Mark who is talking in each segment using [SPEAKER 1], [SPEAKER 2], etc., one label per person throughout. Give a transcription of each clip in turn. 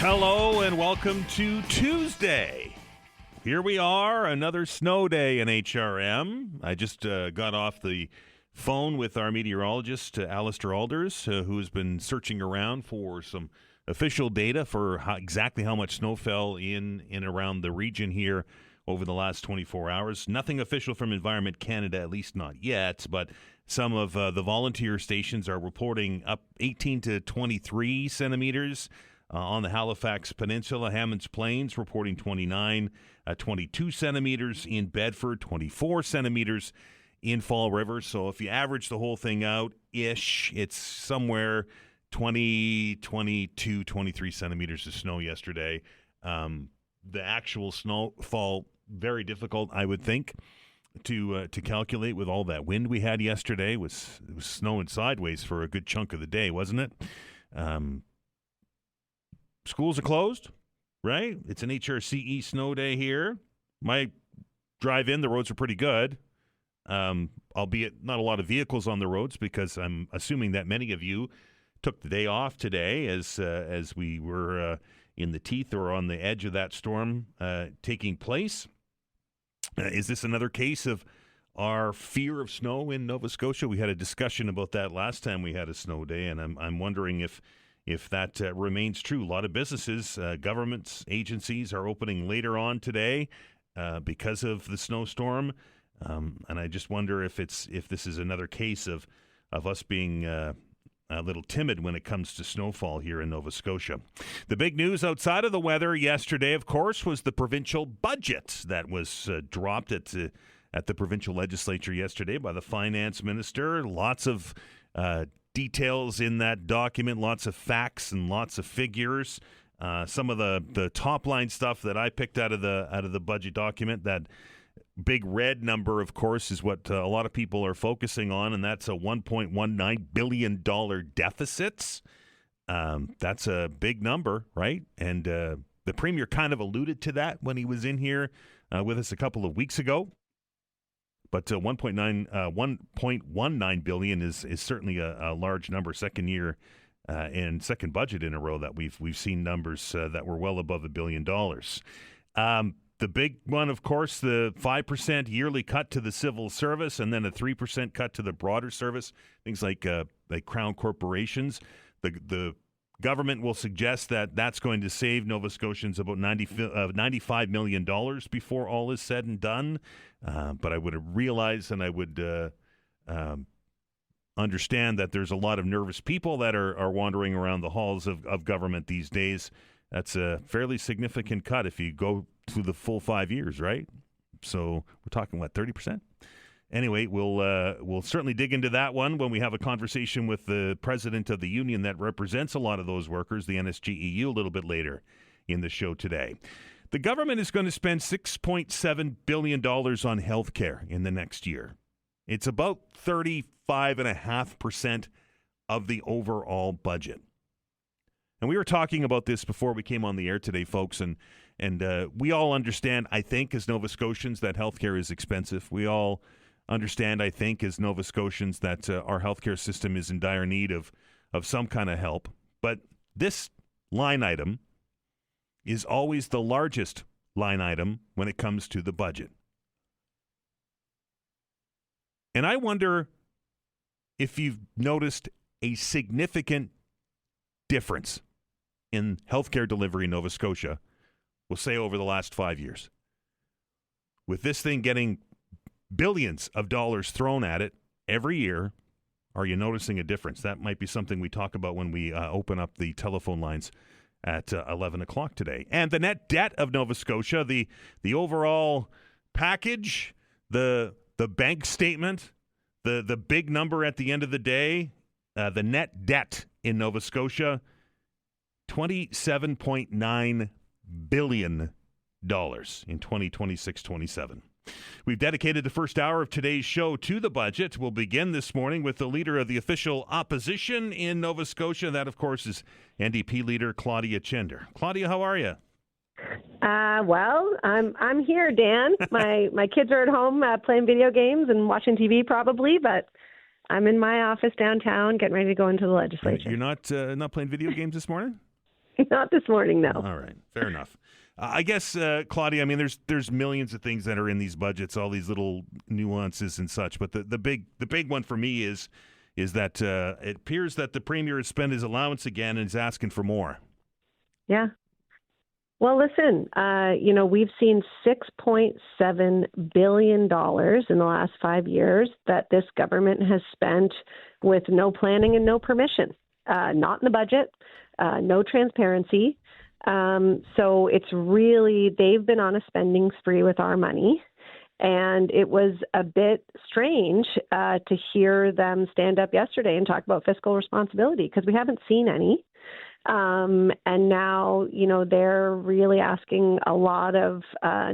[SPEAKER 1] Hello and welcome to Tuesday. Here we are, another snow day in HRM. I just got off the phone with our meteorologist, Alistair Alders, who has been searching around for some official data for exactly how much snow fell in and around the region here over the last 24 hours. Nothing official from Environment Canada, at least not yet, but some of the volunteer stations are reporting up 18 to 23 centimeters. On the Halifax Peninsula, Hammonds Plains reporting 29, 22 centimeters in Bedford, 24 centimeters in Fall River. So if you average the whole thing out-ish, it's somewhere 20, 22, 23 centimeters of snow yesterday. The actual snowfall, very difficult, I would think, to calculate with all that wind we had yesterday. It was snowing sideways for a good chunk of the day, wasn't it? Schools are closed, right? It's an HRCE snow day here. My drive in, the roads are pretty good, albeit not a lot of vehicles on the roads because I'm assuming that many of you took the day off today as we were in the teeth or on the edge of that storm taking place. Is this another case of our fear of snow in Nova Scotia? We had a discussion about that last time we had a snow day, and I'm wondering if that remains true. A lot of businesses, governments, agencies are opening later on today because of the snowstorm, and I just wonder if this is another case of us being a little timid when it comes to snowfall here in Nova Scotia. The big news outside of the weather yesterday, of course, was the provincial budget that was dropped at the provincial legislature yesterday by the finance minister. Lots of details in that document, lots of facts and lots of figures. Some of the top line stuff that I picked out of the budget document, that big red number, of course, is what a lot of people are focusing on, and that's a $1.19 billion deficit. That's a big number, right? And the Premier kind of alluded to that when he was in here with us a couple of weeks ago. But 1.19 billion is certainly a large number. Second year and second budget in a row that we've seen numbers that were well above $1 billion. The big one, of course, the 5% yearly cut to the civil service, and then a 3% cut to the broader service. Things like Crown corporations. The government will suggest that that's going to save Nova Scotians about $95 million before all is said and done. But I would realize and I would understand that there's a lot of nervous people that are wandering around the halls of government these days. That's a fairly significant cut if you go through the full 5 years, right? So we're talking, 30%? Anyway, we'll certainly dig into that one when we have a conversation with the president of the union that represents a lot of those workers, the NSGEU, a little bit later in the show today. The government is going to spend $6.7 billion on health care in the next year. It's about 35.5% of the overall budget. And we were talking about this before we came on the air today, folks, and we all understand, I think, as Nova Scotians, that health care is expensive. We all understand, I think, as Nova Scotians, that our healthcare system is in dire need of some kind of help. But this line item is always the largest line item when it comes to the budget. And I wonder if you've noticed a significant difference in healthcare delivery in Nova Scotia, we'll say over the last 5 years. With this thing getting billions of dollars thrown at it every year, are you noticing a difference? That might be something we talk about when we open up the telephone lines at 11 o'clock today. And the net debt of Nova Scotia, the overall package, the bank statement, the big number at the end of the day, the net debt in Nova Scotia, $27.9 billion in 2026-27. We've dedicated the first hour of today's show to the budget. We'll begin this morning with the leader of the official opposition in Nova Scotia. That, of course, is NDP leader Claudia Chender. Claudia, how are you?
[SPEAKER 2] Well, I'm here, Dan. My kids are at home playing video games and watching TV probably, but I'm in my office downtown getting ready to go into the legislature.
[SPEAKER 1] You're not playing video games this morning?
[SPEAKER 2] Not this morning, no.
[SPEAKER 1] All right, fair enough. I guess, Claudia, I mean, there's millions of things that are in these budgets, all these little nuances and such. But the big one for me is that it appears that the Premier has spent his allowance again and is asking for more.
[SPEAKER 2] Yeah. Well, listen, we've seen $6.7 billion in the last 5 years that this government has spent with no planning and no permission, not in the budget, no transparency. So it's really, they've been on a spending spree with our money. And it was a bit strange to hear them stand up yesterday and talk about fiscal responsibility because we haven't seen any. And now, they're really asking a lot of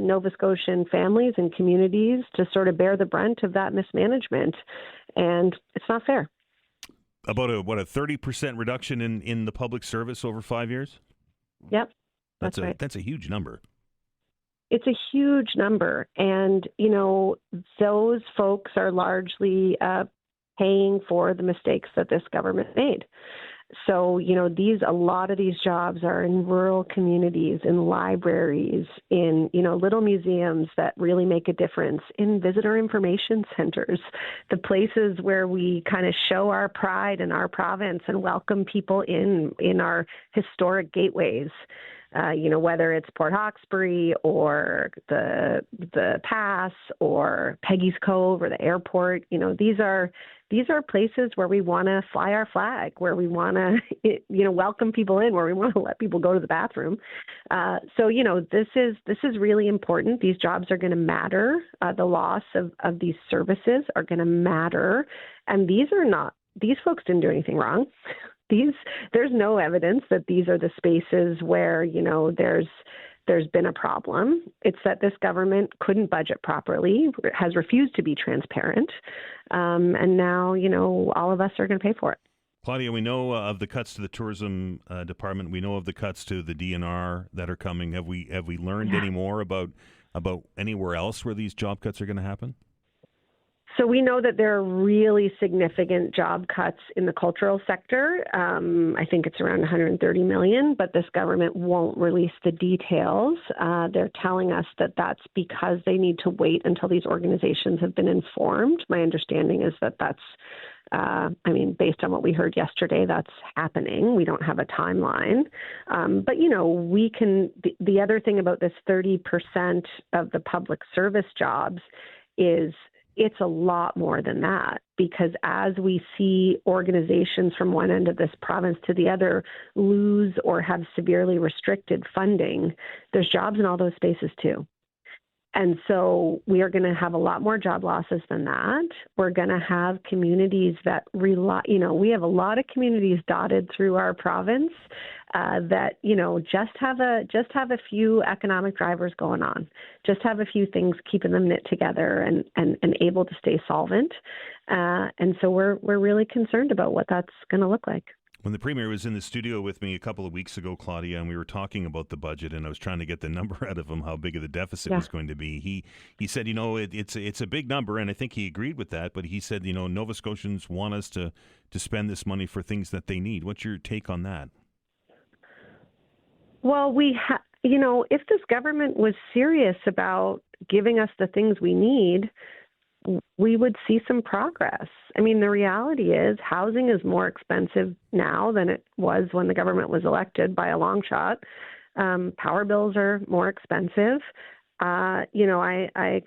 [SPEAKER 2] Nova Scotian families and communities to sort of bear the brunt of that mismanagement. And it's not fair.
[SPEAKER 1] About a 30% reduction in the public service over 5 years?
[SPEAKER 2] Yep. That's right.
[SPEAKER 1] That's a huge number.
[SPEAKER 2] It's a huge number. And, those folks are largely paying for the mistakes that this government made. So, a lot of these jobs are in rural communities, in libraries, in, little museums that really make a difference, in visitor information centers, the places where we kind of show our pride in our province and welcome people in our historic gateways. Whether it's Port Hawkesbury or the Pass or Peggy's Cove or the airport, these are places where we want to fly our flag, where we want to, welcome people in, where we want to let people go to the bathroom. So this is really important. These jobs are going to matter. The loss of these services are going to matter. And these folks didn't do anything wrong. There's no evidence that these are the spaces where, there's been a problem. It's that this government couldn't budget properly, has refused to be transparent. And now, all of us are going to pay for it.
[SPEAKER 1] Claudia, we know of the cuts to the tourism department. We know of the cuts to the DNR that are coming. Have we learned any more about anywhere else where these job cuts are going to happen?
[SPEAKER 2] So we know that there are really significant job cuts in the cultural sector. I think it's around $130 million, but this government won't release the details. They're telling us that that's because they need to wait until these organizations have been informed. My understanding is that that's, based on what we heard yesterday, that's happening. We don't have a timeline. But, the other thing about this 30% of the public service jobs is it's a lot more than that, because as we see organizations from one end of this province to the other lose or have severely restricted funding, there's jobs in all those spaces too. And so we are going to have a lot more job losses than that. We're going to have communities that rely, we have a lot of communities dotted through our province that, just have a few economic drivers going on, just have a few things keeping them knit together and able to stay solvent. And so we're really concerned about what that's going to look like.
[SPEAKER 1] When the Premier was in the studio with me a couple of weeks ago, Claudia, and we were talking about the budget, and I was trying to get the number out of him, how big of the deficit was going to be. He said, it's a big number, and I think he agreed with that. But he said, Nova Scotians want us to spend this money for things that they need. What's your take on that? Well,
[SPEAKER 2] if this government was serious about giving us the things we need, we would see some progress. I mean, the reality is housing is more expensive now than it was when the government was elected by a long shot. Power bills are more expensive. I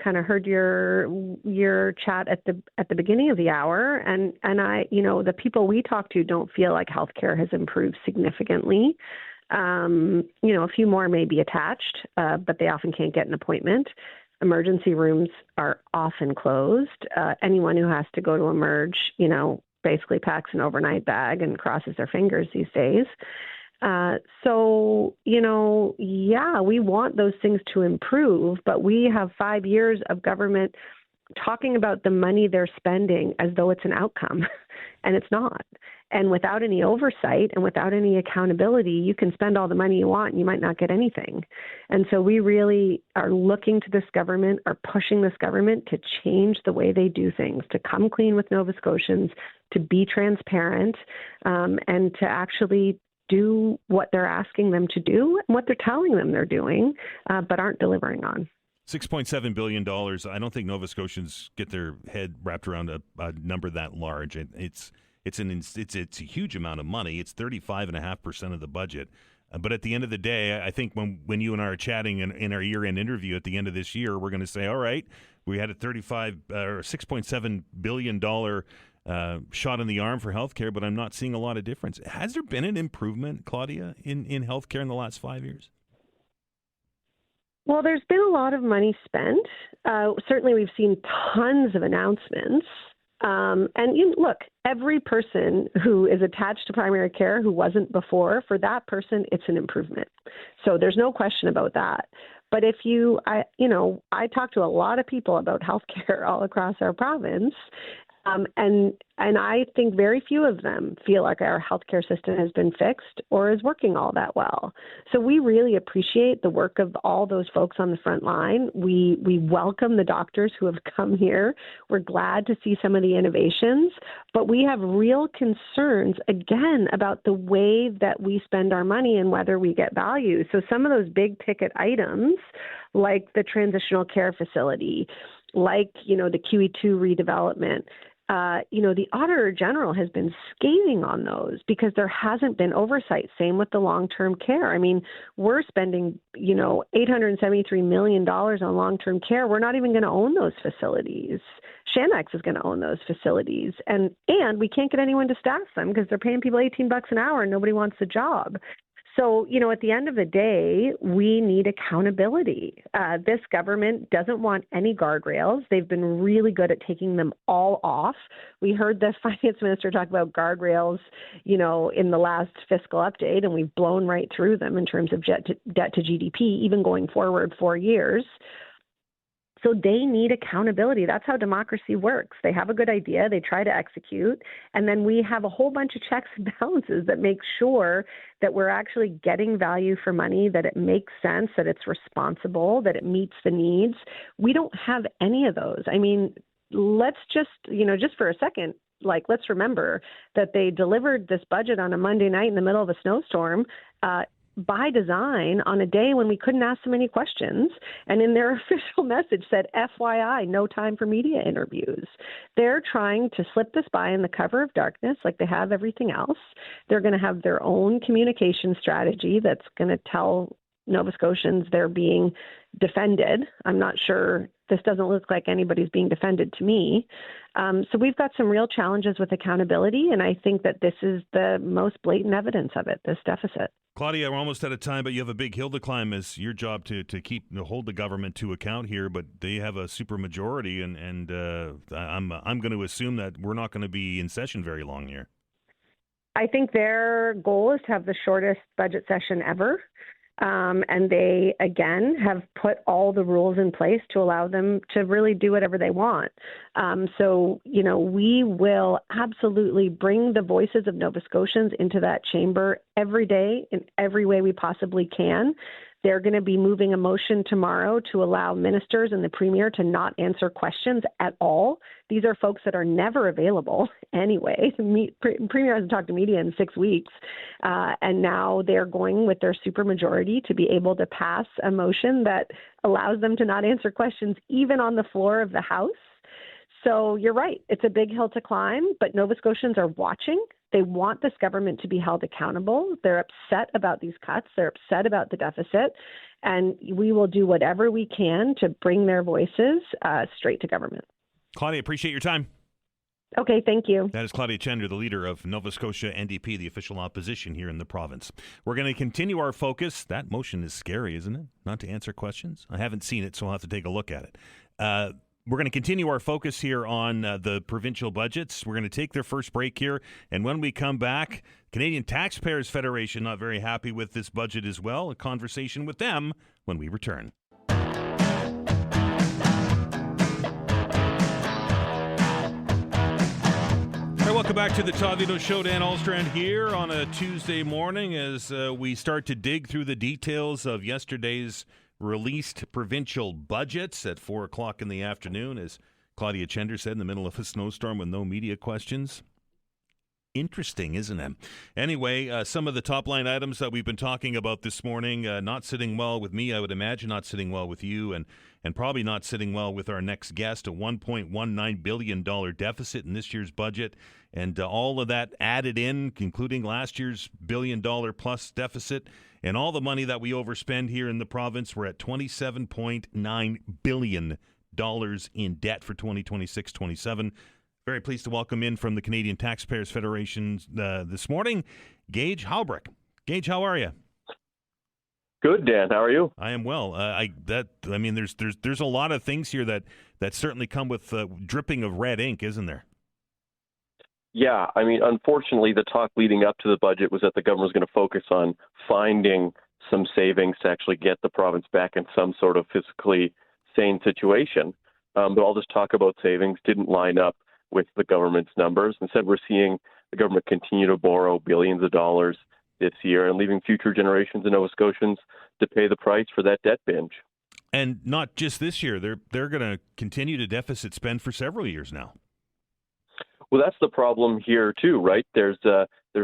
[SPEAKER 2] kind of heard your chat at the beginning of the hour, and the people we talk to don't feel like healthcare has improved significantly. A few more may be attached, but they often can't get an appointment. Emergency rooms are often closed. Anyone who has to go to Emerge, basically packs an overnight bag and crosses their fingers these days. We want those things to improve, but we have 5 years of government talking about the money they're spending as though it's an outcome, and it's not. And without any oversight and without any accountability, you can spend all the money you want and you might not get anything. And so we really are looking to this government, are pushing this government to change the way they do things, to come clean with Nova Scotians, to be transparent, and to actually do what they're asking them to do and what they're telling them they're doing, but aren't delivering on.
[SPEAKER 1] $6.7 billion. I don't think Nova Scotians get their head wrapped around a number that large. It's a huge amount of money. It's 35.5% of the budget. But at the end of the day, I think when you and I are chatting in our year-end interview at the end of this year, we're going to say, all right, we had a $6.7 billion shot in the arm for healthcare, but I'm not seeing a lot of difference. Has there been an improvement, Claudia, in healthcare in the last 5 years?
[SPEAKER 2] Well, there's been a lot of money spent. Certainly, we've seen tons of announcements. Look, every person who is attached to primary care who wasn't before, for that person, it's an improvement. So there's no question about that. But I talk to a lot of people about healthcare all across our province, and I think very few of them feel like our healthcare system has been fixed or is working all that well. So we really appreciate the work of all those folks on the front line. We welcome the doctors who have come here. We're glad to see some of the innovations, but we have real concerns, again, about the way that we spend our money and whether we get value. So some of those big ticket items, like the transitional care facility, like, the QE2 redevelopment, the Auditor General has been scathing on those because there hasn't been oversight. Same with the long-term care. I mean, we're spending, $873 million on long-term care. We're not even going to own those facilities. Shanex is going to own those facilities. And we can't get anyone to staff them because they're paying people $18 an hour and nobody wants the job. So, at the end of the day, we need accountability. This government doesn't want any guardrails. They've been really good at taking them all off. We heard the finance minister talk about guardrails, in the last fiscal update, and we've blown right through them in terms of debt to GDP, even going forward 4 years. So they need accountability. That's how democracy works. They have a good idea, they try to execute, and then we have a whole bunch of checks and balances that make sure that we're actually getting value for money, that it makes sense, that it's responsible, that it meets the needs. We don't have any of those. I mean, let's just for a second, let's remember that they delivered this budget on a Monday night in the middle of a snowstorm, by design, on a day when we couldn't ask them any questions, and in their official message said, FYI, no time for media interviews. They're trying to slip this by in the cover of darkness like they have everything else. They're going to have their own communication strategy that's going to tell Nova Scotians they're being defended. I'm not sure. This doesn't look like anybody's being defended to me. So we've got some real challenges with accountability, and I think that this is the most blatant evidence of it, this deficit.
[SPEAKER 1] Claudia, we're almost out of time, but you have a big hill to climb. As your job to hold the government to account here, but they have a super majority, and I'm going to assume that we're not going to be in session very long here.
[SPEAKER 2] I think their goal is to have the shortest budget session ever. And they, again, have put all the rules in place to allow them to really do whatever they want. So, we will absolutely bring the voices of Nova Scotians into that chamber every day in every way we possibly can. They're going to be moving a motion tomorrow to allow ministers and the premier to not answer questions at all. These are folks that are never available anyway. The premier hasn't talked to media in 6 weeks, and now they're going with their supermajority to be able to pass a motion that allows them to not answer questions even on the floor of the House. So you're right. It's a big hill to climb, but Nova Scotians are watching. They want this government to be held accountable. They're upset about these cuts. They're upset about the deficit. And we will do whatever we can to bring their voices straight to government.
[SPEAKER 1] Claudia, appreciate your time.
[SPEAKER 2] Okay, thank you.
[SPEAKER 1] That is Claudia Chender, the leader of Nova Scotia NDP, the official opposition here in the province. We're going to continue our focus. That motion is scary, isn't it? Not to answer questions. I haven't seen it, so I'll have to take a look at it. We're going to continue our focus here on the provincial budgets. We're going to take their first break here. And when we come back, Canadian Taxpayers Federation not very happy with this budget as well. A conversation with them when we return. Welcome back to the Todd Veinotte Show. Dan Alstrand here on a Tuesday morning as we start to dig through the details of yesterday's released provincial budgets at 4 o'clock in the afternoon, as Claudia Chender said, in the middle of a snowstorm with no media questions. Interesting, isn't it? Anyway, some of the top line items that we've been talking about this morning, not sitting well with me, I would imagine, not sitting well with you, and probably not sitting well with our next guest, a $1.19 billion deficit in this year's budget. And all of that added in, including last year's billion-dollar-plus deficit, and all the money that we overspend here in the province, we're at $27.9 billion in debt for 2026-27. Very pleased to welcome in from the Canadian Taxpayers Federation this morning, Gage Haubrich. Gage, how are you?
[SPEAKER 3] Good, Dan. How are you?
[SPEAKER 1] I am well. There's a lot of things here that certainly come with dripping of red ink, isn't there?
[SPEAKER 3] Yeah, unfortunately, the talk leading up to the budget was that the government was going to focus on finding some savings to actually get the province back in some sort of fiscally sane situation. But all this talk about savings didn't line up with the government's numbers. Instead, we're seeing the government continue to borrow billions of dollars this year and leaving future generations of Nova Scotians to pay the price for that debt binge.
[SPEAKER 1] And not just this year. They're going to continue to deficit spend for several years now.
[SPEAKER 3] Well, that's the problem here too, right? There's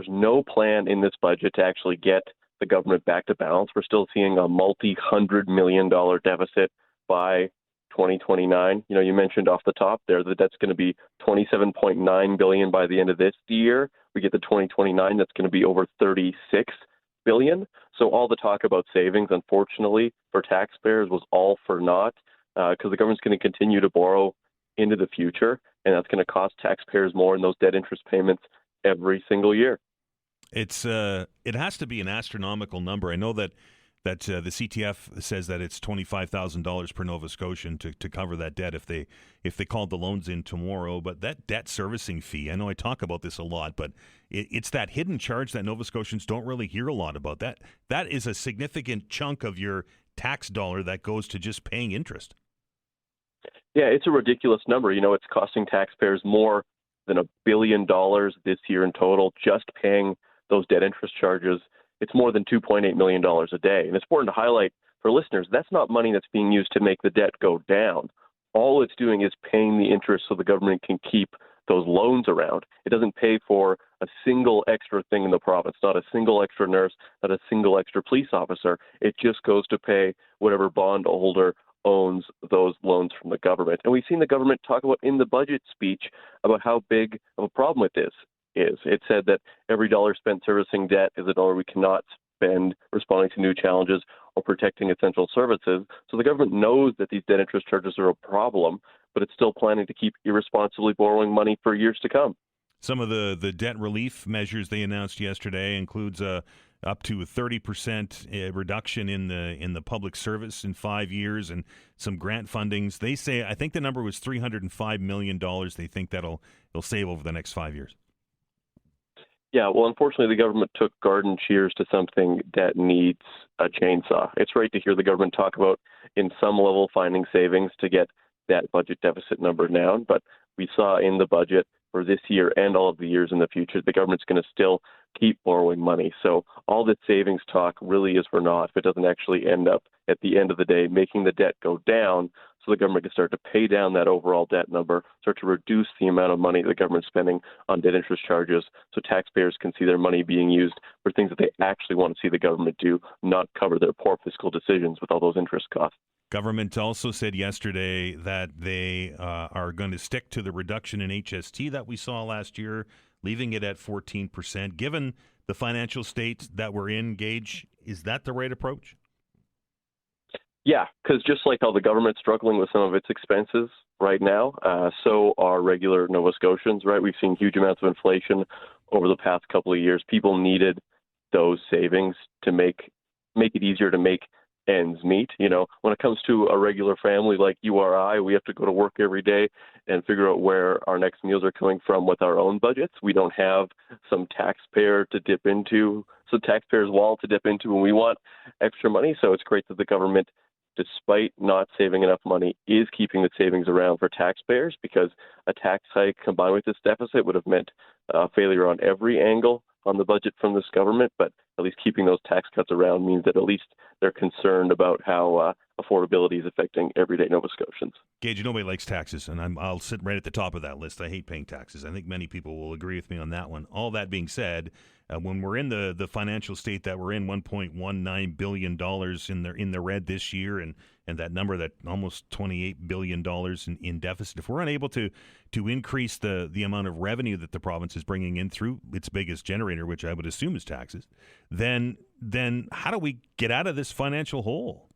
[SPEAKER 3] no plan in this budget to actually get the government back to balance. We're still seeing a multi-$100 million deficit by 2029. You mentioned off the top there that that's going to be $27.9 billion by the end of this year. We get to 2029, that's going to be over $36 billion. So all the talk about savings, unfortunately, for taxpayers was all for naught because the government's going to continue to borrow into the future, and that's going to cost taxpayers more in those debt interest payments every single year.
[SPEAKER 1] It has to be an astronomical number. I know that the CTF says that it's $25,000 per Nova Scotian to cover that debt if they called the loans in tomorrow. But that debt servicing fee, I know I talk about this a lot, but it's that hidden charge that Nova Scotians don't really hear a lot about. That is a significant chunk of your tax dollar that goes to just paying interest.
[SPEAKER 3] Yeah, it's a ridiculous number. It's costing taxpayers more than $1 billion this year in total just paying those debt interest charges. It's more than $2.8 million a day. And it's important to highlight for listeners, that's not money that's being used to make the debt go down. All it's doing is paying the interest so the government can keep those loans around. It doesn't pay for a single extra thing in the province, not a single extra nurse, not a single extra police officer. It just goes to pay whatever bondholder owns those loans from the government. And we've seen the government talk about in the budget speech about how big of a problem with this is. It said that every dollar spent servicing debt is a dollar we cannot spend responding to new challenges or protecting essential services. So the government knows that these debt interest charges are a problem, but it's still planning to keep irresponsibly borrowing money for years to come.
[SPEAKER 1] Some of the debt relief measures they announced yesterday includes up to a 30% reduction in the public service in 5 years and some grant fundings. They say, I think the number was $305 million they think they'll save over the next 5 years.
[SPEAKER 3] Yeah, well, unfortunately, the government took garden shears to something that needs a chainsaw. It's right to hear the government talk about, in some level, finding savings to get that budget deficit number down. But we saw in the budget for this year and all of the years in the future, the government's going to still keep borrowing money. So all this savings talk really is for naught if it doesn't actually end up, at the end of the day, making the debt go down so the government can start to pay down that overall debt number, start to reduce the amount of money the government's spending on debt interest charges so taxpayers can see their money being used for things that they actually want to see the government do, not cover their poor fiscal decisions with all those interest costs.
[SPEAKER 1] Government also said yesterday that they are going to stick to the reduction in HST that we saw last year, leaving it at 14%. Given the financial state that we're in, Gage, is that the right approach?
[SPEAKER 3] Yeah, because just like how the government's struggling with some of its expenses right now, so are regular Nova Scotians, right? We've seen huge amounts of inflation over the past couple of years. People needed those savings to make it easier to make ends meet. When it comes to a regular family like you or I, we have to go to work every day and figure out where our next meals are coming from with our own budgets. We don't have some taxpayer's wallet to dip into when we want extra money. So it's great that the government, despite not saving enough money, is keeping the savings around for taxpayers, because a tax hike combined with this deficit would have meant failure on every angle on the budget from this government. But at least keeping those tax cuts around means that at least they're concerned about how affordability is affecting everyday Nova Scotians.
[SPEAKER 1] Gage, nobody likes taxes, and I'll sit right at the top of that list. I hate paying taxes. I think many people will agree with me on that one. All that being said, when we're in the financial state that we're in, $1.19 billion in the red this year, and that number, that almost $28 billion in deficit, if we're unable to increase the amount of revenue that the province is bringing in through its biggest generator, which I would assume is taxes, then how do we get out of this financial hole?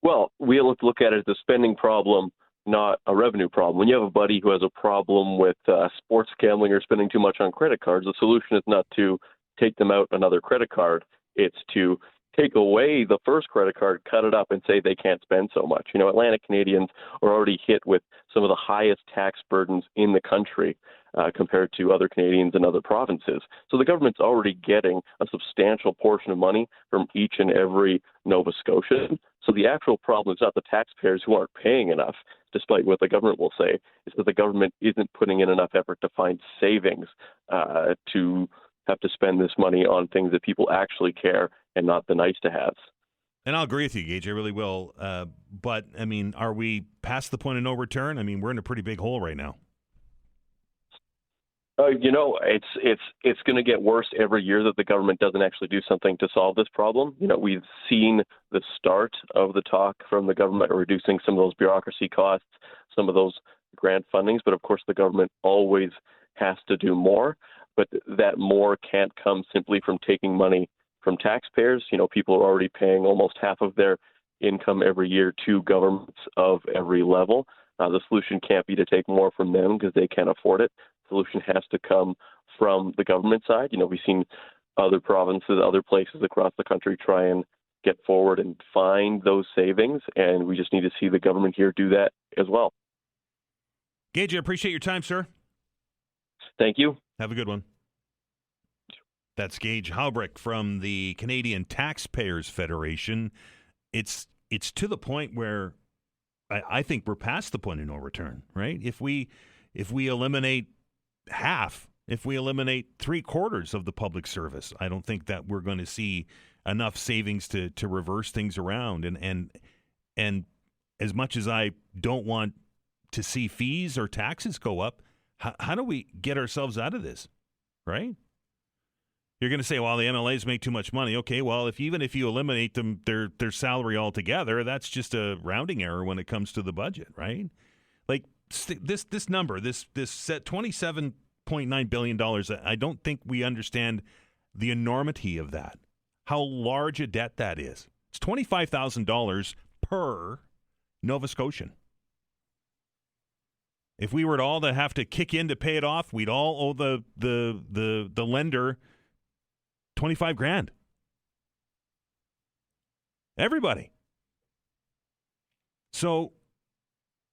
[SPEAKER 3] Well, we have to look at it as a spending problem, not a revenue problem. When you have a buddy who has a problem with sports gambling or spending too much on credit cards, the solution is not to take them out another credit card. It's to take away the first credit card, cut it up, and say they can't spend so much. Atlantic Canadians are already hit with some of the highest tax burdens in the country compared to other Canadians and other provinces. So the government's already getting a substantial portion of money from each and every Nova Scotian. So the actual problem is not the taxpayers who aren't paying enough, despite what the government will say, is that the government isn't putting in enough effort to find savings to have to spend this money on things that people actually care and not the nice-to-haves.
[SPEAKER 1] And I'll agree with you, Gage. I really will. But, are we past the point of no return? We're in a pretty big hole right now.
[SPEAKER 3] It's going to get worse every year that the government doesn't actually do something to solve this problem. We've seen the start of the talk from the government reducing some of those bureaucracy costs, some of those grant fundings, but of course the government always has to do more. But that more can't come simply from taking money from taxpayers. People are already paying almost half of their income every year to governments of every level. The solution can't be to take more from them because they can't afford it. The solution has to come from the government side. We've seen other provinces, other places across the country try and get forward and find those savings, and we just need to see the government here do that as well.
[SPEAKER 1] Gage, I appreciate your time, sir.
[SPEAKER 3] Thank you.
[SPEAKER 1] Have a good one. That's Gage Haubrich from the Canadian Taxpayers Federation. It's to the point where I think we're past the point of no return, right? If we eliminate half, if we eliminate 3/4 of the public service, I don't think that we're going to see enough savings to reverse things around. And as much as I don't want to see fees or taxes go up, how do we get ourselves out of this, right? You're going to say, well, the MLAs make too much money. Okay, well, even if you eliminate them, their salary altogether, that's just a rounding error when it comes to the budget, right? Like this number, this set $27.9 billion, I don't think we understand the enormity of that, how large a debt that is. It's $25,000 per Nova Scotian. If we were to all have to kick in to pay it off, we'd all owe the lender $25,000. Everybody. So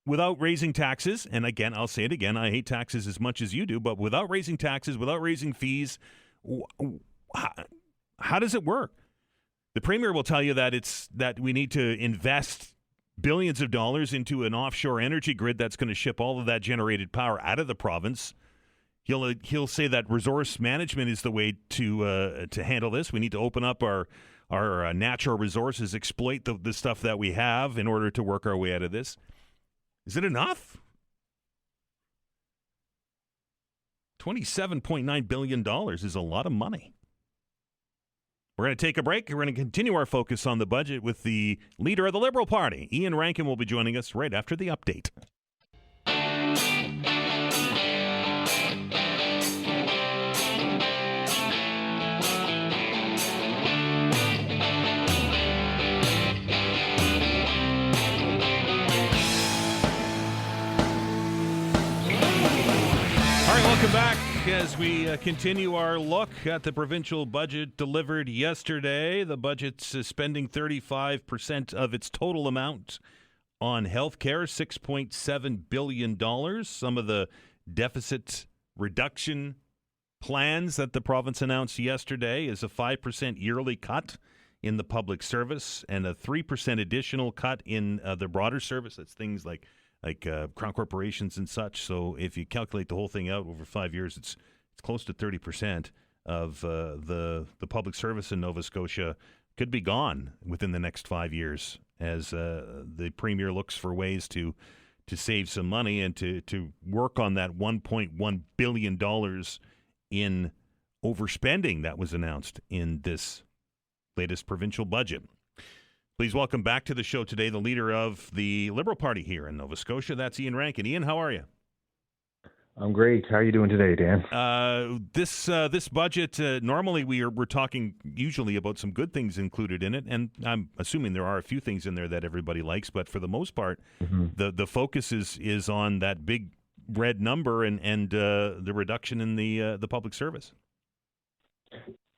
[SPEAKER 1] without raising taxes, and again, I'll say it again, I hate taxes as much as you do, but without raising taxes, without raising fees, how does it work? The Premier will tell you that we need to invest billions of dollars into an offshore energy grid that's going to ship all of that generated power out of the province. He'll say that resource management is the way to handle this. We need to open up our natural resources, exploit the stuff that we have in order to work our way out of this. Is it enough? $27.9 billion is a lot of money. We're going to take a break. We're going to continue our focus on the budget with the leader of the Liberal Party. Iain Rankin will be joining us right after the update. Welcome back as we continue our look at the provincial budget delivered yesterday. The budget's spending 35% of its total amount on health care, $6.7 billion. Some of the deficit reduction plans that the province announced yesterday is a 5% yearly cut in the public service and a 3% additional cut in the broader service. That's things like crown corporations and such. So if you calculate the whole thing out over 5 years, it's close to 30% of the public service in Nova Scotia could be gone within the next 5 years as the Premier looks for ways to save some money and to work on that $1.1 billion in overspending that was announced in this latest provincial budget. Please welcome back to the show today the leader of the Liberal Party here in Nova Scotia. That's Iain Rankin. Iain, how are you?
[SPEAKER 4] I'm great. How are you doing today, Dan?
[SPEAKER 1] This budget, normally we're talking usually about some good things included in it, and I'm assuming there are a few things in there that everybody likes, but for the most part, the focus is on that big red number and the reduction in the public service.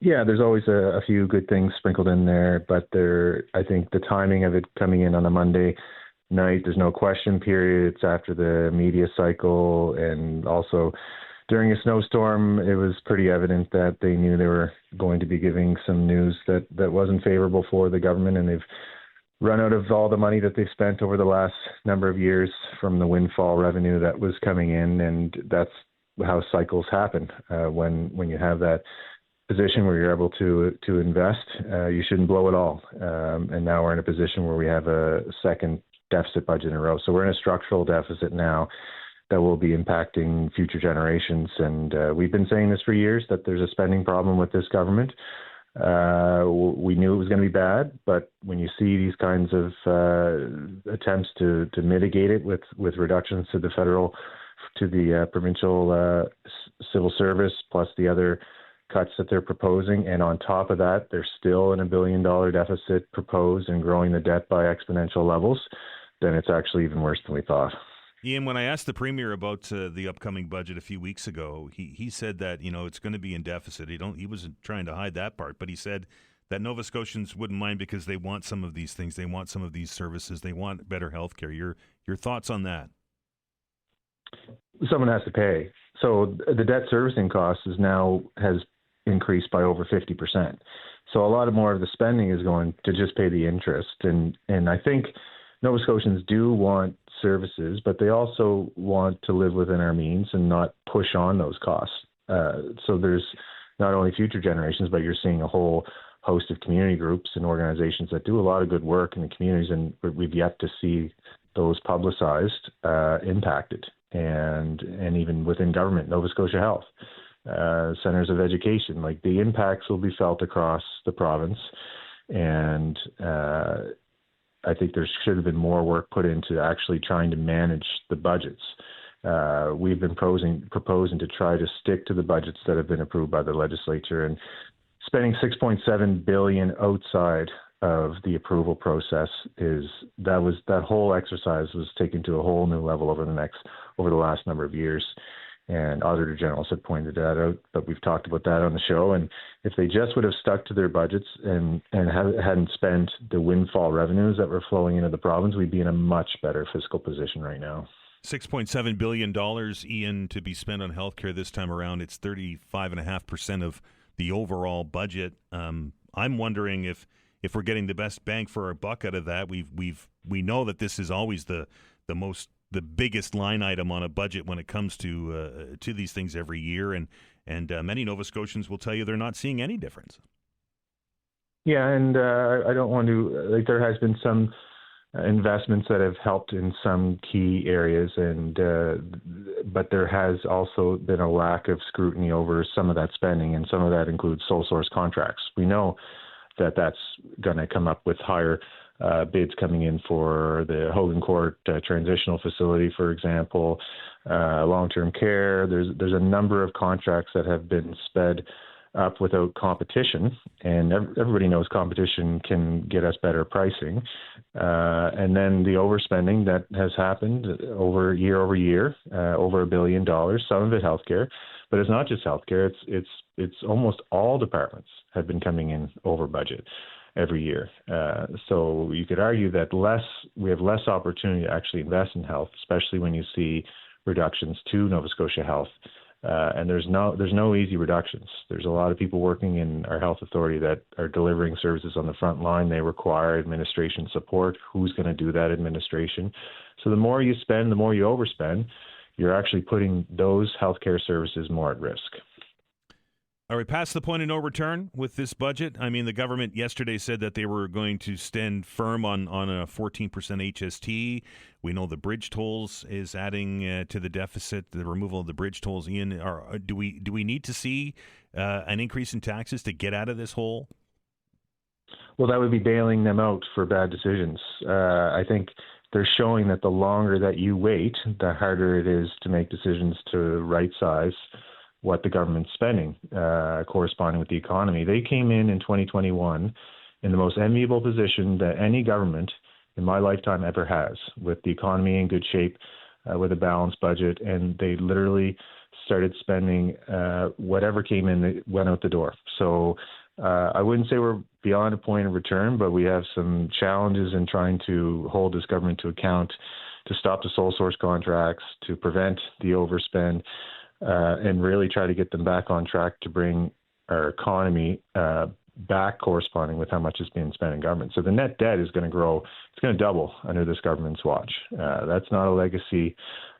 [SPEAKER 4] Yeah, there's always a few good things sprinkled in there, but I think the timing of it coming in on a Monday night, there's no question period. It's after the media cycle, and also during a snowstorm, it was pretty evident that they knew they were going to be giving some news that wasn't favorable for the government, and they've run out of all the money that they've spent over the last number of years from the windfall revenue that was coming in, and that's how cycles happen. When you have that position where you're able to invest, you shouldn't blow it all. And now we're in a position where we have a second deficit budget in a row. So we're in a structural deficit now that will be impacting future generations. And we've been saying this for years, that there's a spending problem with this government. We knew it was going to be bad, but when you see these kinds of attempts to mitigate it with reductions to the provincial civil service, plus the other cuts that they're proposing, and on top of that, there's still in $1 billion deficit proposed and growing the debt by exponential levels, then it's actually even worse than we thought.
[SPEAKER 1] Iain, when I asked the Premier about the upcoming budget a few weeks ago, he said that it's going to be in deficit. He wasn't trying to hide that part, but he said that Nova Scotians wouldn't mind because they want some of these things, they want some of these services, they want better health care. Your thoughts on that?
[SPEAKER 4] Someone has to pay. So the debt servicing cost has increased by over 50%. So a lot more of the spending is going to just pay the interest. And I think Nova Scotians do want services, but they also want to live within our means and not push on those costs. So there's not only future generations, but you're seeing a whole host of community groups and organizations that do a lot of good work in the communities, and we've yet to see those publicized, impacted. And even within government, Nova Scotia Health, centers of education, like the impacts will be felt across the province. And I think there should have been more work put into actually trying to manage the budgets. We've been proposing to try to stick to the budgets that have been approved by the legislature, and spending $6.7 billion outside of the approval process that whole exercise was taken to a whole new level over the last number of years. And Auditor Generals had pointed that out, but we've talked about that on the show. And if they just would have stuck to their budgets and hadn't spent the windfall revenues that were flowing into the province, we'd be in a much better fiscal position right now.
[SPEAKER 1] $6.7 billion, Iain, to be spent on healthcare this time around. It's 35.5% of the overall budget. I'm wondering if we're getting the best bang for our buck out of that. We know that this is always the biggest line item on a budget when it comes to these things every year, and many Nova Scotians will tell you they're not seeing any difference.
[SPEAKER 4] Yeah, and I don't want to, there has been some investments that have helped in some key areas, but there has also been a lack of scrutiny over some of that spending, and some of that includes sole source contracts. We know that that's going to come up with higher bids coming in for the Hogan Court transitional facility, for example, long-term care. There's a number of contracts that have been sped up without competition, and everybody knows competition can get us better pricing. And then the overspending that has happened over year, over $1 billion, some of it healthcare, but it's not just healthcare. It's almost all departments have been coming in over budget every year. So you could argue that we have less opportunity to actually invest in health, especially when you see reductions to Nova Scotia Health. And there's no easy reductions. There's a lot of people working in our health authority that are delivering services on the front line. They require administration support. Who's going to do that administration? So the more you spend, the more you overspend. You're actually putting those healthcare services more at risk.
[SPEAKER 1] Are we past the point of no return with this budget? I mean, the government yesterday said that they were going to stand firm on a 14% HST. We know the bridge tolls is adding to the deficit, the removal of the bridge tolls. Iain, do we need to see an increase in taxes to get out of this hole?
[SPEAKER 4] Well, that would be bailing them out for bad decisions. I think they're showing that the longer that you wait, the harder it is to make decisions to right size what the government's spending, corresponding with the economy. They came in 2021 in the most enviable position that any government in my lifetime ever has, with the economy in good shape, with a balanced budget, and they literally started spending whatever came in that went out the door. So I wouldn't say we're beyond a point of return, but we have some challenges in trying to hold this government to account, to stop the sole source contracts, to prevent the overspend, and really try to get them back on track to bring our economy back corresponding with how much is being spent in government. So the net debt is going to grow. It's going to double under this government's watch. That's not a legacy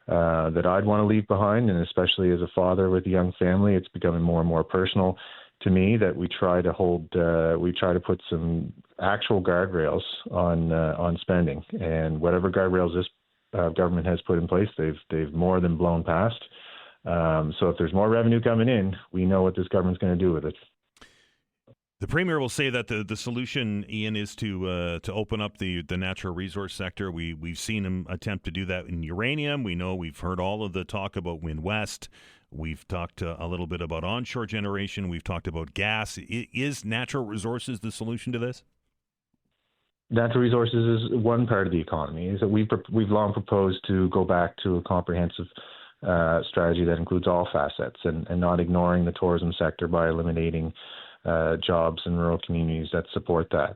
[SPEAKER 4] that I'd want to leave behind, and especially as a father with a young family, it's becoming more and more personal to me that we try to put some actual guardrails on spending, and whatever guardrails this government has put in place, they've more than blown past. So if there's more revenue coming in, we know what this government's going to do with it.
[SPEAKER 1] The Premier will say that the solution, Iain, is to open up the natural resource sector. We've seen him attempt to do that in uranium. We've heard all of the talk about Wind West. We've talked a little bit about onshore generation. We've talked about gas. Is natural resources the solution to this?
[SPEAKER 4] Natural resources is one part of the economy. Is that we've long proposed to go back to a comprehensive strategy that includes all facets and not ignoring the tourism sector by eliminating jobs in rural communities that support that,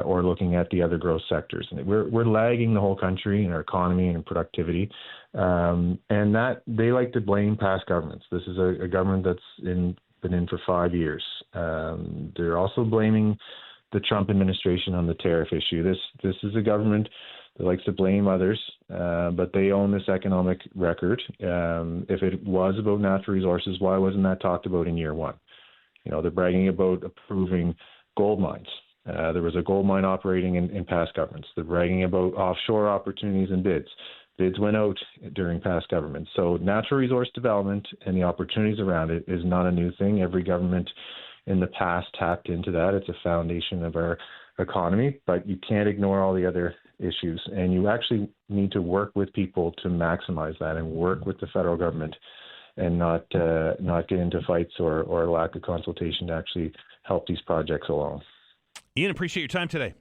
[SPEAKER 4] or looking at the other growth sectors. And we're lagging the whole country in our economy and productivity, and that they like to blame past governments. This is a government that's been in for 5 years. They're also blaming the Trump administration on the tariff issue. This is a government that likes to blame others, but they own this economic record. If it was about natural resources, why wasn't that talked about in year one? They're bragging about approving gold mines. There was a gold mine operating in past governments. They're bragging about offshore opportunities and bids. Bids went out during past governments. So natural resource development and the opportunities around it is not a new thing. Every government in the past tapped into that. It's a foundation of our economy, but you can't ignore all the other issues. And you actually need to work with people to maximize that and work with the federal government and not get into fights or lack of consultation to actually help these projects along.
[SPEAKER 1] Iain, appreciate your time today.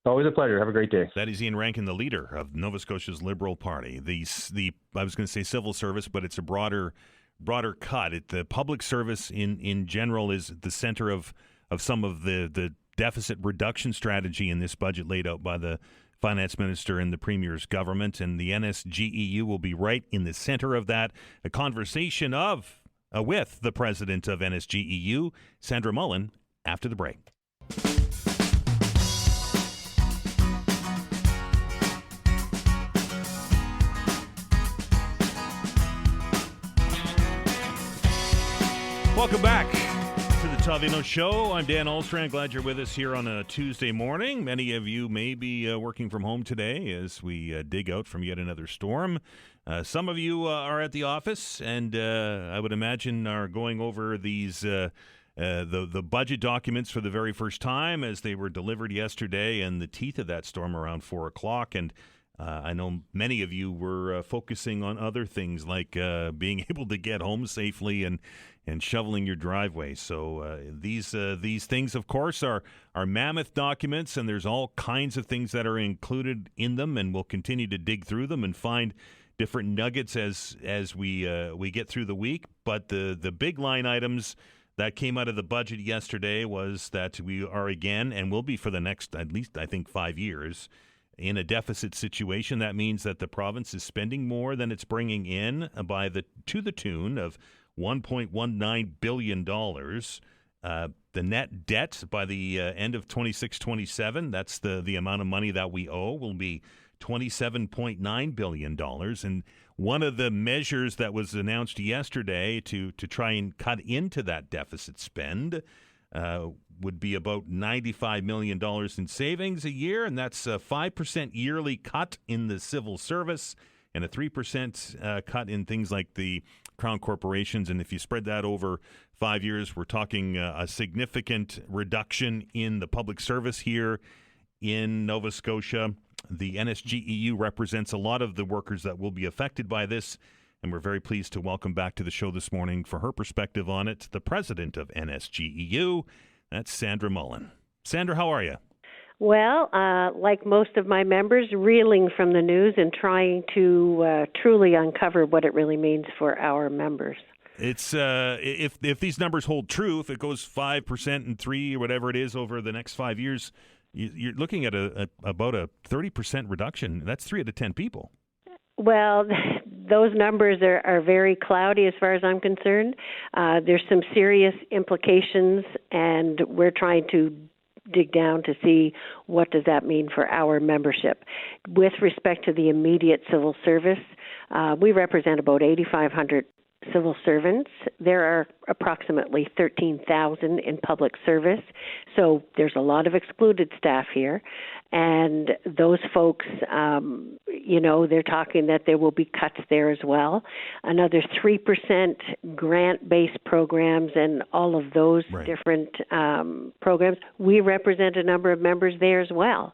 [SPEAKER 4] Always a pleasure. Have a great day.
[SPEAKER 1] That is Iain Rankin, the leader of Nova Scotia's Liberal Party. The I was going to say civil service, but it's a broader cut. The public service in general is the center of some of the deficit reduction strategy in this budget laid out by the finance minister and the premier's government, and the NSGEU will be right in the center of that. A conversation with the president of NSGEU, Sandra Mullen, after the break. Welcome back to the Todd Veinotte Show. I'm Dan Alstrand. Glad you're with us here on a Tuesday morning. Many of you may be working from home today as we dig out from yet another storm. Some of you are at the office, and I would imagine are going over these the budget documents for the very first time as they were delivered yesterday in the teeth of that storm around 4 o'clock. And I know many of you were focusing on other things like being able to get home safely and shoveling your driveway. So these things, of course, are mammoth documents, and there's all kinds of things that are included in them, and we'll continue to dig through them and find different nuggets as we get through the week. But the big line items that came out of the budget yesterday was that we are again, and will be for the next at least, I think, 5 years, in a deficit situation. That means that the province is spending more than it's bringing in to the tune of $1.19 billion. The net debt by the end of 26-27, that's the amount of money that we owe, will be $27.9 billion. And one of the measures that was announced yesterday to try and cut into that deficit spend would be about $95 million in savings a year, and that's a 5% yearly cut in the civil service and a 3% cut in things like the Crown corporations. And if you spread that over 5 years, we're talking a significant reduction in the public service here in Nova Scotia. The NSGEU represents a lot of the workers that will be affected by this, and we're very pleased to welcome back to the show this morning for her perspective on it, the president of NSGEU. That's Sandra Mullen. Sandra, how are you?
[SPEAKER 5] Well, like most of my members, reeling from the news and trying to truly uncover what it really means for our members.
[SPEAKER 1] It's if these numbers hold true, if it goes 5% and 3% or whatever it is over the next 5 years, you're looking at about a 30% reduction. That's 3 out of 10 people.
[SPEAKER 5] Well, those numbers are very cloudy as far as I'm concerned. There's some serious implications, and we're trying to dig down to see what does that mean for our membership. With respect to the immediate civil service, we represent about 8,500 civil servants. There are approximately 13,000 in public service, so there's a lot of excluded staff here. And those folks, they're talking that there will be cuts there as well. Another 3% grant-based programs and all of those different programs. We represent a number of members there as well.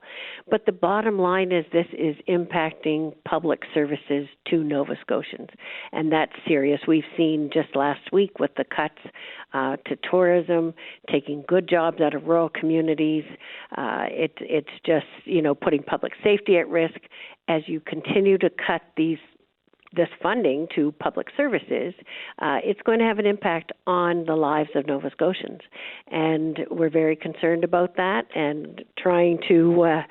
[SPEAKER 5] But the bottom line is this is impacting public services to Nova Scotians, and that's serious. We've seen just last week with the cuts to tourism, taking good jobs out of rural communities. It's just, putting public safety at risk. As you continue to cut this funding to public services, it's going to have an impact on the lives of Nova Scotians. And we're very concerned about that and trying to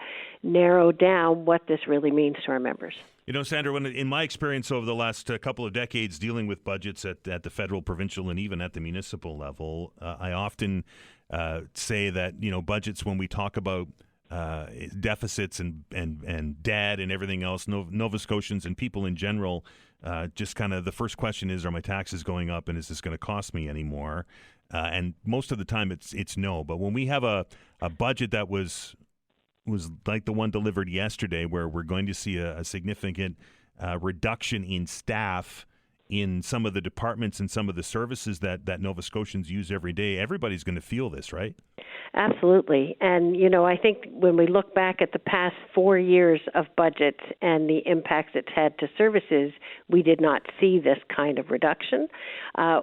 [SPEAKER 5] narrow down what this really means to our members.
[SPEAKER 1] Sandra, in my experience over the last couple of decades dealing with budgets at the federal, provincial, and even at the municipal level, I often say that, budgets, when we talk about deficits and debt and everything else, Nova Scotians and people in general, just kind of the first question is, are my taxes going up, and is this going to cost me anymore? And most of the time it's no. But when we have a budget that was like the one delivered yesterday, where we're going to see a significant reduction in staff in some of the departments and some of the services that Nova Scotians use every day, everybody's going to feel this, right?
[SPEAKER 5] Absolutely. And, I think when we look back at the past 4 years of budgets and the impacts it's had to services, we did not see this kind of reduction.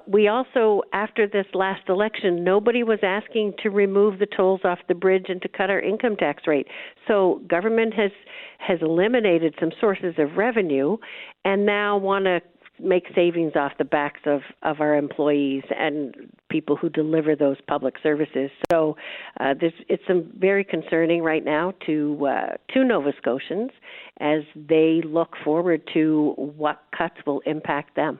[SPEAKER 5] We also, after this last election, nobody was asking to remove the tolls off the bridge and to cut our income tax rate. So government has eliminated some sources of revenue and now want to make savings off the backs of our employees and people who deliver those public services. So it's very concerning right now to Nova Scotians as they look forward to what cuts will impact them.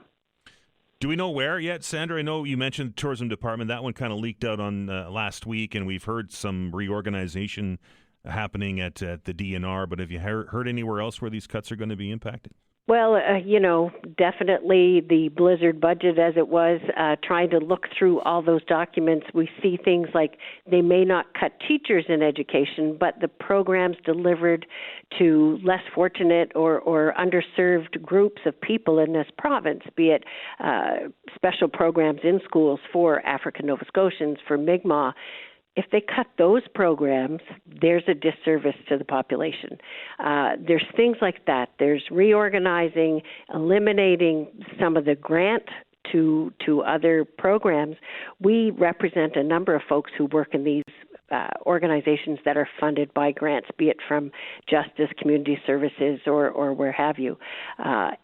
[SPEAKER 1] Do we know where yet, Sandra? I know you mentioned the tourism department. That one kind of leaked out on last week, and we've heard some reorganization happening at the DNR. But have you heard anywhere else where these cuts are going to be impacted?
[SPEAKER 5] Well, definitely the Blizzard budget as it was, trying to look through all those documents, we see things like they may not cut teachers in education, but the programs delivered to less fortunate or underserved groups of people in this province, be it special programs in schools for African Nova Scotians, for Mi'kmaq. If they cut those programs, there's a disservice to the population. There's things like that. There's reorganizing, eliminating some of the grant to other programs. We represent a number of folks who work in these organizations that are funded by grants, be it from Justice, Community Services, or where have you.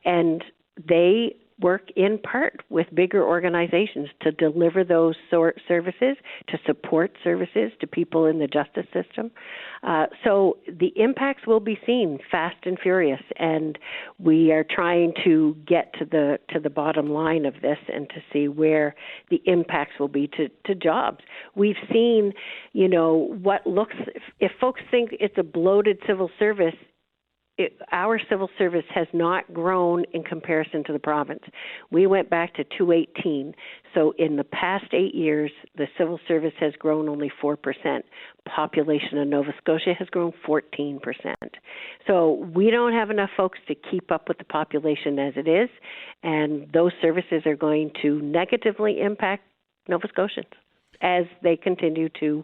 [SPEAKER 5] And they work in part with bigger organizations to deliver those services, to support services to people in the justice system. So the impacts will be seen fast and furious, and we are trying to get to the bottom line of this and to see where the impacts will be to jobs. We've seen, what looks, if folks think it's a bloated civil service, our civil service has not grown in comparison to the province. We went back to 2018. So in the past 8 years, the civil service has grown only 4%. Population in Nova Scotia has grown 14%. So we don't have enough folks to keep up with the population as it is, and those services are going to negatively impact Nova Scotians as they continue to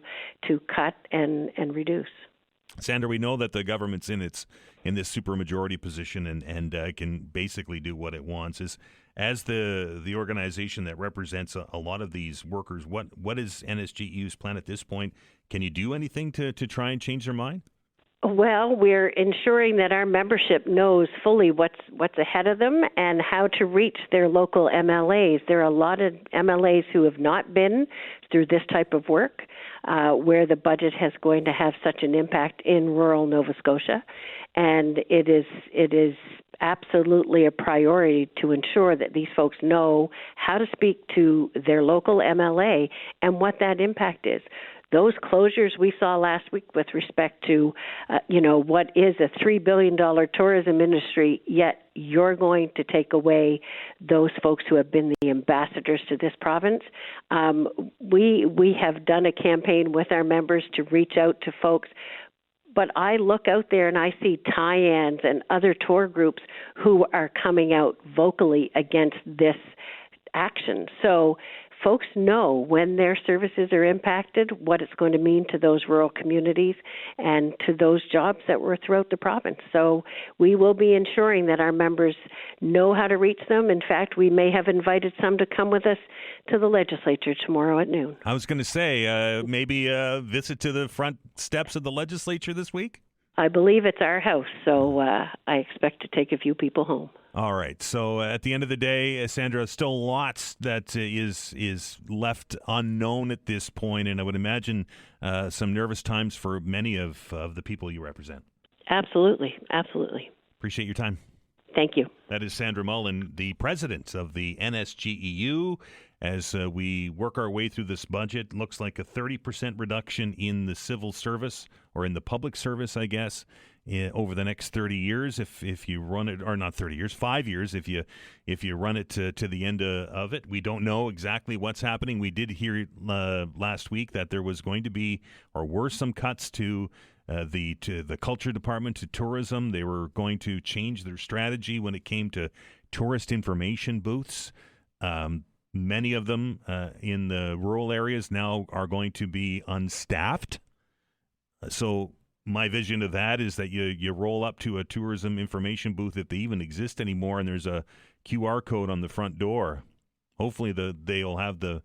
[SPEAKER 5] cut and reduce.
[SPEAKER 1] Sandra, we know that the government's in this supermajority position and can basically do what it wants. As the organization that represents a lot of these workers, what is NSGEU's plan at this point? Can you do anything to try and change their mind?
[SPEAKER 5] Well, we're ensuring that our membership knows fully what's ahead of them and how to reach their local MLAs. There are a lot of MLAs who have not been through this type of work, where the budget has going to have such an impact in rural Nova Scotia, and it is absolutely a priority to ensure that these folks know how to speak to their local MLA and what that impact is. Those closures we saw last week with respect to, what is a $3 billion tourism industry, yet you're going to take away those folks who have been the ambassadors to this province. We have done a campaign with our members to reach out to folks, but I look out there and I see tie-ins and other tour groups who are coming out vocally against this action. So folks know when their services are impacted, what it's going to mean to those rural communities and to those jobs that were throughout the province. So we will be ensuring that our members know how to reach them. In fact, we may have invited some to come with us to the legislature tomorrow at noon.
[SPEAKER 1] I was going to say, maybe a visit to the front steps of the legislature this week?
[SPEAKER 5] I believe it's our house, so I expect to take a few people home.
[SPEAKER 1] All right. So at the end of the day, Sandra, still lots that is left unknown at this point, and I would imagine some nervous times for many of the people you represent.
[SPEAKER 5] Absolutely. Absolutely.
[SPEAKER 1] Appreciate your time.
[SPEAKER 5] Thank you.
[SPEAKER 1] That is Sandra Mullen, the president of the NSGEU. As we work our way through this budget, looks like a 30% reduction in the civil service, or in the public service, I guess, over the next 30 years. If you run it, or not 30 years, 5 years, if you run it to the end of it. We don't know exactly what's happening. We did hear last week that there was going to be, or were some cuts to the culture department, to tourism. They were going to change their strategy when it came to tourist information booths. Many of them in the rural areas now are going to be unstaffed. So my vision of that is that you roll up to a tourism information booth, if they even exist anymore, and there's a QR code on the front door. Hopefully they'll have the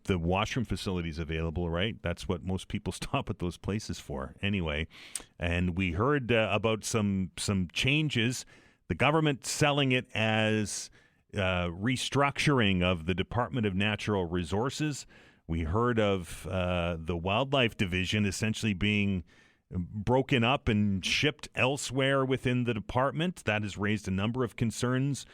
[SPEAKER 1] washroom facilities available, right? That's what most people stop at those places for anyway. And we heard about some changes. The government selling it as restructuring of the Department of Natural Resources. We heard of the Wildlife Division essentially being broken up and shipped elsewhere within the department. That has raised a number of concerns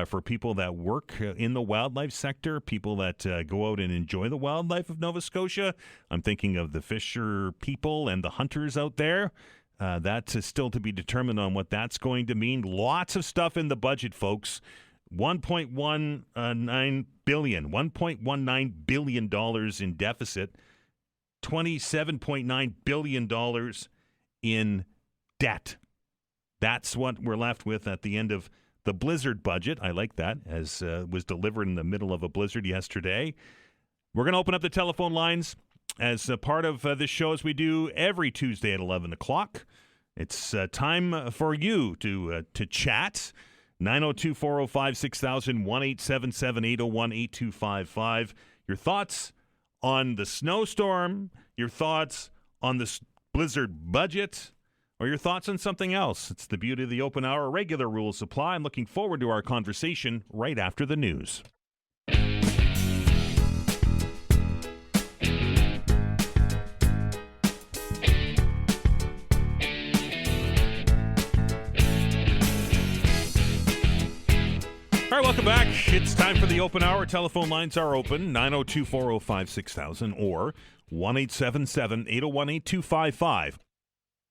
[SPEAKER 1] for people that work in the wildlife sector, people that go out and enjoy the wildlife of Nova Scotia. I'm thinking of the fisher people and the hunters out there. That's still to be determined on what that's going to mean. Lots of stuff in the budget, folks. $1.19 billion in deficit, $27.9 billion in debt. That's what we're left with at the end of the blizzard budget. I like that, as was delivered in the middle of a blizzard yesterday. We're going to open up the telephone lines as a part of this show, as we do every Tuesday at 11 o'clock. It's time for you to chat. 902-405-6000, 1-877-801-8255. Your thoughts on the snowstorm, your thoughts on the blizzard budget, or your thoughts on something else. It's the beauty of the open hour. Regular rules apply. I'm looking forward to our conversation right after the news. All right, welcome back. It's time for the open hour. Telephone lines are open, 902-405-6000 or 1-877-801-8255.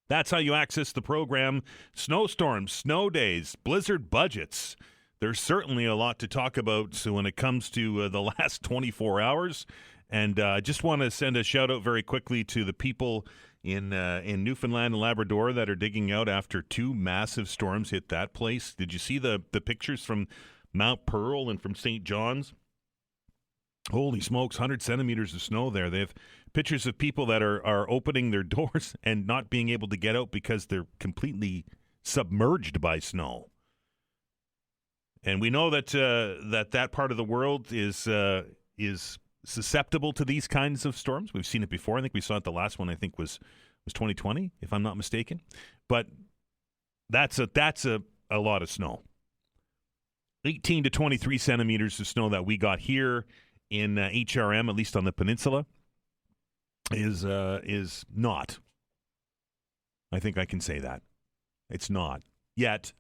[SPEAKER 1] That's how you access the program. Snowstorms, snow days, blizzard budgets. There's certainly a lot to talk about when it comes to the last 24 hours. And I just want to send a shout out very quickly to the people in Newfoundland and Labrador that are digging out after two massive storms hit that place. Did you see the pictures from Mount Pearl and from St. John's? Holy smokes, 100 centimeters of snow there. They have pictures of people that are opening their doors and not being able to get out because they're completely submerged by snow. And we know that that part of the world is susceptible to these kinds of storms. We've seen it before. I think we saw it. The last one I think was 2020, if I'm not mistaken. But that's a lot of snow. 18 to 23 centimeters of snow that we got here in HRM, at least on the peninsula, is not. I think I can say that. It's not. Yet,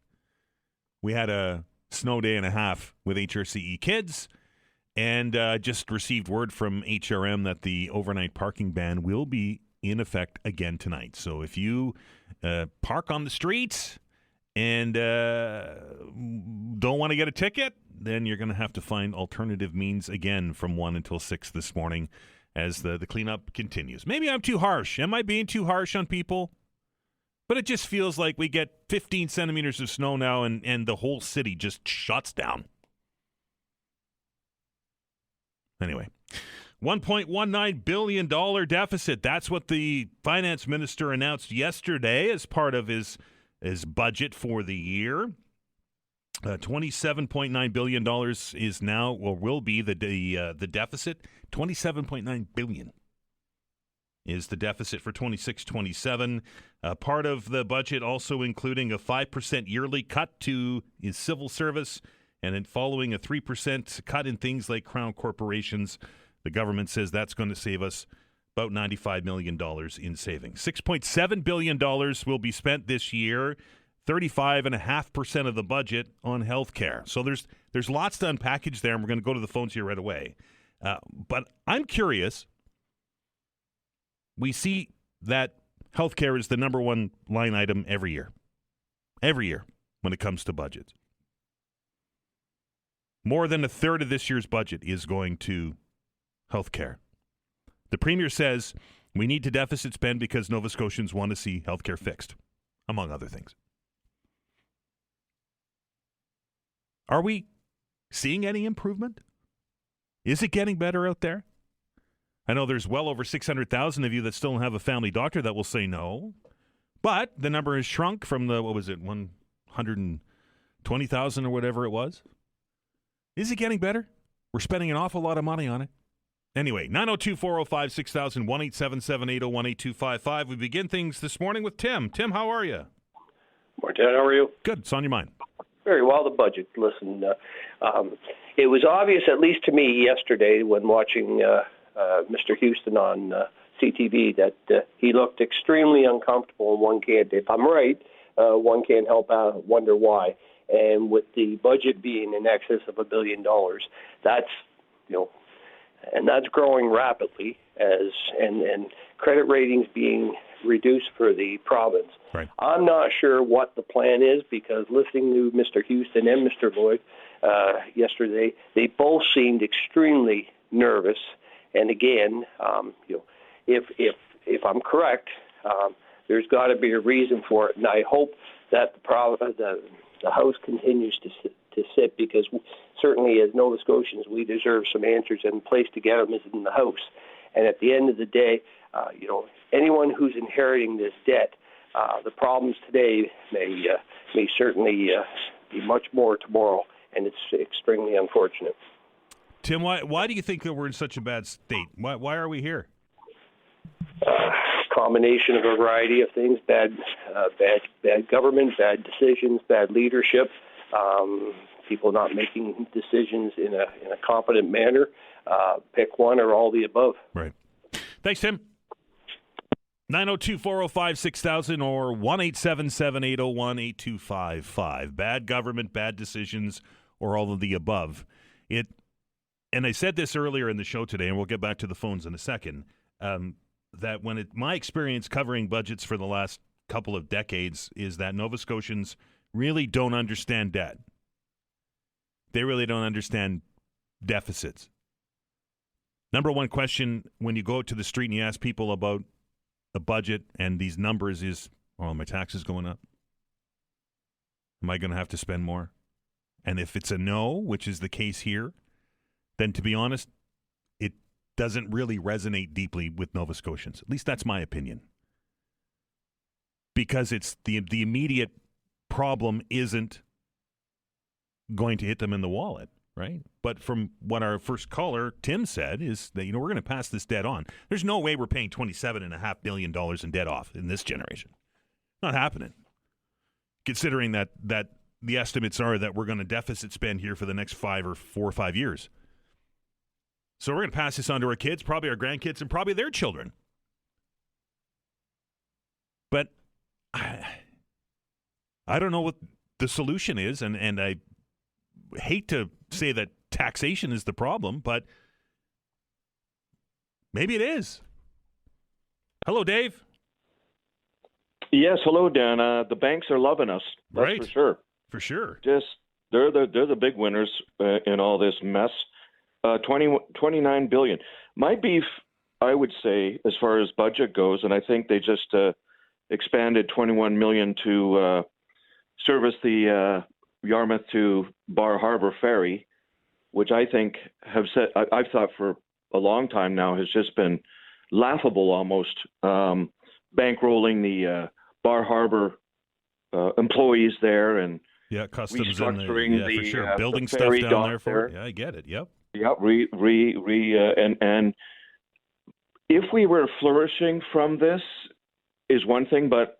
[SPEAKER 1] we had a snow day and a half with HRCE kids, and just received word from HRM that the overnight parking ban will be in effect again tonight. So if you park on the streets and don't want to get a ticket, then you're going to have to find alternative means again from 1 until 6 this morning as the cleanup continues. Maybe I'm too harsh. Am I being too harsh on people? But it just feels like we get 15 centimeters of snow now and the whole city just shuts down. Anyway, $1.19 billion deficit. That's what the finance minister announced yesterday as part of his budget for the year. $27.9 billion is now, or will be, the deficit. $27.9 billion is the deficit for 26-27. Part of the budget also including a 5% yearly cut to his civil service, and then following a 3% cut in things like crown corporations. The government says that's going to save us about $95 million in savings. $6.7 billion will be spent this year, 35.5% of the budget on health care. So there's lots to unpackage there, and we're going to go to the phones here right away. But I'm curious. We see that health care is the number one line item every year when it comes to budgets. More than a third of this year's budget is going to health care. The Premier says we need to deficit spend because Nova Scotians want to see health care fixed, among other things. Are we seeing any improvement? Is it getting better out there? I know there's well over 600,000 of you that still don't have a family doctor that will say no. But the number has shrunk from the, 120,000 or whatever it was. Is it getting better? We're spending an awful lot of money on it. Anyway, 902-405-6000, 1-877-801-8255. We begin things this morning with Tim. Tim, how are you?
[SPEAKER 6] Morning, Ted. How are you?
[SPEAKER 1] Good. It's on your mind.
[SPEAKER 6] Very well, the budget. Listen, it was obvious, at least to me yesterday when watching Mr. Houston on CTV, that he looked extremely uncomfortable, and one can't, if I'm right, one can't help wonder why. And with the budget being in excess of $1 billion, that's, and that's growing rapidly, and credit ratings being reduced for the province.
[SPEAKER 1] Right.
[SPEAKER 6] I'm not sure what the plan is, because listening to Mr. Houston and Mr. Lloyd yesterday, they both seemed extremely nervous. And again, if I'm correct, there's got to be a reason for it, and I hope that the House continues to sit, because certainly as Nova Scotians, we deserve some answers, and the place to get them is in the House. And at the end of the day, anyone who's inheriting this debt, the problems today may certainly be much more tomorrow, and it's extremely unfortunate.
[SPEAKER 1] Tim, why do you think that we're in such a bad state? Why are we here?
[SPEAKER 6] Combination of a variety of things: bad government, bad decisions, bad leadership, people not making decisions in a competent manner. Pick one or all the above.
[SPEAKER 1] Right. Thanks, Tim. 902-405-6000 or 1-877-801-8255. Bad government, bad decisions, or all of the above. And I said this earlier in the show today, and we'll get back to the phones in a second, that my experience covering budgets for the last couple of decades is that Nova Scotians really don't understand debt. They really don't understand deficits. Number one question when you go out to the street and you ask people about the budget and these numbers is, oh, my taxes going up? Am I going to have to spend more? And if it's a no, which is the case here, then to be honest, it doesn't really resonate deeply with Nova Scotians. At least that's my opinion. Because it's the immediate problem isn't going to hit them in the wallet, right? But from what our first caller, Tim, said is that, we're going to pass this debt on. There's no way we're paying $27.5 billion in debt off in this generation. Not happening. Considering that the estimates are that we're going to deficit spend here for the next 4 or 5 years. So we're going to pass this on to our kids, probably our grandkids, and probably their children. But I don't know what the solution is, and I hate to say that taxation is the problem, but maybe it is. Hello, Dave.
[SPEAKER 7] Yes, hello, Dan. The banks are loving us. That's
[SPEAKER 1] right.
[SPEAKER 7] For sure.
[SPEAKER 1] For sure.
[SPEAKER 7] Just they're the big winners in all this mess. 29 billion. My beef, I would say, as far as budget goes, and I think they just expanded 21 million to service the Yarmouth to Bar Harbor ferry, which I think I've thought for a long time now has just been laughable almost. Bankrolling the Bar Harbor employees there and
[SPEAKER 1] customs
[SPEAKER 7] restructuring
[SPEAKER 1] for sure. Building stuff down there for it. Yeah, I get it. Yep.
[SPEAKER 7] Yep. And if we were flourishing from this is one thing, but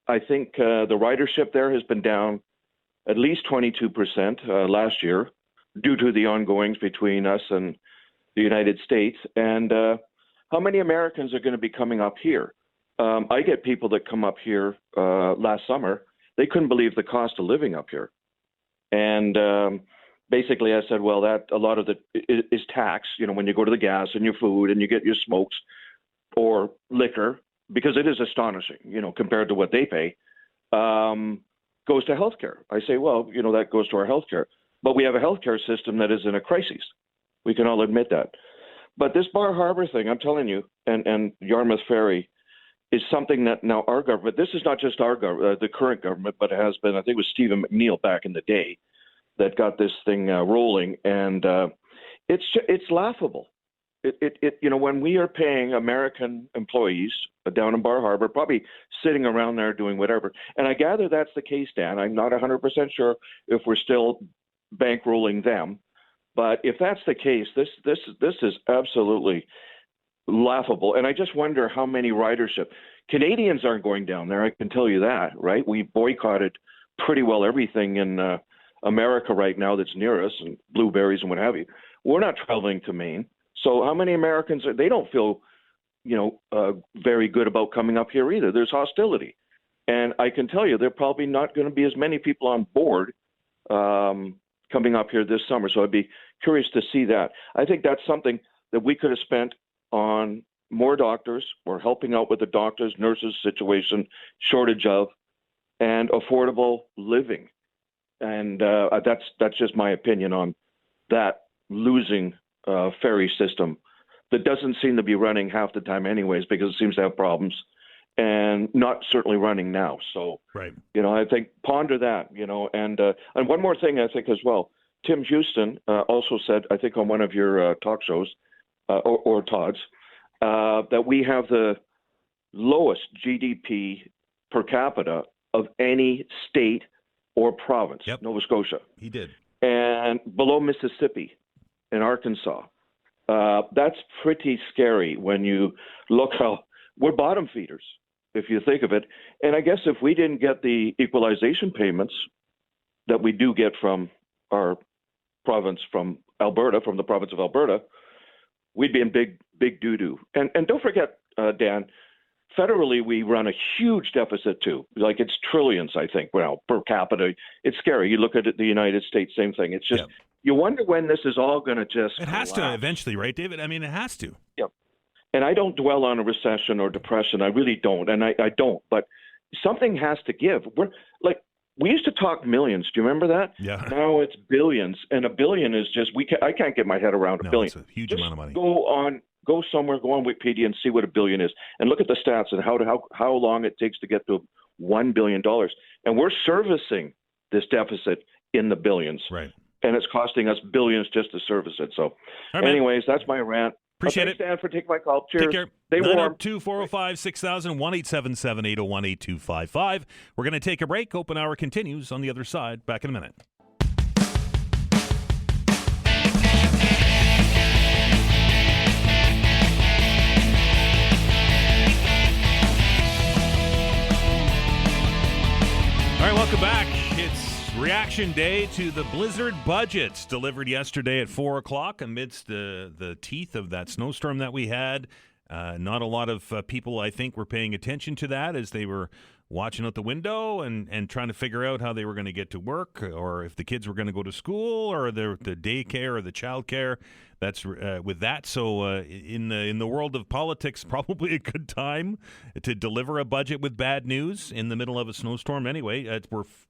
[SPEAKER 7] I think the ridership there has been down at least 22% last year due to the ongoings between us and the United States. And how many Americans are going to be coming up here? I get people that come up here last summer. They couldn't believe the cost of living up here. And basically I said, well, that a lot of it is tax, when you go to the gas and your food and you get your smokes or liquor, because it is astonishing, compared to what they pay, goes to healthcare. I say, well, that goes to our healthcare. But we have a healthcare system that is in a crisis. We can all admit that. But this Bar Harbor thing, I'm telling you, and Yarmouth Ferry, is something that now our government, this is not just our government, the current government, but it has been, I think it was Stephen McNeil back in the day that got this thing rolling. And it's laughable. When we are paying American employees down in Bar Harbor, probably sitting around there doing whatever. And I gather that's the case, Dan. I'm not 100% sure if we're still bankrolling them. But if that's the case, this is absolutely laughable. And I just wonder how many ridership. Canadians aren't going down there, I can tell you that, right? We boycotted pretty well everything in America right now that's near us, and blueberries and what have you. We're not traveling to Maine. So how many Americans, they don't feel, very good about coming up here either. There's hostility. And I can tell you there are probably not going to be as many people on board coming up here this summer. So I'd be curious to see that. I think that's something that we could have spent on more doctors or helping out with the doctors, nurses situation, shortage of, and affordable living. And that's just my opinion on that losing ferry system that doesn't seem to be running half the time anyways, because it seems to have problems and not certainly running now. So,
[SPEAKER 1] right.
[SPEAKER 7] I think ponder that, and one more thing I think as well, Tim Houston also said, I think on one of your talk shows or Todd's, that we have the lowest GDP per capita of any state or province,
[SPEAKER 1] yep.
[SPEAKER 7] Nova Scotia.
[SPEAKER 1] He did.
[SPEAKER 7] And below Mississippi and Arkansas. That's pretty scary when you look how we're bottom feeders, if you think of it. And I guess if we didn't get the equalization payments that we do get from our province, from Alberta, from the province of Alberta, we'd be in big doo-doo. And don't forget, Dan, federally we run a huge deficit too. Like it's trillions, I think, per capita. It's scary. You look at the United States, same thing. It's just, You wonder when this is all going to just
[SPEAKER 1] It has to eventually, right, David? I mean, it has to.
[SPEAKER 7] Yep. And I don't dwell on a recession or depression. I really don't. And I don't. But something has to give. We used to talk millions. Do you remember that?
[SPEAKER 1] Yeah.
[SPEAKER 7] Now it's billions, and a billion is just I can't get my head around a billion.
[SPEAKER 1] It's a huge
[SPEAKER 7] just
[SPEAKER 1] amount of money.
[SPEAKER 7] Go somewhere, go on Wikipedia and see what a billion is, and look at the stats and how long it takes to get to $1 billion. And we're servicing this deficit in the billions,
[SPEAKER 1] right?
[SPEAKER 7] And it's costing us billions just to service it. So, anyways, that's my rant.
[SPEAKER 1] Appreciate
[SPEAKER 7] it. Thanks, Dan, for taking my call. Cheers.
[SPEAKER 1] Take care.
[SPEAKER 7] Stay warm.
[SPEAKER 1] 902-405-6000, 1-877-801-8255. We're going to take a break. Open hour continues on the other side. Back in a minute. All right, welcome back. It's reaction day to the blizzard budgets delivered yesterday at 4 o'clock amidst the teeth of that snowstorm that we had. Not a lot of people, I think, were paying attention to that as they were watching out the window and trying to figure out how they were going to get to work, or if the kids were going to go to school, or the daycare or the childcare. That's with that. So in the world of politics, probably a good time to deliver a budget with bad news in the middle of a snowstorm. Anyway,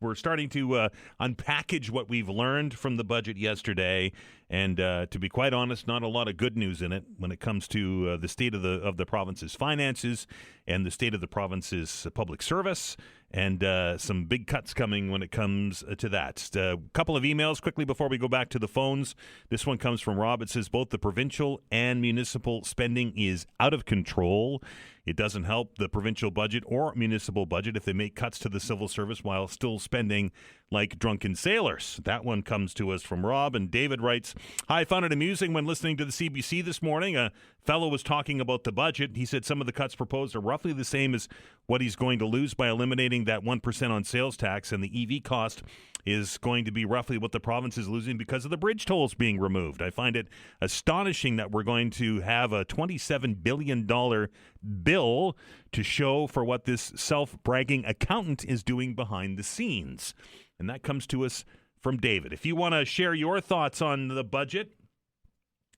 [SPEAKER 1] we're starting to unpackage what we've learned from the budget yesterday, and to be quite honest, not a lot of good news in it when it comes to the state of the province's finances and the state of the province's public service. And some big cuts coming when it comes to that. A couple of emails quickly before we go back to the phones. This one comes from Rob. It says both the provincial and municipal spending is out of control. It doesn't help the provincial budget or municipal budget if they make cuts to the civil service while still spending like drunken sailors. That one comes to us from Rob. And David writes, "Hi, I found it amusing when listening to the CBC this morning. A fellow was talking about the budget. He said some of the cuts proposed are roughly the same as what he's going to lose by eliminating that 1% on sales tax, and the EV cost is going to be roughly what the province is losing because of the bridge tolls being removed. I find it astonishing that we're going to have a $27 billion bill to show for what this self-bragging accountant is doing behind the scenes." And that comes to us from David. If you want to share your thoughts on the budget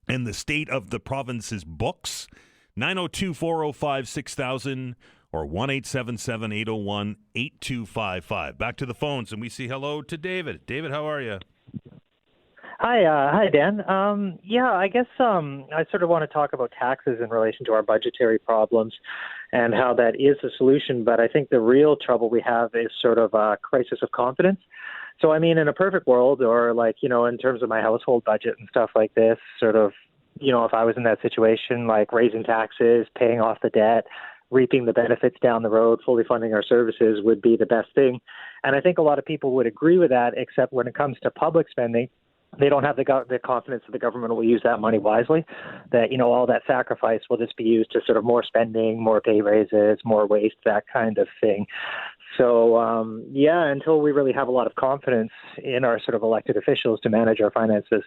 [SPEAKER 1] and the state of the province's books, 902-405-6000 or 1-877-801-8255. Back to the phones, and we say hello to David. David, how are you?
[SPEAKER 8] Hi, Dan. I guess I sort of want to talk about taxes in relation to our budgetary problems and how that is a solution. But I think the real trouble we have is sort of a crisis of confidence. So, I mean, in a perfect world, or in terms of my household budget and stuff like this, sort of, if I was in that situation, like raising taxes, paying off the debt, reaping the benefits down the road, fully funding our services would be the best thing. And I think a lot of people would agree with that, except when it comes to public spending, they don't have the confidence that the government will use that money wisely, that, all that sacrifice will just be used to sort of more spending, more pay raises, more waste, that kind of thing. So, until we really have a lot of confidence in our sort of elected officials to manage our finances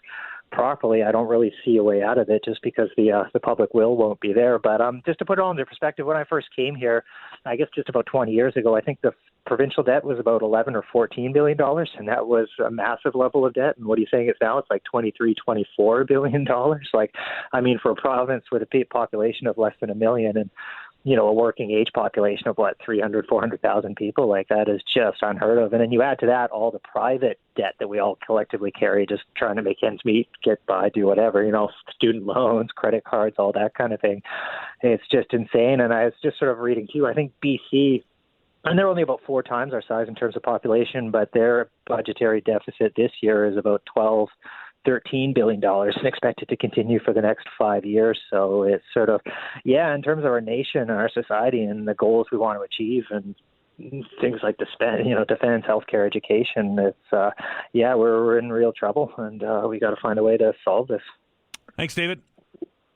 [SPEAKER 8] properly, I don't really see a way out of it, just because the public will won't be there. But just to put it all into perspective, when I first came here, I guess just about 20 years ago, I think the provincial debt was about $11 or $14 billion, and that was a massive level of debt. And what are you saying it's now? It's like $23-24 billion. For a province with a population of less than 1 million and a working age population of 300,000-400,000 people, like that is just unheard of. And then you add to that all the private debt that we all collectively carry, just trying to make ends meet, get by, do whatever, student loans, credit cards, all that kind of thing. It's just insane. And I was just sort of reading too, I think BC, and they're only about 4 times our size in terms of population, but their budgetary deficit this year is about $13 billion and expected to continue for the next 5 years. So it's sort of, in terms of our nation and our society and the goals we want to achieve and things like defense, healthcare, education, it's, we're in real trouble, and we got to find a way to solve this.
[SPEAKER 1] Thanks, David.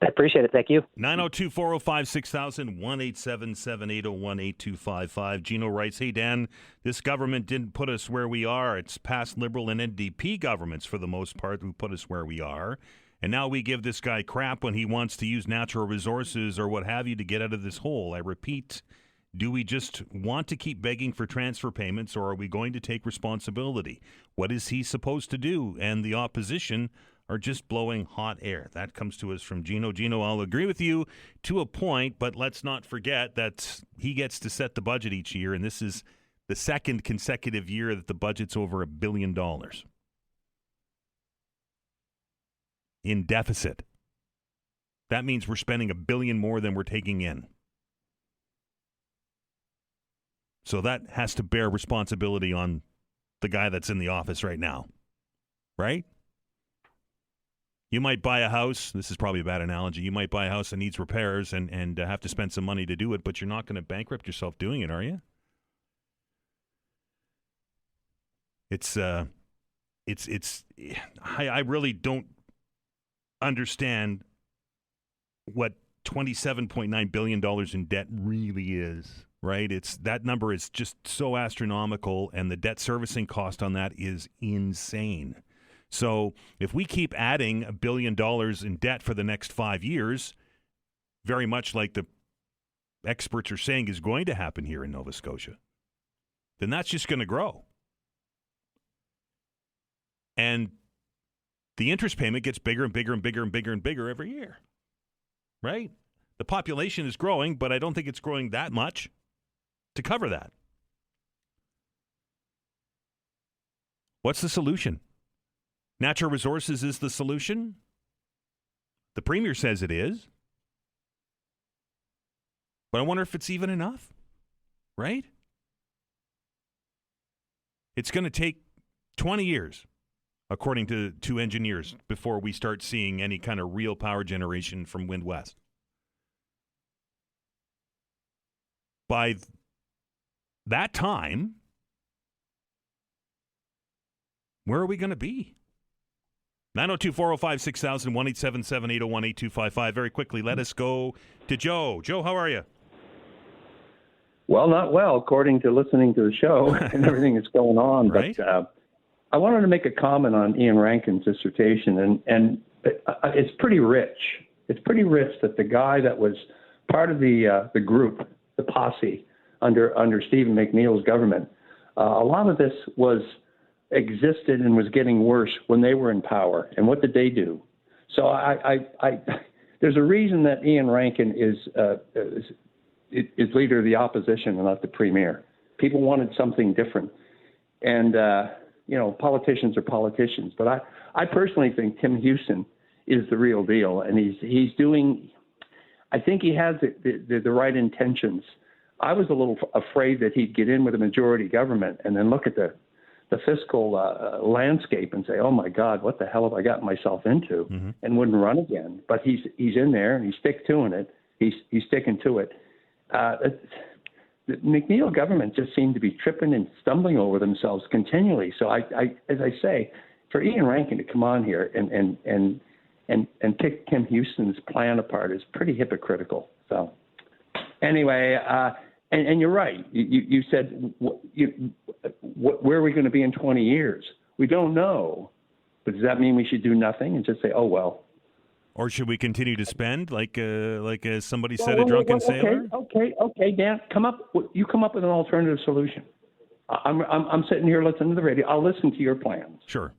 [SPEAKER 8] I appreciate it. Thank you.
[SPEAKER 1] 902-405-6000, 1-877-801-8255. Gino writes, "Hey, Dan, this government didn't put us where we are. It's past Liberal and NDP governments, for the most part, who put us where we are. And now we give this guy crap when he wants to use natural resources or what have you to get out of this hole. I repeat, do we just want to keep begging for transfer payments, or are we going to take responsibility? What is he supposed to do? And the opposition are just blowing hot air. That comes to us from Gino. Gino, I'll agree with you to a point, but let's not forget that he gets to set the budget each year, and this is the second consecutive year that the budget's over $1 billion in deficit. That means we're spending $1 billion more than we're taking in. So that has to bear responsibility on the guy that's in the office right now, right? You might buy a house. This is probably a bad analogy. You might buy a house that needs repairs and have to spend some money to do it, but you're not going to bankrupt yourself doing it, are you? I really don't understand what $27.9 billion in debt really is, right? That number is just so astronomical, and the debt servicing cost on that is insane. So if we keep adding $1 billion in debt for the next 5 years, very much like the experts are saying is going to happen here in Nova Scotia, then that's just going to grow. And the interest payment gets bigger and bigger and bigger and bigger and bigger every year, right? The population is growing, but I don't think it's growing that much to cover that. What's the solution? Natural resources is the solution? The Premier says it is. But I wonder if it's even enough, right? It's going to take 20 years, according to two engineers, before we start seeing any kind of real power generation from Wind West. By that time, where are we going to be? 902-405-6000, 1-877-801-8255. Very quickly, let us go to Joe. Joe, how are you?
[SPEAKER 9] Well, not well, according to listening to the show and everything that's going on.
[SPEAKER 1] Right.
[SPEAKER 9] But I wanted to make a comment on Iain Rankin's dissertation, and it's pretty rich. It's pretty rich that the guy that was part of the group, the posse, under Stephen McNeil's government, a lot of this existed and was getting worse when they were in power. And what did they do? So there's a reason that Iain Rankin is leader of the opposition and not the premier. People wanted something different. And, politicians are politicians. But I personally think Tim Houston is the real deal. And he's doing, I think he has the right intentions. I was a little afraid that he'd get in with a majority government and then look at the fiscal landscape and say, oh, my God, what the hell have I gotten myself into, and wouldn't run again. But he's in there, and he's sticking to it. The McNeil government just seemed to be tripping and stumbling over themselves continually. So as I say, for Iain Rankin to come on here and pick Tim Houston's plan apart is pretty hypocritical. So anyway, and you're right. You said, where are we going to be in 20 years? We don't know. But does that mean we should do nothing and just say, oh, well?
[SPEAKER 1] Or should we continue to spend like somebody said, a drunken sailor?
[SPEAKER 9] Okay, Dan, you come up with an alternative solution. I'm sitting here listening to the radio. I'll listen to your plans.
[SPEAKER 1] Sure.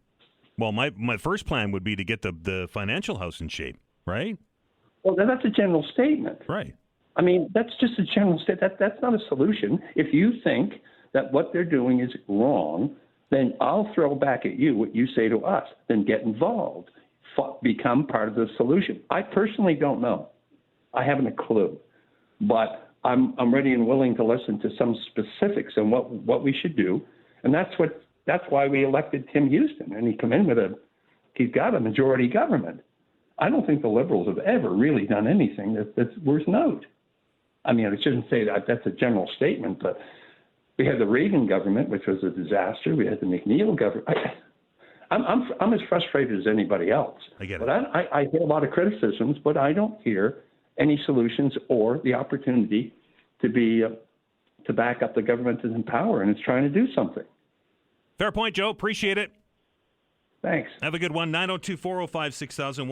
[SPEAKER 1] Well, my first plan would be to get the financial house in shape, right?
[SPEAKER 9] Well, that's a general statement.
[SPEAKER 1] Right.
[SPEAKER 9] I mean, that's just a general statement. That's not a solution. If you think that what they're doing is wrong, then I'll throw back at you what you say to us. Then get involved. Become part of the solution. I personally don't know. I haven't a clue. But I'm ready and willing to listen to some specifics on what we should do. And that's why we elected Tim Houston. And he's got a majority government. I don't think the Liberals have ever really done anything that's worth note. I mean, I shouldn't say that's a general statement, but we had the Reagan government, which was a disaster. We had the McNeil government. I'm as frustrated as anybody else.
[SPEAKER 1] I get it.
[SPEAKER 9] But I hear a lot of criticisms, but I don't hear any solutions or the opportunity to back up the government that's in power and it's trying to do something.
[SPEAKER 1] Fair point, Joe. Appreciate it.
[SPEAKER 9] Thanks.
[SPEAKER 1] Have a good one. 902-405-6000,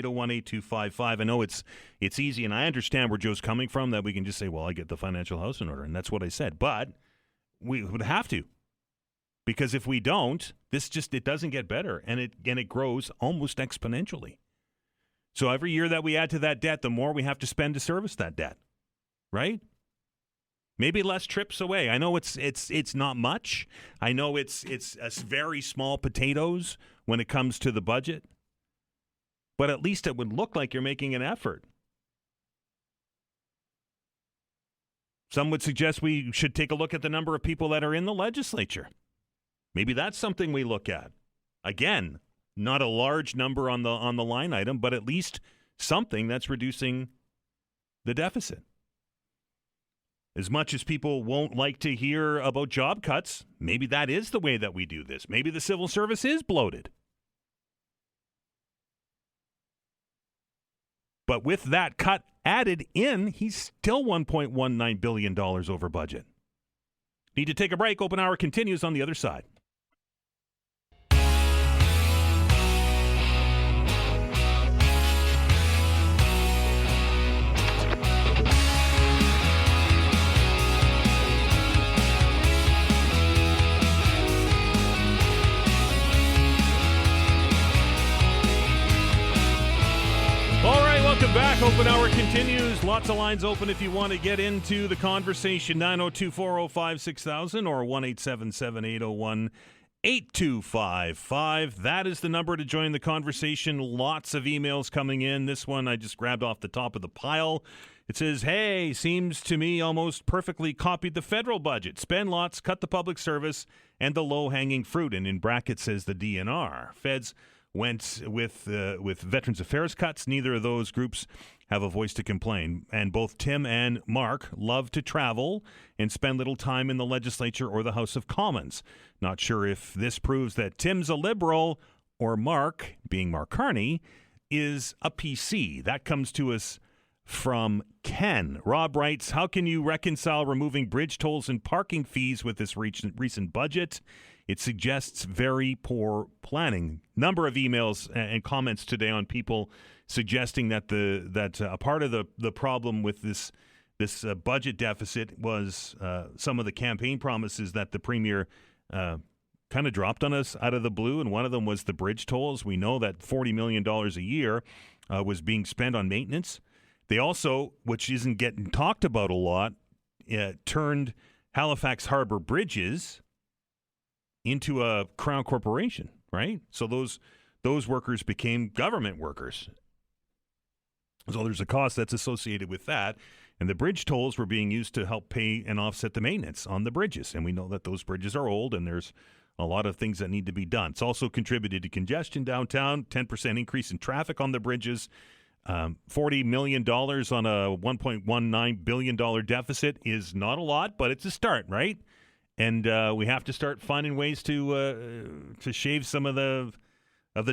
[SPEAKER 1] 1-877-801-8255. I know it's easy, and I understand where Joe's coming from, that we can just say, well, I get the financial house in order, and that's what I said. But we would have to. Because if we don't, it doesn't get better, and it grows almost exponentially. So every year that we add to that debt, the more we have to spend to service that debt, right? Maybe less trips away. I know it's not much. I know it's a very small potatoes when it comes to the budget, but at least it would look like you're making an effort. Some would suggest we should take a look at the number of people that are in the legislature. Maybe that's something we look at. Again, not a large number on the line item, but at least something that's reducing the deficit. As much as people won't like to hear about job cuts, maybe that is the way that we do this. Maybe the civil service is bloated. But with that cut added in, he's still $1.19 billion over budget. Need to take a break. Open Hour continues on the other side. Welcome back. Open Hour continues. Lots of lines open if you want to get into the conversation. 902-405-6000 or 1-877-801-8255. That is the number to join the conversation. Lots of emails coming in. This one I just grabbed off the top of the pile. It says, hey, seems to me almost perfectly copied the federal budget. Spend lots, cut the public service, and the low-hanging fruit. And in brackets says the DNR. Feds went with Veterans Affairs cuts. Neither of those groups have a voice to complain. And both Tim and Mark love to travel and spend little time in the legislature or the House of Commons. Not sure if this proves that Tim's a liberal or Mark, being Mark Carney, is a PC. That comes to us from Ken. Rob writes, how can you reconcile removing bridge tolls and parking fees with this recent budget? It suggests very poor planning. Number of emails and comments today on people suggesting that a part of the problem with this budget deficit was some of the campaign promises that the premier kind of dropped on us out of the blue, and one of them was the bridge tolls. We know that $40 million a year was being spent on maintenance. They also, which isn't getting talked about a lot, turned Halifax Harbor Bridges into a Crown corporation, right? So those workers became government workers. So there's a cost that's associated with that. And the bridge tolls were being used to help pay and offset the maintenance on the bridges. And we know that those bridges are old and there's a lot of things that need to be done. It's also contributed to congestion downtown, 10% increase in traffic on the bridges. $40 million on a $1.19 billion deficit is not a lot, but it's a start, right? And we have to start finding ways to shave some of the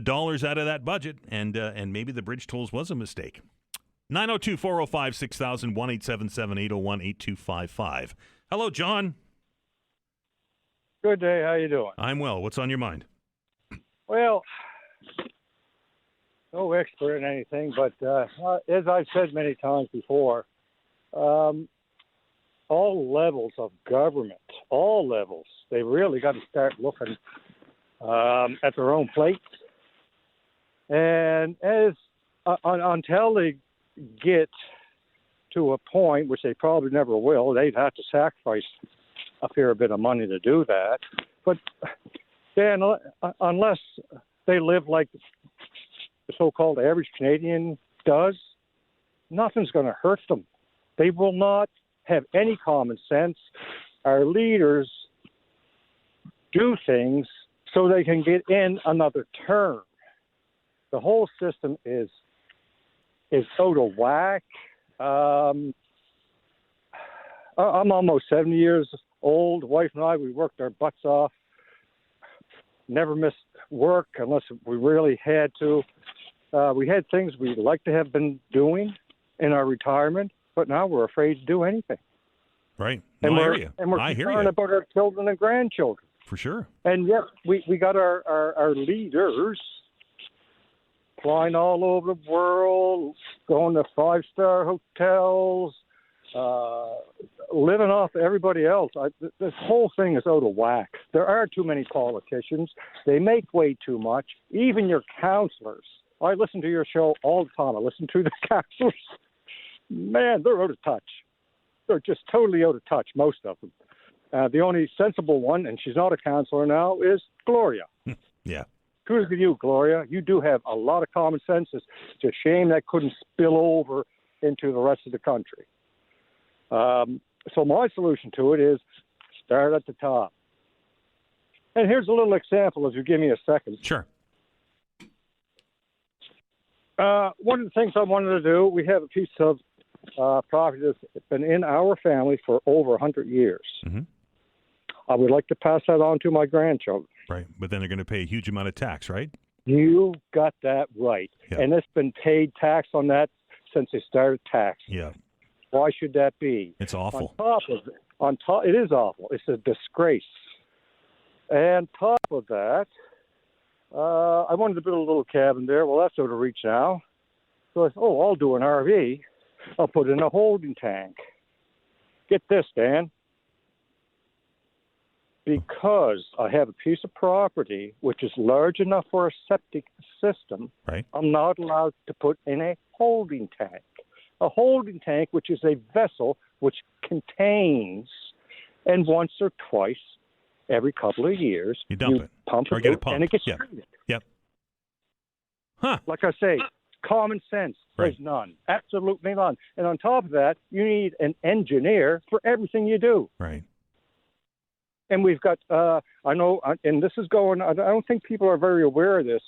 [SPEAKER 1] dollars out of that budget, and maybe the bridge tolls was a mistake. 902-405-6000, 1-877-801-8255. Hello, John.
[SPEAKER 10] Good day. How you doing?
[SPEAKER 1] I'm well. What's on your mind?
[SPEAKER 10] Well, no expert in anything, but as I've said many times before, all levels of government, all levels, they really got to start looking at their own plates. And until they get to a point, which they probably never will, they'd have to sacrifice a fair bit of money to do that. But then, unless they live like the so-called average Canadian does, nothing's going to hurt them. They will not have any common sense. Our leaders do things so they can get in another term. The whole system is out of whack. I'm almost 70 years old. The wife and I, we worked our butts off. Never missed work unless we really had to. We had things we'd like to have been doing in our retirement, but now we're afraid to do anything.
[SPEAKER 1] Right.
[SPEAKER 10] And
[SPEAKER 1] I
[SPEAKER 10] we're
[SPEAKER 1] hear you.
[SPEAKER 10] concerned about our children and grandchildren.
[SPEAKER 1] For sure.
[SPEAKER 10] And yet we got our leaders flying all over the world, going to 5-star hotels, living off everybody else. This whole thing is out of whack. There are too many politicians. They make way too much. Even your councillors. I listen to your show all the time. I listen to the councillors. Man, they're out of touch. They're just totally out of touch, most of them. The only sensible one, and she's not a councillor now, is Gloria.
[SPEAKER 1] Yeah.
[SPEAKER 10] Kudos to you, Gloria. You do have a lot of common sense. It's a shame that couldn't spill over into the rest of the country. So my solution to it is start at the top. And here's a little example, if you give me a second.
[SPEAKER 1] Sure.
[SPEAKER 10] One of the things I wanted to do, we have a piece of property that's been in our family for over 100 years.
[SPEAKER 1] Mm-hmm.
[SPEAKER 10] I would like to pass that on to my grandchildren.
[SPEAKER 1] Right, but then they're going to pay a huge amount of tax, right?
[SPEAKER 10] You got that right.
[SPEAKER 1] Yeah.
[SPEAKER 10] And it's been paid tax on that since they started tax.
[SPEAKER 1] Yeah.
[SPEAKER 10] Why should that be?
[SPEAKER 1] It's awful.
[SPEAKER 10] It is awful. It's a disgrace. And top of that, I wanted to build a little cabin there. Well, that's out of reach now. So I said, I'll do an RV. I'll put in a holding tank. Get this, Dan. Because I have a piece of property which is large enough for a septic system,
[SPEAKER 1] right,
[SPEAKER 10] I'm not allowed to put in a holding tank. A holding tank, which is a vessel which contains, and once or twice every couple of years,
[SPEAKER 1] you dump it,
[SPEAKER 10] pump
[SPEAKER 1] or
[SPEAKER 10] it
[SPEAKER 1] get
[SPEAKER 10] out,
[SPEAKER 1] it pumped.
[SPEAKER 10] and it gets
[SPEAKER 1] Yep.
[SPEAKER 10] treated.
[SPEAKER 1] Yep. Huh.
[SPEAKER 10] Like I say, common sense. There's none. Absolutely none. And on top of that, you need an engineer for everything you do.
[SPEAKER 1] Right.
[SPEAKER 10] And we've got, I know, and this is going, I don't think people are very aware of this.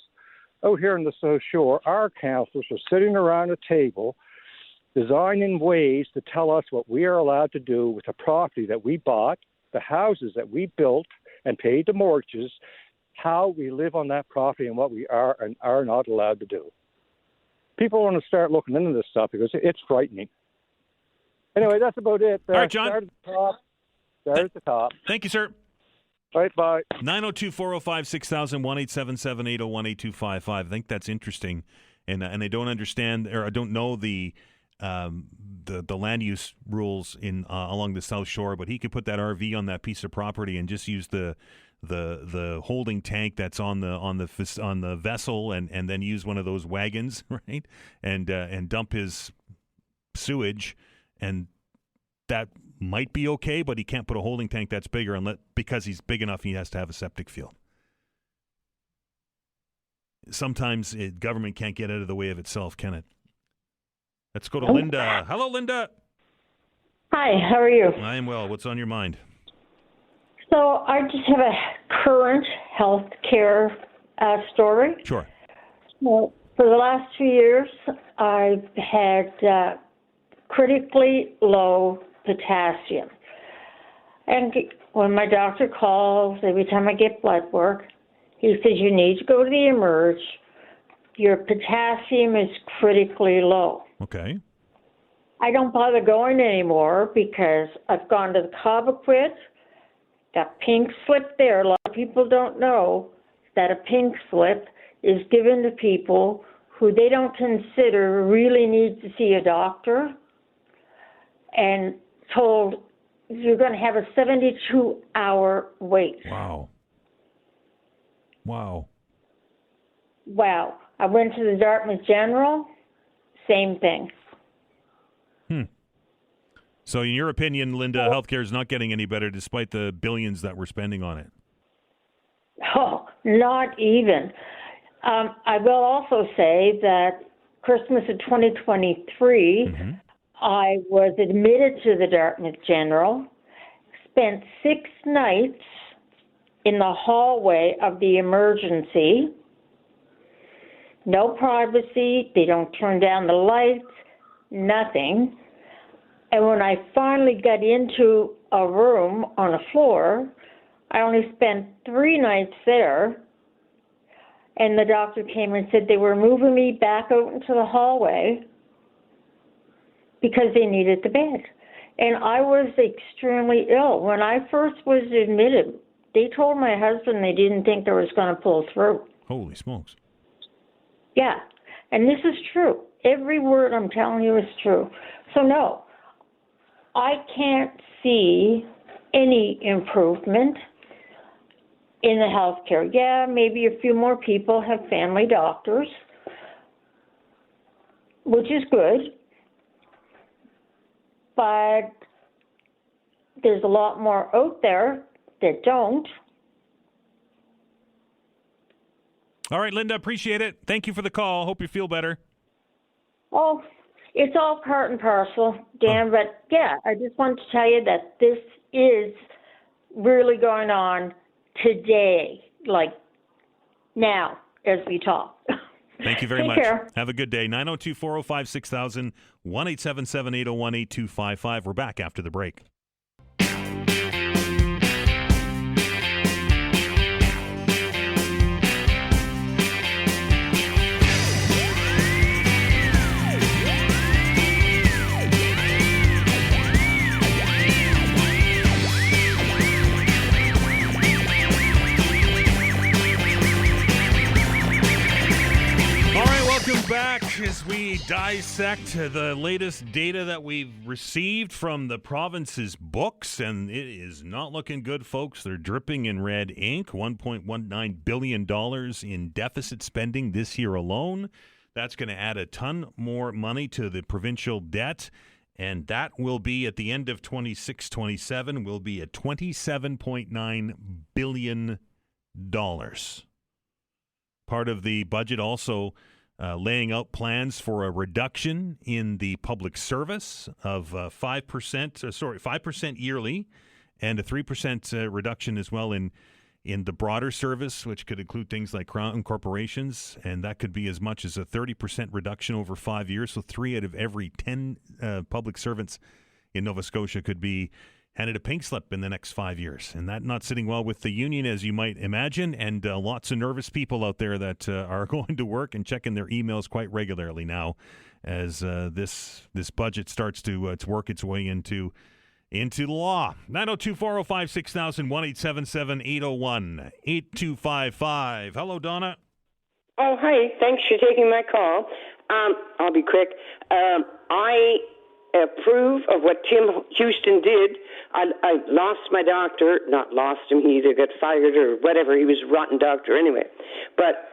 [SPEAKER 10] Out here in the South Shore, our councillors are sitting around a table designing ways to tell us what we are allowed to do with the property that we bought, the houses that we built and paid the mortgages, how we live on that property and what we are and are not allowed to do. People want to start looking into this stuff because it's frightening. Anyway, that's about it.
[SPEAKER 1] All right, John.
[SPEAKER 10] Start at the top.
[SPEAKER 1] Thank you, sir.
[SPEAKER 10] All right, bye.
[SPEAKER 1] 902-405-6000, 1-877-801-8255. I think that's interesting, and I don't understand, or I don't know the land use rules in along the South Shore, but he could put that RV on that piece of property and just use the holding tank that's on the vessel, and then use one of those wagons, right, and dump his sewage, and that might be okay, but he can't put a holding tank that's bigger because he's big enough. He has to have a septic field. Sometimes government can't get out of the way of itself, can it? Let's go to Linda. Hello, Linda.
[SPEAKER 11] Hi, how are you?
[SPEAKER 1] I am well. What's on your mind?
[SPEAKER 11] So I just have a current health care story.
[SPEAKER 1] Sure.
[SPEAKER 11] Well, for the last 2 years, I've had critically low potassium. And when my doctor calls, every time I get blood work, he says, you need to go to the emerge. Your potassium is critically low.
[SPEAKER 1] Okay.
[SPEAKER 11] I don't bother going anymore because I've gone to the Cobequid, got pink slip there. A lot of people don't know that a pink slip is given to people who they don't consider really need to see a doctor, and told you're going to have a 72-hour wait.
[SPEAKER 1] Wow.
[SPEAKER 11] I went to the Dartmouth General, same thing.
[SPEAKER 1] So in your opinion, Linda, healthcare is not getting any better despite the billions that we're spending on it?
[SPEAKER 11] Oh, not even. I will also say that Christmas of 2023, I was admitted to the Dartmouth General, spent 6 nights in the hallway of the emergency. No privacy, they don't turn down the lights, nothing. And when I finally got into a room on a floor, I only spent 3 nights there. And the doctor came and said they were moving me back out into the hallway because they needed the bed. And I was extremely ill. When I first was admitted, they told my husband they didn't think I was going to pull through.
[SPEAKER 1] Holy smokes.
[SPEAKER 11] Yeah. And this is true. Every word I'm telling you is true. So no, I can't see any improvement in the healthcare. Yeah, maybe a few more people have family doctors, which is good, but there's a lot more out there that don't.
[SPEAKER 1] All right, Linda, appreciate it. Thank you for the call. Hope you feel better.
[SPEAKER 11] Oh, it's all part and parcel, Dan, but yeah, I just wanted to tell you that this is really going on today, like now, as we talk.
[SPEAKER 1] Thank you very
[SPEAKER 11] Take
[SPEAKER 1] much.
[SPEAKER 11] care.
[SPEAKER 1] Have a good day. 902-405-6000, 1-877-801-8255. We're back after the break. Welcome back as we dissect the latest data that we've received from the province's books, and it is not looking good, folks. They're dripping in red ink. $1.19 billion in deficit spending this year alone. That's going to add a ton more money to the provincial debt, and that will be at the end of 26-27 will be at $27.9 billion. Part of the budget also laying out plans for a reduction in the public service of 5% yearly, and a 3% reduction as well in the broader service, which could include things like crown corporations, and that could be as much as a 30% reduction over 5 years. So 3 out of every 10 public servants in Nova Scotia could be handed a pink slip in the next 5 years, and that not sitting well with the union, as you might imagine, and lots of nervous people out there that are going to work and checking their emails quite regularly now as this budget starts to work its way into law. 902-405-6000, 1-877-801-8255. Hello, Donna.
[SPEAKER 12] Oh, hi. Thanks for taking my call. I'll be quick. I approve of what Tim Houston did. I lost my doctor, not lost him, he either got fired or whatever, he was a rotten doctor anyway. But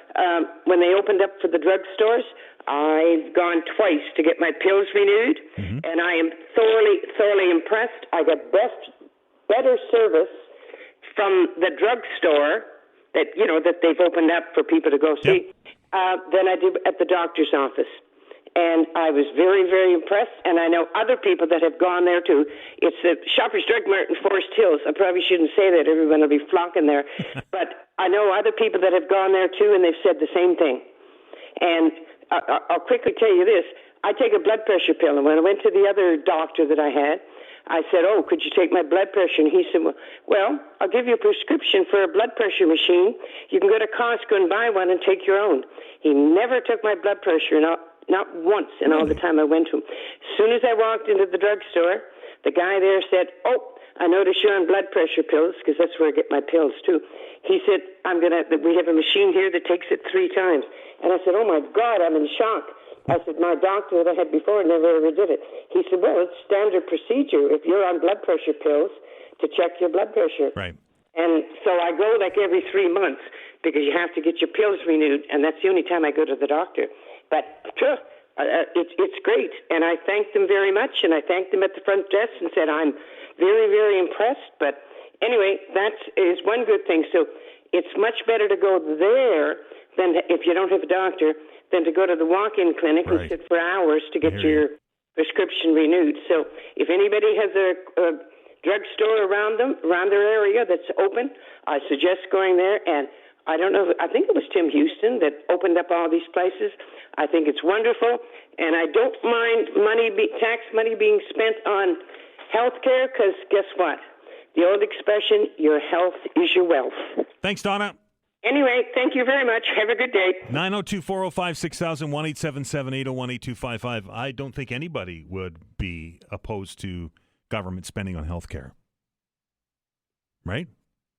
[SPEAKER 12] when they opened up for the drugstores, I've gone twice to get my pills renewed, and I am thoroughly impressed. I got better service from the drugstore that they've opened up for people to go see than I did at the doctor's office. And I was very, very impressed, and I know other people that have gone there too. It's the Shoppers Drug Mart in Forest Hills. I probably shouldn't say that. Everyone will be flocking there. But I know other people that have gone there too, and they've said the same thing. And I'll quickly tell you this. I take a blood pressure pill, and when I went to the other doctor that I had, I said, "Oh, could you take my blood pressure?" And he said, well, I'll give you a prescription for a blood pressure machine. You can go to Costco and buy one and take your own. He never took my blood pressure, not once in all the time I went to him. As soon as I walked into the drugstore, the guy there said, "Oh, I noticed you're on blood pressure pills," because that's where I get my pills too. He said, we have a machine here that takes it 3 times. And I said, "Oh my God, I'm in shock." I said, "My doctor that I had before never ever did it." He said, "Well, it's standard procedure if you're on blood pressure pills to check your blood pressure."
[SPEAKER 1] Right.
[SPEAKER 12] And so I go like every 3 months because you have to get your pills renewed, and that's the only time I go to the doctor. But it's great, and I thank them very much, and I thanked them at the front desk and said, "I'm very, very impressed." But anyway, that is one good thing. So it's much better to go there than if you don't have a doctor than to go to the walk-in clinic and sit for hours to get your prescription renewed. So if anybody has a drugstore around their area that's open, I suggest going there. And I don't know, I think it was Tim Houston that opened up all these places. I think it's wonderful, and I don't mind tax money being spent on health care, because guess what? The old expression, your health is your wealth.
[SPEAKER 1] Thanks, Donna.
[SPEAKER 12] Anyway, thank you very much. Have a good day.
[SPEAKER 1] 902-405-6000, 1-877-801-8255. I don't think anybody would be opposed to government spending on health care. Right?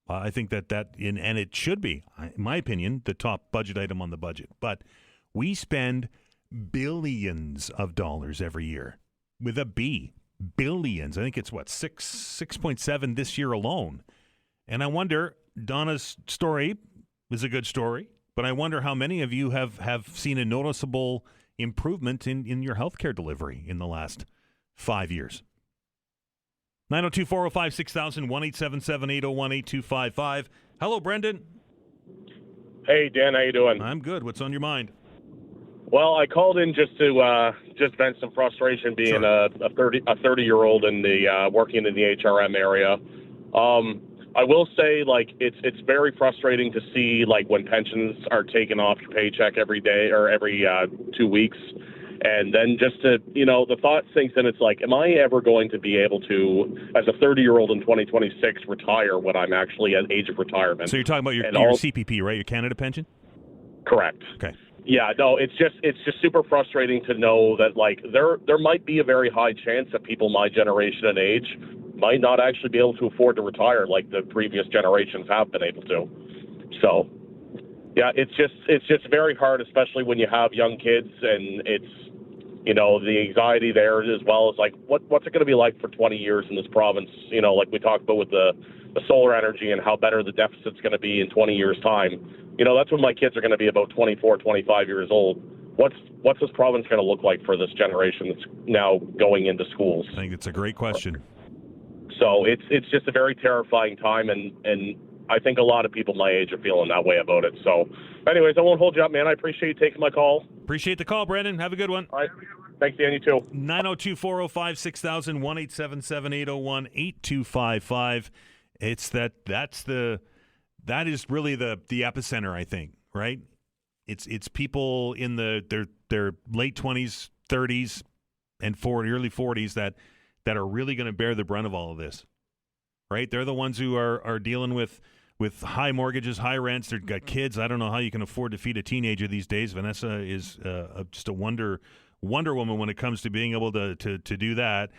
[SPEAKER 1] I think and it should be, in my opinion, the top budget item on the budget. But we spend billions of dollars every year, with a B, billions. I think it's 6.7 this year alone. And I wonder, Donna's story is a good story, but I wonder how many of you have seen a noticeable improvement in your healthcare delivery in the last 5 years. 902-405-6000, 1-877-801-8255. Hello, Brendan.
[SPEAKER 13] Hey, Dan, how you doing?
[SPEAKER 1] I'm good. What's on your mind?
[SPEAKER 13] Well, I called in just to vent some frustration being a 30-year-old in the working in the HRM area. I will say, like, it's very frustrating to see, like, when pensions are taken off your paycheck every day or every 2 weeks. And then just to, the thought sinks in, it's like, am I ever going to be able to, as a 30-year-old in 2026, retire when I'm actually at age of retirement?
[SPEAKER 1] So you're talking about your CPP, right? Your Canada pension?
[SPEAKER 13] Correct.
[SPEAKER 1] Okay.
[SPEAKER 13] Yeah, no, it's just super frustrating to know that, like, there might be a very high chance that people my generation and age might not actually be able to afford to retire like the previous generations have been able to. So, yeah, it's just very hard, especially when you have young kids, and it's, the anxiety there, as well as, like, what's it going to be like for 20 years in this province, like we talked about with the solar energy and how better the deficit's going to be in 20 years' time. That's when my kids are going to be about 24, 25 years old. What's this province going to look like for this generation that's now going into schools?
[SPEAKER 1] I think it's a great question.
[SPEAKER 13] So it's just a very terrifying time, and I think a lot of people my age are feeling that way about it. So anyways, I won't hold you up, man. I appreciate you taking my call.
[SPEAKER 1] Appreciate the call, Brendan. Have a good one.
[SPEAKER 13] All right. Thanks, Dan. You too.
[SPEAKER 1] 902-405-6000, 1-877-801-8255. It's that is really the epicenter, I think, right? It's people in their late 20s, 30s, and early 40s that are really going to bear the brunt of all of this, right? They're the ones who are dealing with high mortgages, high rents. They've got kids. I don't know how you can afford to feed a teenager these days. Vanessa is just a Wonder Woman when it comes to being able to do that.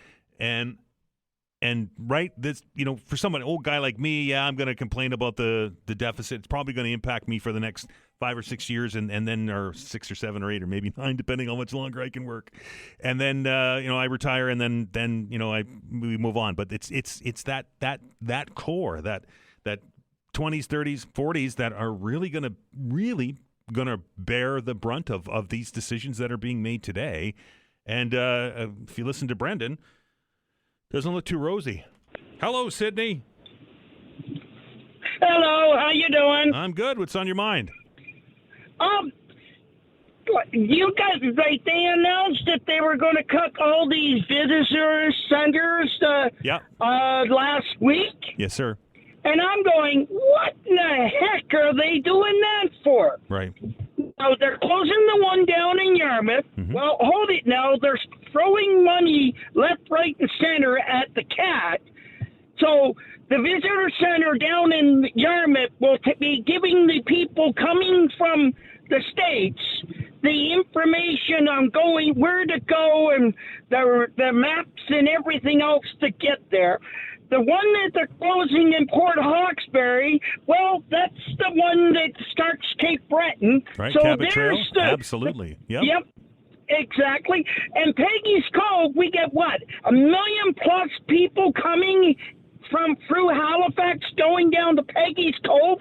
[SPEAKER 1] And right, this, for someone, old guy like me, yeah, I'm going to complain about the deficit. It's probably going to impact me for the next 5 or 6 years, and then, or 6 or 7 or 8 or maybe 9, depending on how much longer I can work. And then, I retire, and then we move on. But it's that core, that 20s, 30s, 40s that are really going to bear the brunt of these decisions that are being made today. And if you listen to Brendan, doesn't look too rosy. Hello, Sydney.
[SPEAKER 14] Hello, how you doing?
[SPEAKER 1] I'm good. What's on your mind?
[SPEAKER 14] You guys, they announced that they were going to cut all these visitor centers last week.
[SPEAKER 1] Yes, sir.
[SPEAKER 14] And I'm going, what in the heck are they doing that for?
[SPEAKER 1] Right.
[SPEAKER 14] Now, they're closing the one down in Yarmouth. Mm-hmm. Well, hold it now. They're throwing money left, right, and center at the CAT. So the visitor center down in Yarmouth will be giving the people coming from the States the information on where to go and the maps and everything else to get there. The one that they're closing in Port Hawkesbury, well, that's the one that starts Cape Breton.
[SPEAKER 1] Right,
[SPEAKER 14] so
[SPEAKER 1] Cabot Trail?
[SPEAKER 14] The,
[SPEAKER 1] absolutely. Yep.
[SPEAKER 14] Yep, exactly. And Peggy's Cove, we get what? 1 million plus people coming through Halifax going down to Peggy's Cove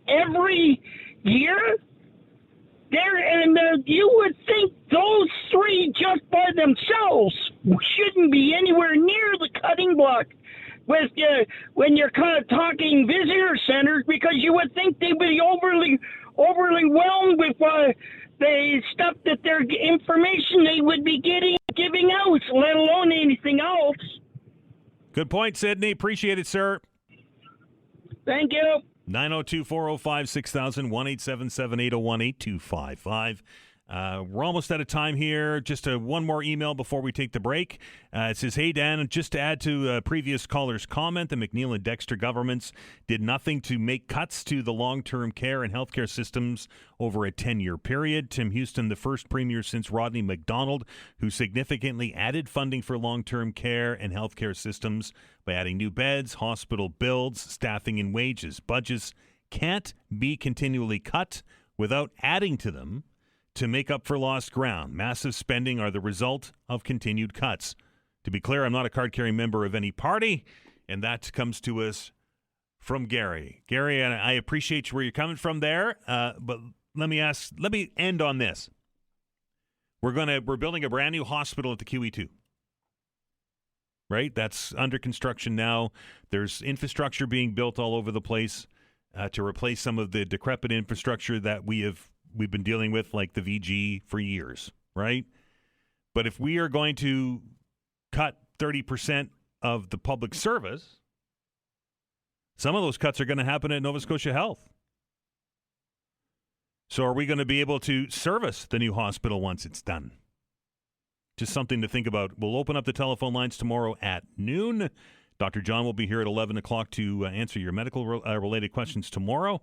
[SPEAKER 14] every year? You would think those three just by themselves shouldn't be anywhere near the cutting block with when you're kind of talking visitor centers, because you would think they would be overly whelmed with the stuff that their information they would be giving out, let alone anything else.
[SPEAKER 1] Good point, Sydney. Appreciate it, sir.
[SPEAKER 14] Thank you.
[SPEAKER 1] 902-405-6000, 1-877-801-8255. We're almost out of time here. Just one more email before we take the break. It says, hey, Dan, just to add to a previous caller's comment, the McNeil and Dexter governments did nothing to make cuts to the long-term care and healthcare systems over a 10-year period. Tim Houston, the first premier since Rodney MacDonald, who significantly added funding for long-term care and healthcare systems by adding new beds, hospital builds, staffing and wages. Budgets can't be continually cut without adding to them to make up for lost ground. Massive spending are the result of continued cuts. To be clear, I'm not a card-carrying member of any party, and that comes to us from Gary. Gary, and I appreciate where you're coming from there, but let me end on this. We're building a brand new hospital at the QE2. Right? That's under construction now. There's infrastructure being built all over the place to replace some of the decrepit infrastructure that we've been dealing with, like the VG, for years, right? But if we are going to cut 30% of the public service, some of those cuts are going to happen at Nova Scotia Health. So are we going to be able to service the new hospital once it's done? Just something to think about. We'll open up the telephone lines tomorrow at noon. Dr. John will be here at 11 o'clock to answer your medical-related questions tomorrow.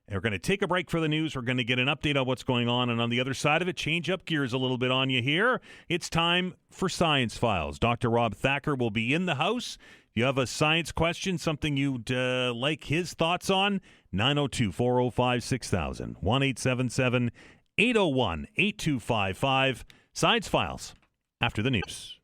[SPEAKER 1] And we're going to take a break for the news. We're going to get an update on what's going on. And on the other side of it, change up gears a little bit on you here. It's time for Science Files. Dr. Rob Thacker will be in the house. If you have a science question, something you'd like his thoughts on, 902-405-6000, 1-877-801-8255. Science Files. After the news.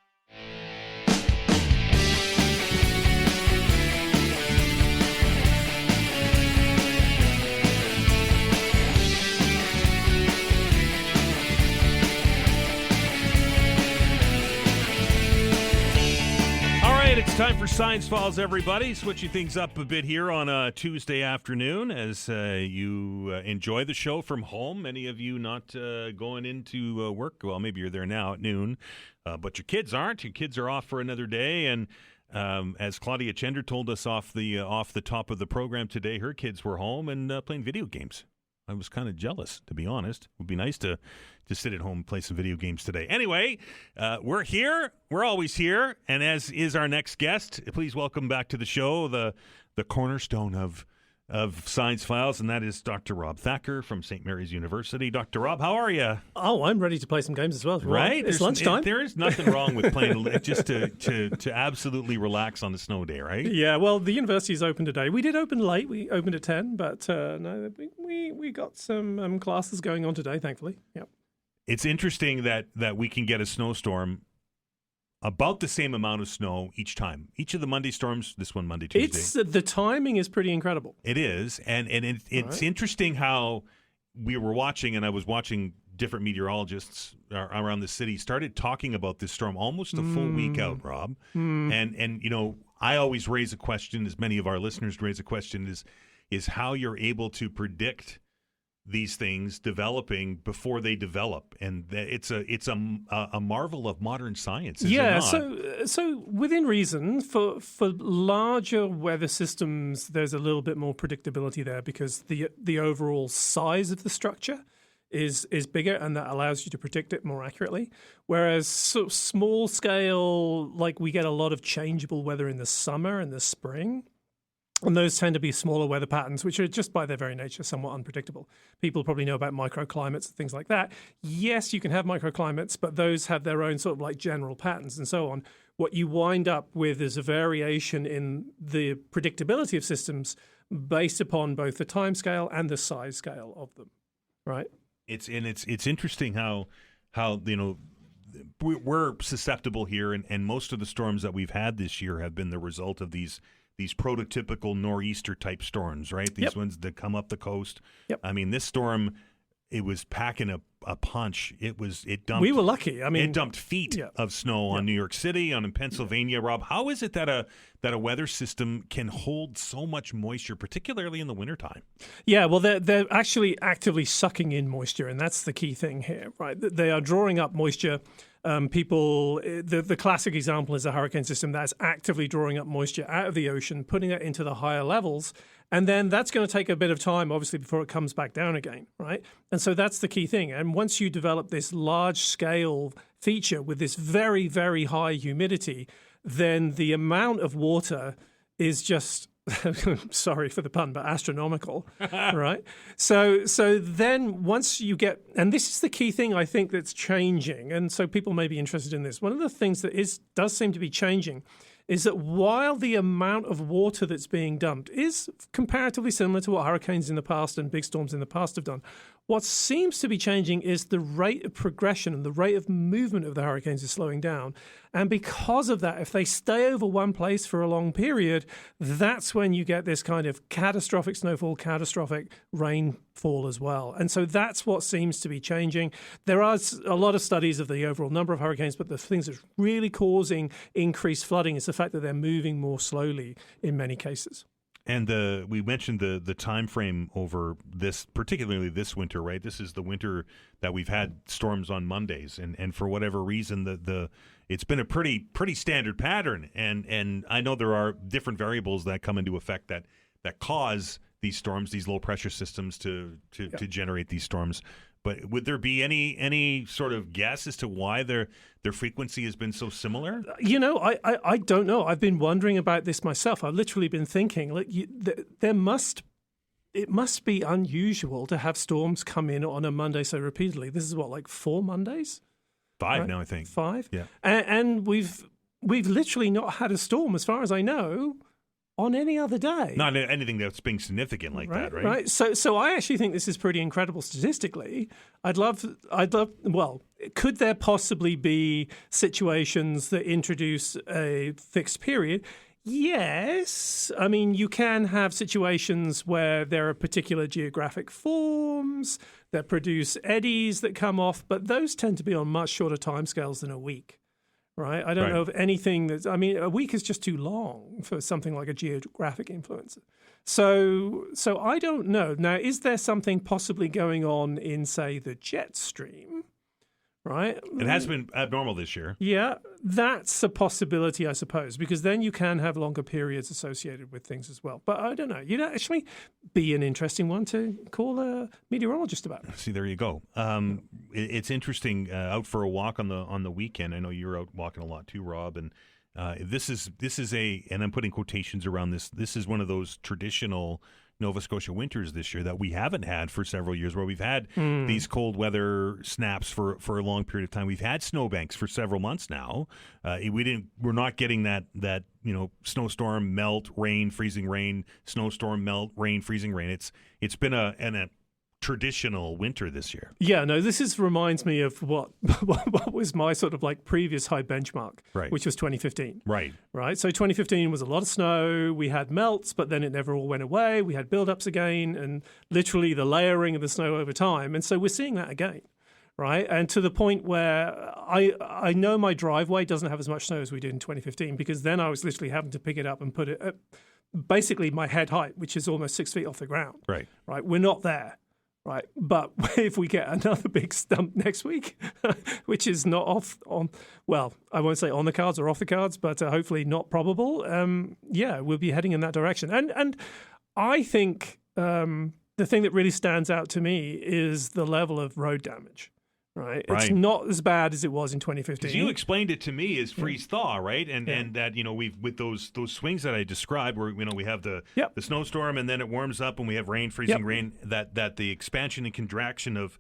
[SPEAKER 1] All right, it's time for Science Files, everybody. Switching things up a bit here on a Tuesday afternoon as you enjoy the show from home. Many of you not going into work. Well, maybe you're there now at noon. But your kids aren't. Your kids are off for another day, and as Claudia Chender told us off the top of the program today, her kids were home and playing video games. I was kind of jealous, to be honest. It would be nice to just sit at home and play some video games today. Anyway, we're here. We're always here, and as is our next guest, please welcome back to the show the cornerstone of Science Files, and that is Dr. Rob Thacker from St. Mary's University. Dr. Rob, how are you?
[SPEAKER 15] Oh, I'm ready to play some games as well.
[SPEAKER 1] Right?
[SPEAKER 15] It's lunchtime.
[SPEAKER 1] There is nothing wrong with playing just to absolutely relax on a snow day, right?
[SPEAKER 15] Yeah, well, the university is open today. We did open late. We opened at 10, but no, we got some classes going on today, thankfully. Yep.
[SPEAKER 1] It's interesting that we can get a snowstorm, about the same amount of snow each time. Each of the Monday storms, this one Monday, Tuesday.
[SPEAKER 15] The timing is pretty incredible.
[SPEAKER 1] It is, and it's interesting how we were watching, and I was watching different meteorologists around the city started talking about this storm almost a full week out, Rob. And you know, I always raise a question, as many of our listeners raise a question, is how you're able to predict these things developing before they develop, and it's a marvel of modern science.
[SPEAKER 15] Yeah, so within reason, for larger weather systems, there's a little bit more predictability there because the overall size of the structure is bigger, and that allows you to predict it more accurately. Whereas sort of small scale, like we get a lot of changeable weather in the summer and the spring. And those tend to be smaller weather patterns, which are just by their very nature somewhat unpredictable. People probably know about microclimates and things like that. Yes, you can have microclimates, but those have their own sort of like general patterns and so on. What you wind up with is a variation in the predictability of systems based upon both the time scale and the size scale of them, right? It's
[SPEAKER 1] interesting how you know we're susceptible here, and most of the storms that we've had this year have been the result of these prototypical nor'easter type storms, right? These ones that come up the coast. Yep. I mean, this storm, it was packing a punch. It dumped.
[SPEAKER 15] We were lucky. I mean,
[SPEAKER 1] it dumped feet of snow on New York City, in Pennsylvania. Rob, how is it that a weather system can hold so much moisture, particularly in the wintertime? Yeah, well, they're actually actively sucking in moisture, and that's the key thing here, right? They are drawing up moisture. The classic example is a hurricane system that's actively drawing up moisture out of the ocean, putting it into the higher levels, and then that's going to take a bit of time, obviously, before it comes back down again, right? And so that's the key thing. And once you develop this large-scale feature with this very, very high humidity, then the amount of water is just... sorry for the pun, but astronomical, right? So then once you get, and this is the key thing I think that's changing, and so people may be interested in this. One of the things that does seem to be changing is that while the amount of water that's being dumped is comparatively similar to what hurricanes in the past and big storms in the past have done,
[SPEAKER 15] What seems to be changing is the rate of progression and the rate of movement of the hurricanes is slowing down. And because of that, if they stay over one place for a long period, that's when you get this kind of catastrophic snowfall, catastrophic rainfall as well. And so that's what seems to be changing. There are a lot of studies of the overall number of hurricanes, but the things that's really causing increased flooding is the fact that they're moving more slowly in many cases.
[SPEAKER 1] And we mentioned the time frame over this, particularly this winter, right? This is the winter that we've had storms on Mondays, and for whatever reason, it's been a pretty standard pattern. And I know there are different variables that come into effect that cause these storms, these low pressure systems to generate these storms. But would there be any sort of guess as to why their frequency has been so similar?
[SPEAKER 15] I don't know. I've been wondering about this myself. I've literally been thinking, like, it must be unusual to have storms come in on a Monday so repeatedly. This is what, like 4 Mondays?
[SPEAKER 1] 5
[SPEAKER 15] right?
[SPEAKER 1] now, I think.
[SPEAKER 15] 5?
[SPEAKER 1] Yeah.
[SPEAKER 15] And we've literally not had a storm, as far as I know, on any other day.
[SPEAKER 1] Not anything that's being significant like that, right?
[SPEAKER 15] Right. So I actually think this is pretty incredible statistically. Well, could there possibly be situations that introduce a fixed period? Yes. I mean, you can have situations where there are particular geographic forms that produce eddies that come off, but those tend to be on much shorter timescales than a week. Right. I don't know of anything that's, I mean, a week is just too long for something like a geographic influence. So I don't know. Now, is there something possibly going on in, say, the jet stream? Right.
[SPEAKER 1] It has been abnormal this year.
[SPEAKER 15] Yeah, that's a possibility, I suppose, because then you can have longer periods associated with things as well. But I don't know. You'd actually be an interesting one to call a meteorologist about.
[SPEAKER 1] See, there you go. It's interesting. Out for a walk on the weekend. I know you're out walking a lot too, Rob. And this is and I'm putting quotations around this. This is one of those traditional Nova Scotia winters this year that we haven't had for several years, where we've had these cold weather snaps for a long period of time. We've had snowbanks for several months now. We're not getting that snowstorm, melt, rain, freezing rain, snowstorm, melt, rain, freezing rain. It's been a traditional winter this year.
[SPEAKER 15] Yeah, no, this reminds me of what was my sort of like previous high benchmark, which was 2015.
[SPEAKER 1] Right.
[SPEAKER 15] So 2015 was a lot of snow. We had melts, but then it never all went away. We had buildups again, and literally the layering of the snow over time. And so we're seeing that again. Right. And to the point where I know my driveway doesn't have as much snow as we did in 2015, because then I was literally having to pick it up and put it at basically my head height, which is almost 6 feet off the ground.
[SPEAKER 1] Right.
[SPEAKER 15] We're not there. Right, but if we get another big stump next week, which is not I won't say on the cards or off the cards, but hopefully not probable, we'll be heading in that direction. And I think the thing that really stands out to me is the level of road damage. Right. It's not as bad as it was in 2015.
[SPEAKER 1] You explained it to me as freeze thaw, right? And that we've with those swings that I described, where we have the snowstorm and then it warms up and we have rain, freezing rain. That the expansion and contraction of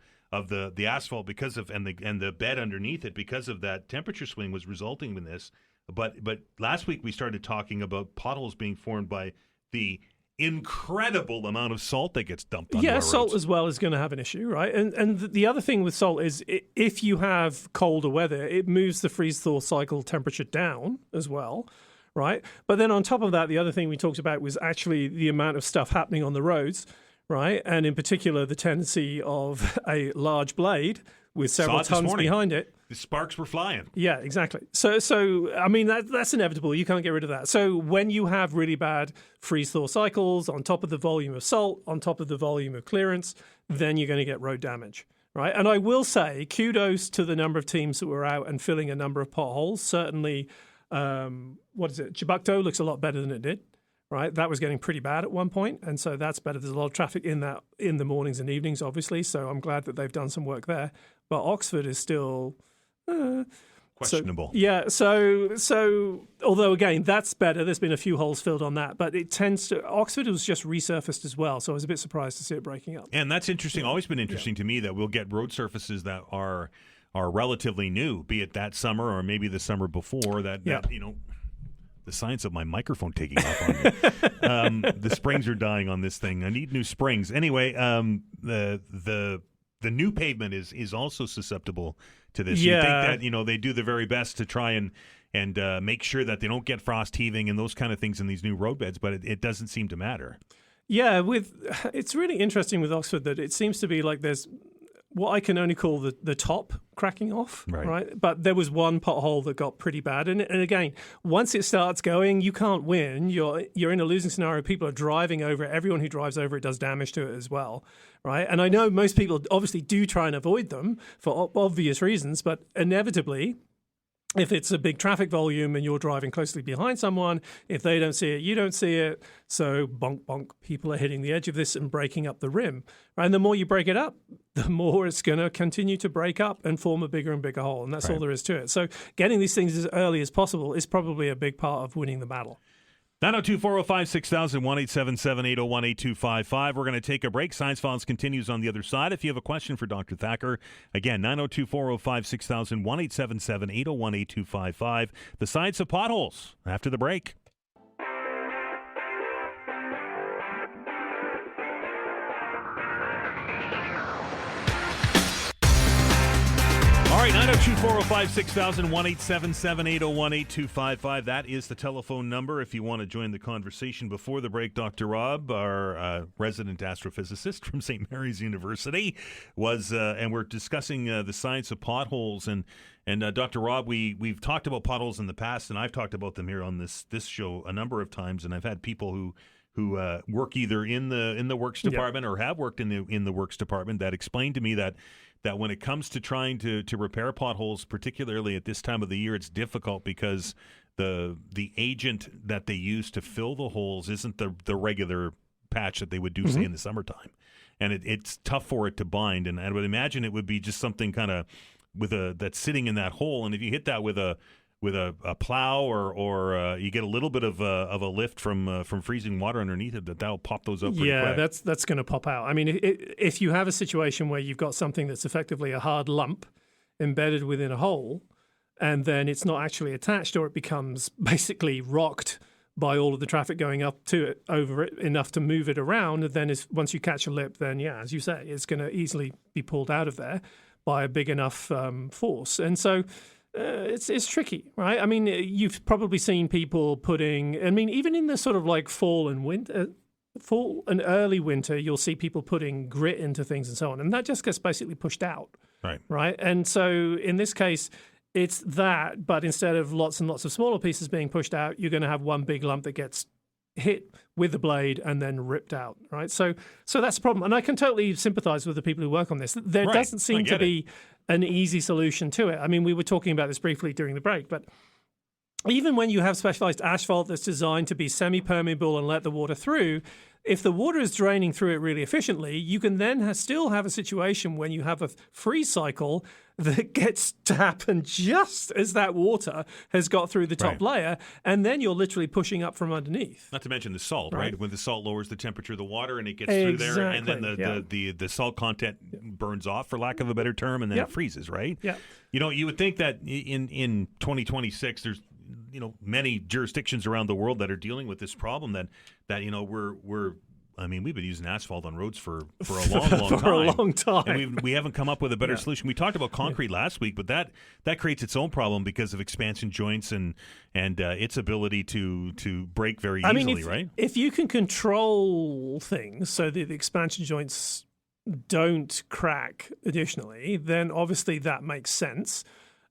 [SPEAKER 1] the asphalt because of and the bed underneath it because of that temperature swing was resulting in this. But last week we started talking about potholes being formed by the incredible amount of salt that gets dumped on our roads.
[SPEAKER 15] Salt as well is going to have an issue, right? And the other thing with salt is if you have colder weather, it moves the freeze-thaw cycle temperature down as well, right? But then on top of that, the other thing we talked about was actually the amount of stuff happening on the roads, right? And in particular, the tendency of a large blade with several tons behind it.
[SPEAKER 1] The sparks were flying.
[SPEAKER 15] Yeah, exactly. So I mean, that's inevitable. You can't get rid of that. So when you have really bad freeze-thaw cycles on top of the volume of salt, on top of the volume of clearance, then you're going to get road damage, right? And I will say kudos to the number of teams that were out and filling a number of potholes. Certainly, Chibukto looks a lot better than it did. Right, that was getting pretty bad at one point, and so that's better. There's a lot of traffic in the mornings and evenings, obviously. So I'm glad that they've done some work there. But Oxford is still
[SPEAKER 1] questionable.
[SPEAKER 15] So although again that's better. There's been a few holes filled on that, but Oxford was just resurfaced as well. So I was a bit surprised to see it breaking up.
[SPEAKER 1] And that's interesting. Always been interesting to me that we'll get road surfaces that are relatively new, be it that summer or maybe the summer before that the science of my microphone taking off on me. The springs are dying on this thing. I need new springs. Anyway, the the new pavement is also susceptible to this.
[SPEAKER 15] Yeah.
[SPEAKER 1] You think that they do their very best to try and make sure that they don't get frost heaving and those kind of things in these new roadbeds, but it doesn't seem to matter.
[SPEAKER 15] Yeah, it's really interesting with Oxford that it seems to be like there's what I can only call the top cracking off, right? But there was one pothole that got pretty bad, and again, once it starts going, you can't win. You're in a losing scenario. People are driving over it. Everyone who drives over it does damage to it as well, right? And I know most people obviously do try and avoid them for obvious reasons, but inevitably, if it's a big traffic volume and you're driving closely behind someone, if they don't see it, you don't see it. So bonk, bonk, people are hitting the edge of this and breaking up the rim. And the more you break it up, the more it's going to continue to break up and form a bigger and bigger hole. And that's all there is to it. So getting these things as early as possible is probably a big part of winning the battle.
[SPEAKER 1] 902-405-6000, 1-877-801-8255. We're going to take a break. Science Files continues on the other side. If you have a question for Dr. Thacker, again, 902-405-6000, 1-877-801-8255. The science of potholes after the break. All right, 902-405-6000, 1-877-801-8255. That is the telephone number if you want to join the conversation. Before the break, Dr. Rob, our resident astrophysicist from St. Mary's University, was, and we're discussing the science of potholes. And Dr. Rob, we've talked about potholes in the past, and I've talked about them here on this show a number of times, and I've had people who work either in the works department or have worked in the works department that explained to me that when it comes to trying to repair potholes, particularly at this time of the year, it's difficult because the agent that they use to fill the holes isn't the regular patch that they would do, say, in the summertime. And it's tough for it to bind. And I would imagine it would be just something kind of that's sitting in that hole. And if you hit that with a plow or you get a little bit of a lift from freezing water underneath it, that'll pop those up pretty quick.
[SPEAKER 15] That's going to pop out. I mean, if you have a situation where you've got something that's effectively a hard lump embedded within a hole, and then it's not actually attached, or it becomes basically rocked by all of the traffic going up to it over it enough to move it around, and then once you catch a lip, then as you say, it's going to easily be pulled out of there by a big enough force. And so it's tricky, right? I mean, you've probably seen people even in the sort of like fall and early winter, you'll see people putting grit into things and so on, and that just gets basically pushed out, right? And so in this case, it's that, but instead of lots and lots of smaller pieces being pushed out, you're going to have one big lump that gets hit with the blade and then ripped out, right? So that's the problem. And I can totally sympathize with the people who work on this. There doesn't seem to be an easy solution to it. I mean, we were talking about this briefly during the break, but even when you have specialized asphalt that's designed to be semi-permeable and let the water through, if the water is draining through it really efficiently, you can then still have a situation when you have a freeze cycle that gets to happen just as that water has got through the top layer, and then you're literally pushing up from underneath.
[SPEAKER 1] Not to mention the salt, right? When the salt lowers the temperature of the water and it gets through there, and then the salt content burns off, for lack of a better term, and then it freezes, right? Yeah. You would think that in 2026, there's many jurisdictions around the world that are dealing with this problem that we've been using asphalt on roads for a long time. And we haven't come up with a better solution. We talked about concrete last week, but that creates its own problem because of expansion joints and its ability to break very easily, right?
[SPEAKER 15] If you can control things so that the expansion joints don't crack additionally, then obviously that makes sense.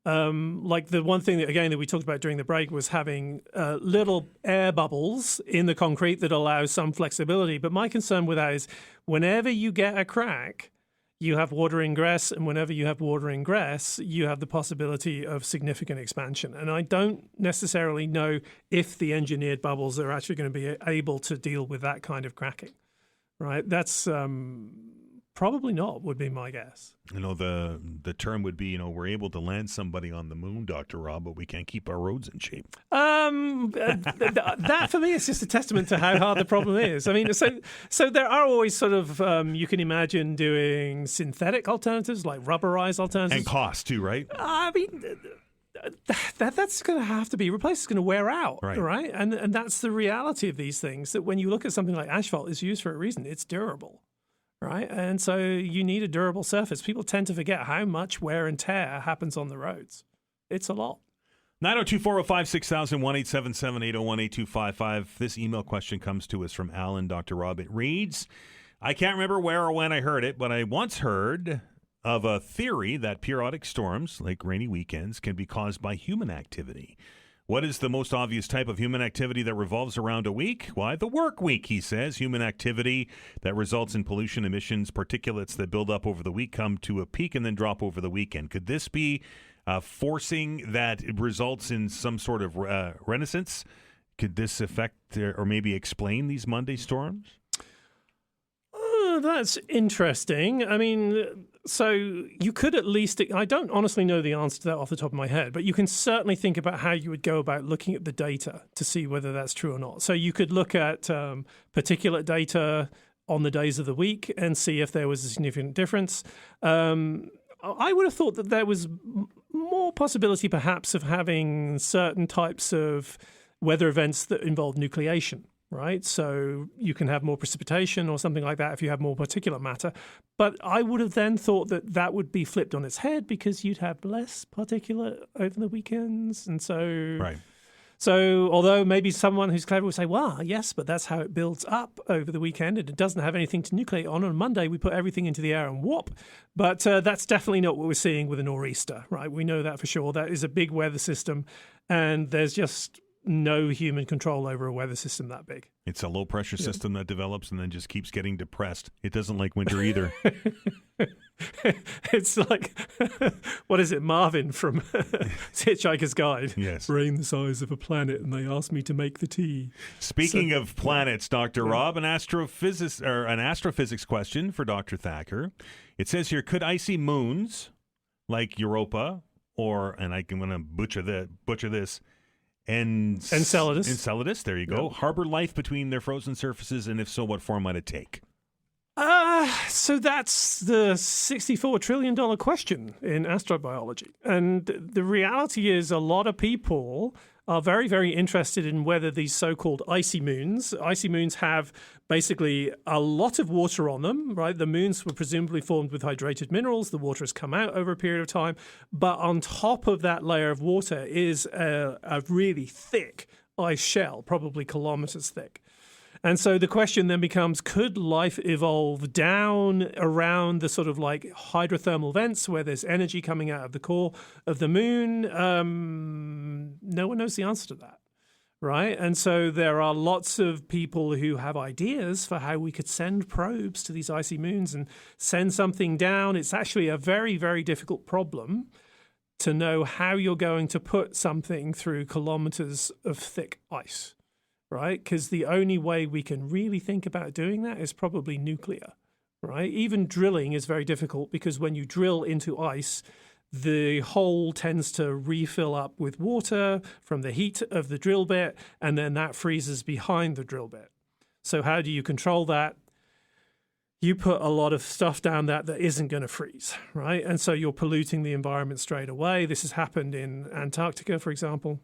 [SPEAKER 15] Like the one thing that we talked about during the break was having little air bubbles in the concrete that allows some flexibility. But my concern with that is whenever you get a crack, you have water ingress, and whenever you have water ingress, you have the possibility of significant expansion. And I don't necessarily know if the engineered bubbles are actually going to be able to deal with that kind of cracking, right? That's probably not, would be my guess.
[SPEAKER 1] The term would be, we're able to land somebody on the moon, Dr. Rob, but we can't keep our roads in shape.
[SPEAKER 15] That for me is just a testament to how hard the problem is. I mean, so there are always sort of, you can imagine doing synthetic alternatives, like rubberized alternatives.
[SPEAKER 1] And cost too, right?
[SPEAKER 15] I mean, that's going to have to be replaced. It's going to wear out, right? And that's the reality of these things, that when you look at something like asphalt, it's used for a reason. It's durable. right? And so you need a durable surface. People tend to forget how much wear and tear happens on the roads. It's a lot.
[SPEAKER 1] 902-405-6000, 1-877-801-8255. This email question comes to us from Alan, Dr. Rob. It reads, I can't remember where or when I heard it, but I once heard of a theory that periodic storms, like rainy weekends, can be caused by human activity. What is the most obvious type of human activity that revolves around a week? Why, the work week, he says. Human activity that results in pollution, emissions, particulates that build up over the week, come to a peak and then drop over the weekend. Could this be forcing that results in some sort of renaissance? Could this affect or maybe explain these Monday storms?
[SPEAKER 15] That's interesting. I mean, so you could at least, I don't honestly know the answer to that off the top of my head, but you can certainly think about how you would go about looking at the data to see whether that's true or not. So you could look at particulate data on the days of the week and see if there was a significant difference. I would have thought that there was more possibility perhaps of having certain types of weather events that involve nucleation. Right, so you can have more precipitation or something like that if you have more particulate matter. But I would have then thought that that would be flipped on its head because you'd have less particulate over the weekends, and so
[SPEAKER 1] right.
[SPEAKER 15] So although maybe someone who's clever would say, "Well, yes, but that's how it builds up over the weekend, and it doesn't have anything to nucleate on. On Monday, we put everything into the air and whoop." But that's definitely not what we're seeing with a nor'easter, right? We know that for sure. That is a big weather system, and there's just no human control over a weather system that big.
[SPEAKER 1] It's a low pressure system that develops and then just keeps getting depressed. It doesn't like winter either.
[SPEAKER 15] It's like, what is it, Marvin from Hitchhiker's Guide?
[SPEAKER 1] Yes.
[SPEAKER 15] Brain the size of a planet, and they asked me to make the tea.
[SPEAKER 1] Speaking of planets, Dr. Rob, an astrophysics question for Dr. Thacker. It says here, could icy moons like Europa or, and I'm going to butcher this, Enceladus, there you go. Harbor life between their frozen surfaces, and if so, what form might it take?
[SPEAKER 15] So that's the $64 trillion question in astrobiology. And the reality is a lot of people are very, very interested in whether these so-called icy moons have basically a lot of water on them, right? The moons were presumably formed with hydrated minerals. The water has come out over a period of time. But on top of that layer of water is a really thick ice shell, probably kilometers thick. And so the question then becomes, could life evolve down around the sort of like hydrothermal vents where there's energy coming out of the core of the moon? No one knows the answer to that, right? And so there are lots of people who have ideas for how we could send probes to these icy moons and send something down. It's actually a very, very difficult problem to know how you're going to put something through kilometers of thick ice. Right? Because the only way we can really think about doing that is probably nuclear, right? Even drilling is very difficult because when you drill into ice, the hole tends to refill up with water from the heat of the drill bit, and then that freezes behind the drill bit. So how do you control that? You put a lot of stuff down that isn't going to freeze, right? And so you're polluting the environment straight away. This has happened in Antarctica, for example,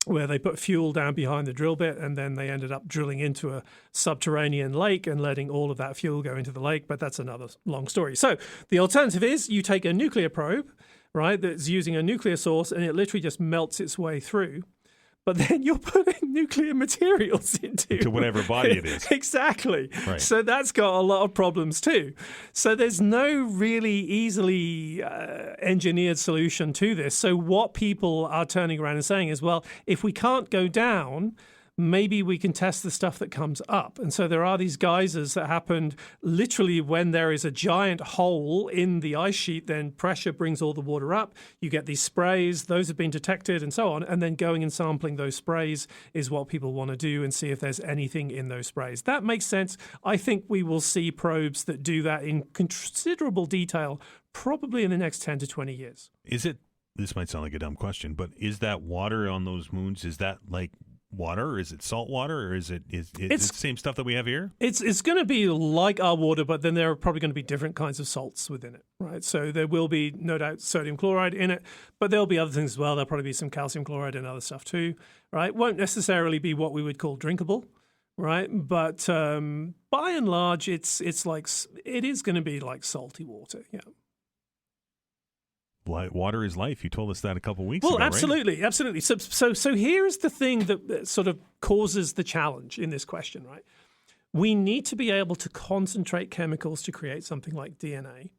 [SPEAKER 15] where they put fuel down behind the drill bit and then they ended up drilling into a subterranean lake and letting all of that fuel go into the lake. But that's another long story. So the alternative is you take a nuclear probe, right, that's using a nuclear source, and it literally just melts its way through. But then you're putting nuclear materials into
[SPEAKER 1] whatever body it is.
[SPEAKER 15] Exactly.
[SPEAKER 1] Right.
[SPEAKER 15] So that's got a lot of problems too. So there's no really easily engineered solution to this. So what people are turning around and saying is, well, if we can't go down, maybe we can test the stuff that comes up. And so there are these geysers that happened literally when there is a giant hole in the ice sheet, then pressure brings all the water up. You get these sprays, those have been detected and so on. And then going and sampling those sprays is what people want to do and see if there's anything in those sprays. That makes sense. I think we will see probes that do that in considerable detail, probably in the next 10 to 20 years.
[SPEAKER 1] This might sound like a dumb question, but is that water on those moons, is that like water, or is it salt water, or is it the same stuff that we have here?
[SPEAKER 15] It's going to be like our water, but then there are probably going to be different kinds of salts within it, right? So there will be, no doubt, sodium chloride in it, but there'll be other things as well. There'll probably be some calcium chloride and other stuff too, right? Won't necessarily be what we would call drinkable, right? But by and large, it is going to be like salty water. Yeah.
[SPEAKER 1] Water is life. You told us that a couple weeks ago,
[SPEAKER 15] Well, absolutely,
[SPEAKER 1] right?
[SPEAKER 15] absolutely. So here's the thing that sort of causes the challenge in this question, right? We need to be able to concentrate chemicals to create something like DNA.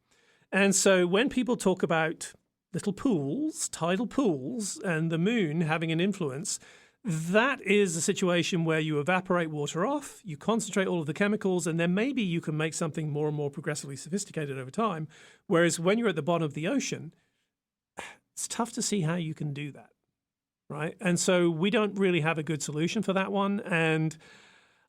[SPEAKER 15] And so when people talk about little pools, tidal pools, and the moon having an influence, that is a situation where you evaporate water off, you concentrate all of the chemicals, and then maybe you can make something more and more progressively sophisticated over time. Whereas when you're at the bottom of the ocean, it's tough to see how you can do that, right? And so we don't really have a good solution for that one. And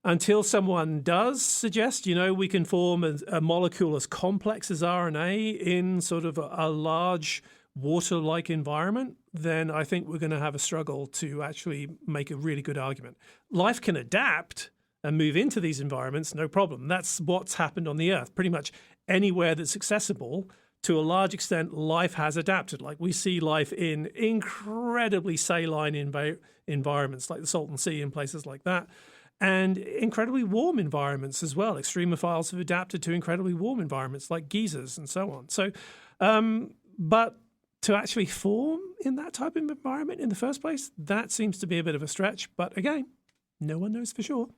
[SPEAKER 15] until someone does suggest, we can form a molecule as complex as RNA in sort of a large water-like environment, then I think we're going to have a struggle to actually make a really good argument. Life can adapt and move into these environments, no problem. That's what's happened on the Earth. Pretty much anywhere that's accessible, to a large extent, life has adapted. Like we see life in incredibly saline environments like the Salton Sea and places like that, and incredibly warm environments as well. Extremophiles have adapted to incredibly warm environments like geysers and so on. So, but to actually form in that type of environment in the first place, that seems to be a bit of a stretch. But again, no one knows for sure.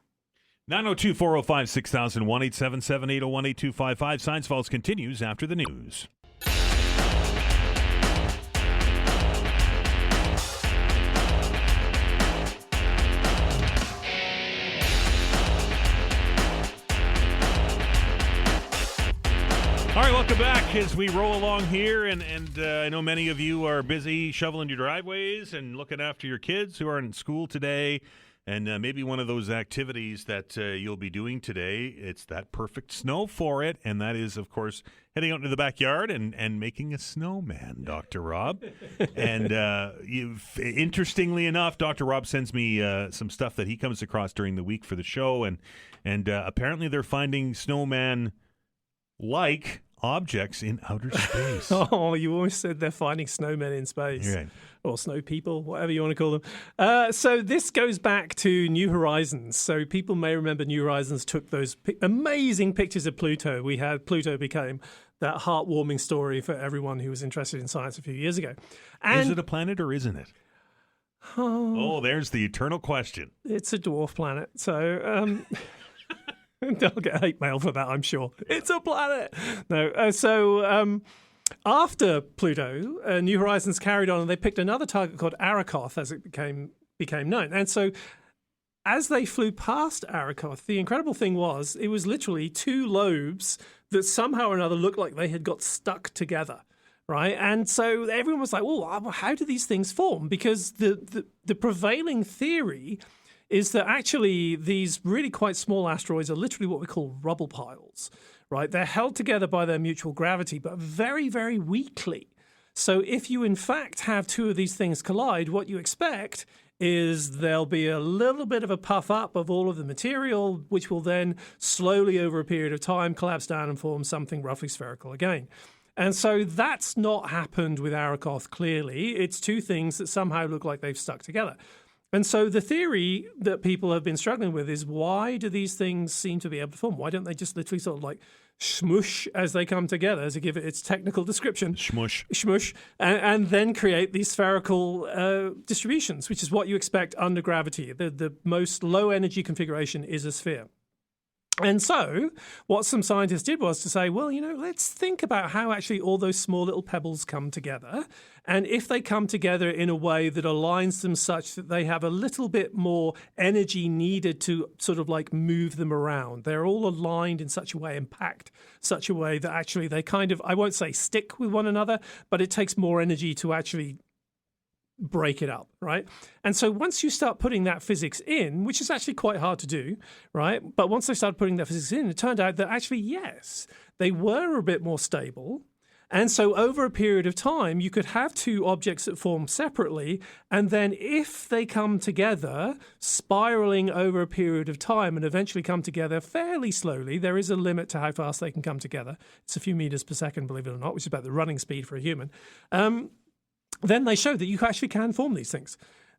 [SPEAKER 1] 902-405-6000, 1-877-801-8255. Science Falls continues after the news. All right, welcome back as we roll along here, and I know many of you are busy shoveling your driveways and looking after your kids who are in school today, and maybe one of those activities that you'll be doing today, it's that perfect snow for it, and that is, of course, heading out into the backyard and making a snowman, Dr. Rob. And interestingly enough, Dr. Rob sends me some stuff that he comes across during the week for the show, and apparently they're finding snowman-like objects in outer space.
[SPEAKER 15] Oh, you always said they're finding snowmen in space.
[SPEAKER 1] Right.
[SPEAKER 15] Or snow people, whatever you want to call them. So this goes back to New Horizons. So people may remember New Horizons took those amazing pictures of Pluto. Pluto became that heartwarming story for everyone who was interested in science a few years ago. And
[SPEAKER 1] is it a planet or isn't it? Oh, there's the eternal question.
[SPEAKER 15] It's a dwarf planet. So... I'll get hate mail for that, I'm sure. It's a planet. No, so after Pluto, New Horizons carried on, and they picked another target called Arakoth, as it became known. And so, as they flew past Arakoth, the incredible thing was it was literally two lobes that somehow or another looked like they had got stuck together. Right, and so everyone was like, "Well, how do these things form?" Because the prevailing theory is that actually these really quite small asteroids are literally what we call rubble piles, right? They're held together by their mutual gravity, but very, very weakly. So if you in fact have two of these things collide, what you expect is there'll be a little bit of a puff up of all of the material, which will then slowly over a period of time collapse down and form something roughly spherical again. And so that's not happened with Arakoth, clearly. It's two things that somehow look like they've stuck together. And so the theory that people have been struggling with is, why do these things seem to be able to form? Why don't they just literally sort of like smush as they come together, to give it its technical description? Smush. And then create these spherical distributions, which is what you expect under gravity. The most low energy configuration is a sphere. And so what some scientists did was to say, well, let's think about how actually all those small little pebbles come together. And if they come together in a way that aligns them such that they have a little bit more energy needed to sort of like move them around, they're all aligned in such a way and packed such a way that actually they kind of, I won't say stick with one another, but it takes more energy to actually break it up, right? And so once you start putting that physics in, which is actually quite hard to do, right? But once they started putting that physics in, it turned out that actually, yes, they were a bit more stable. And so over a period of time, you could have two objects that form separately, and then if they come together, spiraling over a period of time and eventually come together fairly slowly, there is a limit to how fast they can come together. It's a few meters per second, believe it or not, which is about the running speed for a human. Then they showed that you actually can form these things.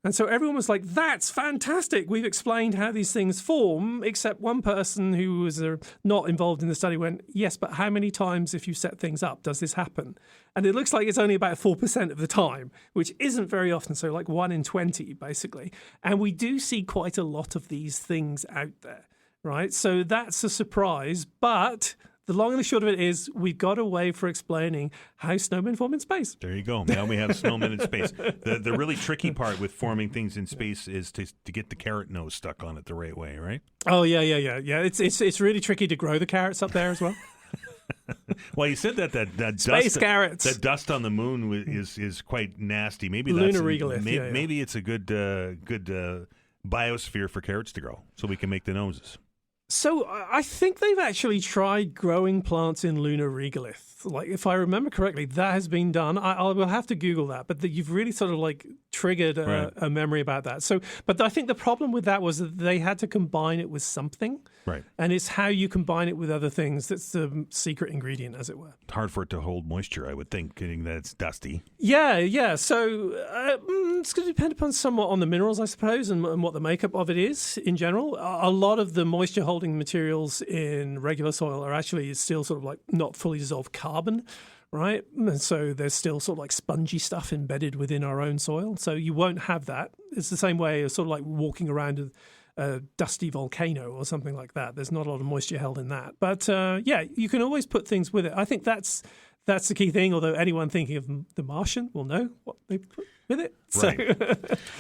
[SPEAKER 15] And so everyone was like, that's fantastic. We've explained how these things form, except one person who was not involved in the study went, yes, but how many times if you set things up does this happen? And it looks like it's only about 4% of the time, which isn't very often. So like 1 in 20, basically. And we do see quite a lot of these things out there, right? So that's a surprise. But the long and the short of it is we've got a way for explaining how snowmen form in space.
[SPEAKER 1] There you go. Now we have snowmen in space. The really tricky part with forming things in space is to get the carrot nose stuck on it the right way, right?
[SPEAKER 15] Oh, yeah. It's really tricky to grow the carrots up there as well.
[SPEAKER 1] Well, you said that
[SPEAKER 15] space
[SPEAKER 1] dust,
[SPEAKER 15] carrots.
[SPEAKER 1] that dust on the moon is quite nasty. Maybe
[SPEAKER 15] lunar regolith.
[SPEAKER 1] Maybe it's a good biosphere for carrots to grow, so we can make the noses.
[SPEAKER 15] So I think they've actually tried growing plants in lunar regolith. Like, if I remember correctly, that has been done. I will have to Google that, but you've really sort of like triggered a memory about that. So, but I think the problem with that was that they had to combine it with something.
[SPEAKER 1] Right.
[SPEAKER 15] And it's how you combine it with other things that's the secret ingredient, as it were.
[SPEAKER 1] It's hard for it to hold moisture, I would think, getting that it's dusty.
[SPEAKER 15] Yeah. So it's going to depend upon somewhat on the minerals, I suppose, and what the makeup of it is in general. A lot of the moisture-holding materials in regular soil are actually still sort of like not fully dissolved carbon, right? And so there's still sort of like spongy stuff embedded within our own soil. So you won't have that. It's the same way as sort of like walking around a dusty volcano or something like that. There's not a lot of moisture held in that. But you can always put things with it. I think that's the key thing, although anyone thinking of The Martian will know what they put with it.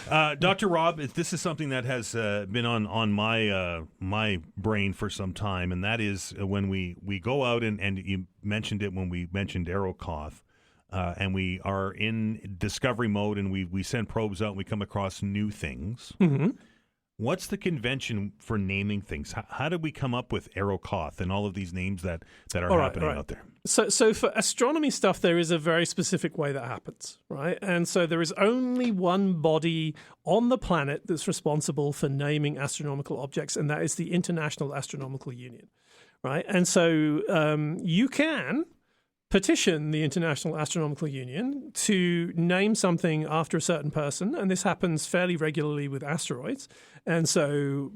[SPEAKER 1] Right. Dr. Rob, this is something that has been on my brain for some time, and that is when we go out, and you mentioned it when we mentioned Aerocoth, and we are in discovery mode, and we send probes out and we come across new things.
[SPEAKER 15] Mm-hmm.
[SPEAKER 1] What's the convention for naming things? How did we come up with Aerocoth and all of these names that are happening out there?
[SPEAKER 15] So for astronomy stuff, there is a very specific way that happens, right? And so there is only one body on the planet that's responsible for naming astronomical objects, and that is the International Astronomical Union, right? And so you can petition the International Astronomical Union to name something after a certain person, and this happens fairly regularly with asteroids. And so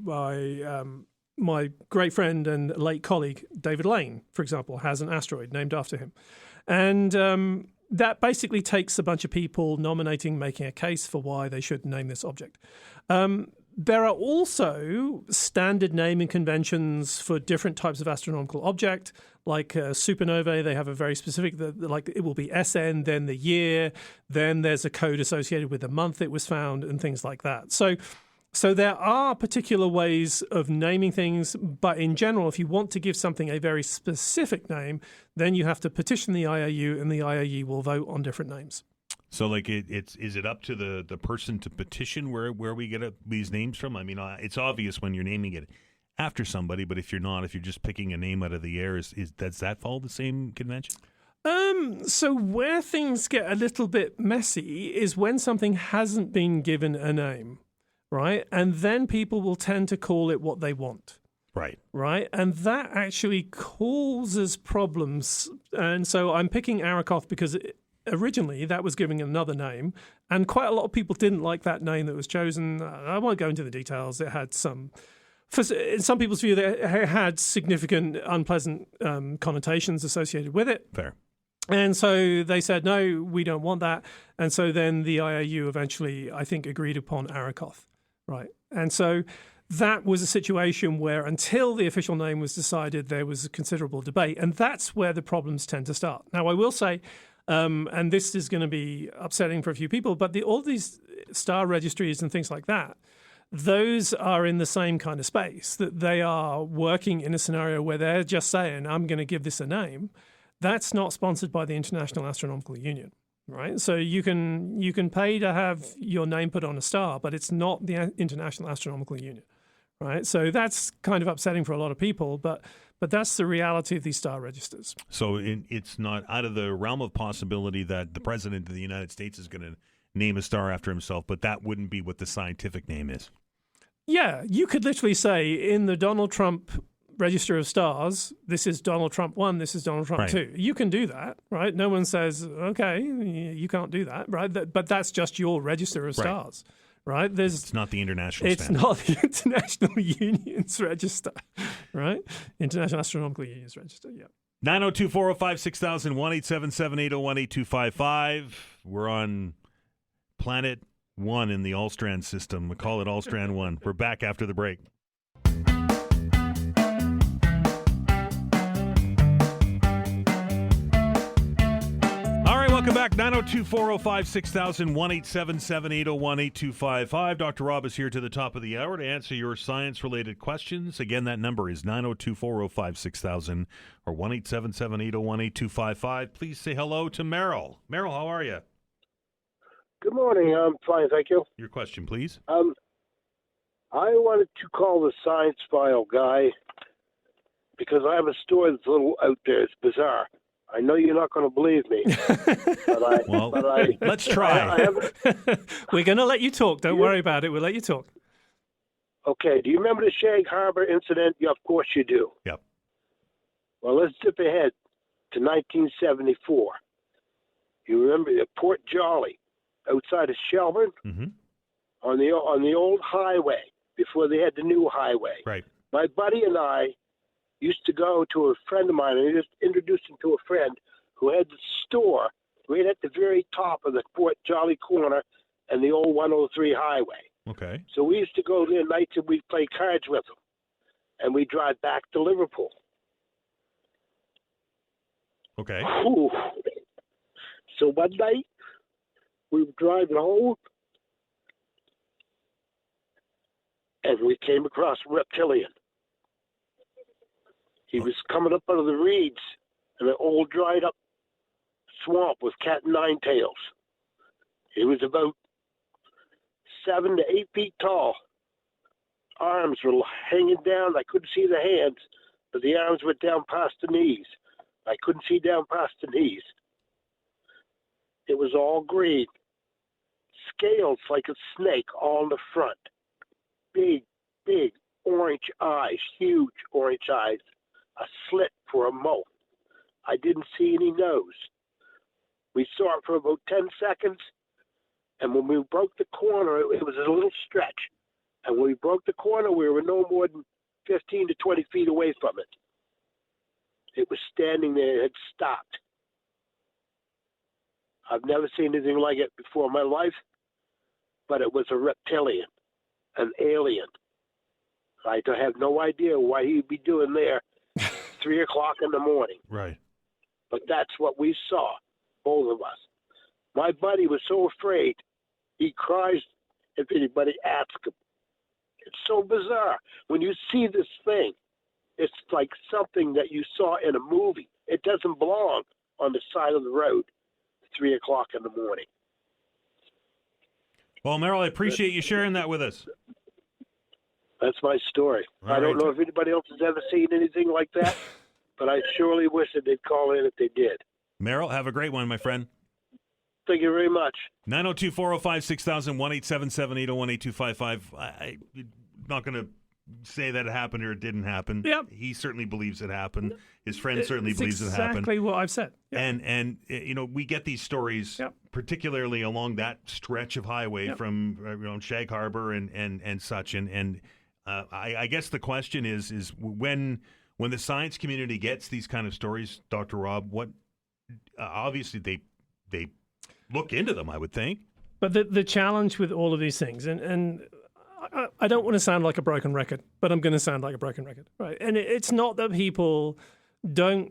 [SPEAKER 15] my great friend and late colleague, David Lane, for example, has an asteroid named after him. And that basically takes a bunch of people nominating, making a case for why they should name this object. There are also standard naming conventions for different types of astronomical object, like supernovae. They have a very specific, like it will be SN, then the year, then there's a code associated with the month it was found, and things like that. So there are particular ways of naming things, but in general, if you want to give something a very specific name, then you have to petition the IAU, and the IAU will vote on different names.
[SPEAKER 1] So, like, is it up to the person to petition where we get these names from? I mean, it's obvious when you're naming it after somebody, but if you're just picking a name out of the air, does that follow the same convention?
[SPEAKER 15] So where things get a little bit messy is when something hasn't been given a name, right? And then people will tend to call it what they want. Right. And that actually causes problems. And so I'm picking Aerocoth because originally that was giving another name, and quite a lot of people didn't like that name that was chosen. I won't go into the details. It had in some people's view, it had significant unpleasant connotations associated with it.
[SPEAKER 1] Fair.
[SPEAKER 15] And so they said, no, we don't want that. And so then the IAU eventually, I think, agreed upon Aerocoth. Right. And so that was a situation where until the official name was decided, there was a considerable debate. And that's where the problems tend to start. Now, I will say, and this is going to be upsetting for a few people, but all these star registries and things like that, those are in the same kind of space, that they are working in a scenario where they're just saying, I'm going to give this a name. That's not sponsored by the International Astronomical Union, right? So you can pay to have your name put on a star, but it's not the International Astronomical Union, right? So that's kind of upsetting for a lot of people, but that's the reality of these star registers.
[SPEAKER 1] So it's not out of the realm of possibility that the President of the United States is going to name a star after himself, but that wouldn't be what the scientific name is.
[SPEAKER 15] Yeah, you could literally say in the Donald Trump Register of Stars, this is Donald Trump 1, this is Donald Trump 2. You can do that, right? No one says, okay, you can't do that, right? But that's just your Register of Stars, right?
[SPEAKER 1] It's not the international
[SPEAKER 15] It's
[SPEAKER 1] standard.
[SPEAKER 15] not the International Unions Register, right? International Astronomical Unions Register, yeah.
[SPEAKER 1] 902-405-6000, 1-877-801-8255. We're on Planet 1 in the Allstrand system. We call it Allstrand 1. We're back after the break. Welcome back. 902-405-6000, 1-877-801-8255. Dr. Rob is here to the top of the hour to answer your science-related questions. Again, that number is 902-405-6000 or 1-877-801-8255. Please say hello to Merrill. Merrill, how are you?
[SPEAKER 16] Good morning. I'm fine, thank you.
[SPEAKER 1] Your question, please.
[SPEAKER 16] I wanted to call the science file guy because I have a story that's a little out there. It's bizarre. I know you're not going to believe me.
[SPEAKER 1] Let's try.
[SPEAKER 15] We're going to let you talk. Don't worry about it. We'll let you talk.
[SPEAKER 16] Okay. Do you remember the Gage Haubrich incident? Yeah, of course you do.
[SPEAKER 1] Yep.
[SPEAKER 16] Well, let's zip ahead to 1974. You remember Port Jolly outside of Shelburne?
[SPEAKER 1] Mm-hmm.
[SPEAKER 16] On the old highway before they had the new highway.
[SPEAKER 1] Right.
[SPEAKER 16] My buddy and I used to go to a friend of mine, and he just introduced him to a friend who had the store right at the very top of the Port Jolly corner and the old 103 highway.
[SPEAKER 1] Okay.
[SPEAKER 16] So we used to go there nights and we'd play cards with them, and we'd drive back to Liverpool.
[SPEAKER 1] Okay.
[SPEAKER 16] Ooh. So one night, we were driving home, and we came across a reptilian. He was coming up out of the reeds in an old dried up swamp with cat and nine tails. He was about 7 to 8 feet tall. Arms were hanging down. I couldn't see the hands, but the arms went down past the knees. I couldn't see down past the knees. It was all green. Scales like a snake all in the front. Big, big orange eyes, huge orange eyes. A slit for a mouth. I didn't see any nose. We saw it for about 10 seconds, and when we broke the corner, it was a little stretch. And when we broke the corner, we were no more than 15 to 20 feet away from it. It was standing there. It had stopped. I've never seen anything like it before in my life, but it was a reptilian, an alien. I have no idea why he'd be doing there 3 o'clock in the morning.
[SPEAKER 1] Right.
[SPEAKER 16] But that's what we saw, both of us. My buddy was so afraid, he cries if anybody asks him. It's so bizarre. When you see this thing, it's like something that you saw in a movie. It doesn't belong on the side of the road at 3 o'clock in the morning.
[SPEAKER 1] Well, Merrill, I appreciate you sharing that with us.
[SPEAKER 16] That's my story. I don't know if anybody else has ever seen anything like that, but I surely wish that they'd call in if they did.
[SPEAKER 1] Merrill, have a great one, my friend.
[SPEAKER 16] Thank you very much.
[SPEAKER 1] 902-405-6000, 1-877-801-8255. I'm not going to say that it happened or it didn't happen.
[SPEAKER 15] Yep.
[SPEAKER 1] He certainly believes it happened. His friend certainly believes it happened.
[SPEAKER 15] Exactly what I've said. Yep.
[SPEAKER 1] And you know, we get these stories, particularly along that stretch of highway from Shag Harbor and such. And I guess the question is when the science community gets these kind of stories, Dr. Rob, what obviously they look into them, I would think.
[SPEAKER 15] But the challenge with all of these things, and I don't want to sound like a broken record, but I'm going to sound like a broken record, right? And it's not that people don't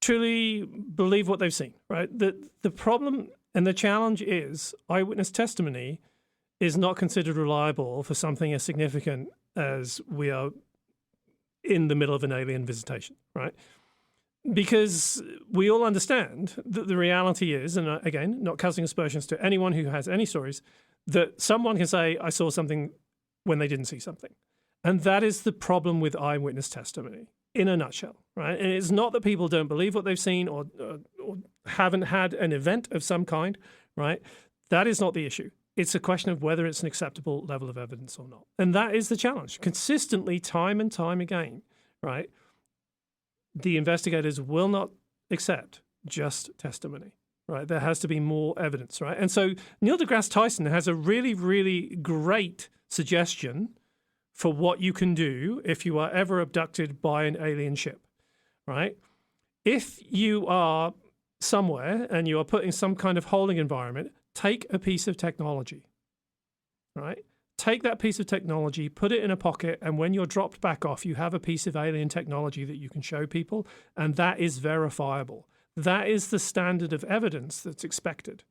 [SPEAKER 15] truly believe what they've seen, right? The problem and the challenge is eyewitness testimony is not considered reliable for something as significant as we are in the middle of an alien visitation, right? Because we all understand that the reality is, and again, not casting aspersions to anyone who has any stories, that someone can say, I saw something when they didn't see something. And that is the problem with eyewitness testimony in a nutshell, right? And it's not that people don't believe what they've seen or haven't had an event of some kind, right? That is not the issue. It's a question of whether it's an acceptable level of evidence or not. And that is the challenge. Consistently, time and time again, right? The investigators will not accept just testimony. right? There has to be more evidence, right? And so Neil deGrasse Tyson has a really, really great suggestion for what you can do if you are ever abducted by an alien ship, right? If you are somewhere and you are put in some kind of holding environment, take a piece of technology, right? Take that piece of technology, put it in a pocket, and when you're dropped back off, you have a piece of alien technology that you can show people, and that is verifiable. That is the standard of evidence that's expected,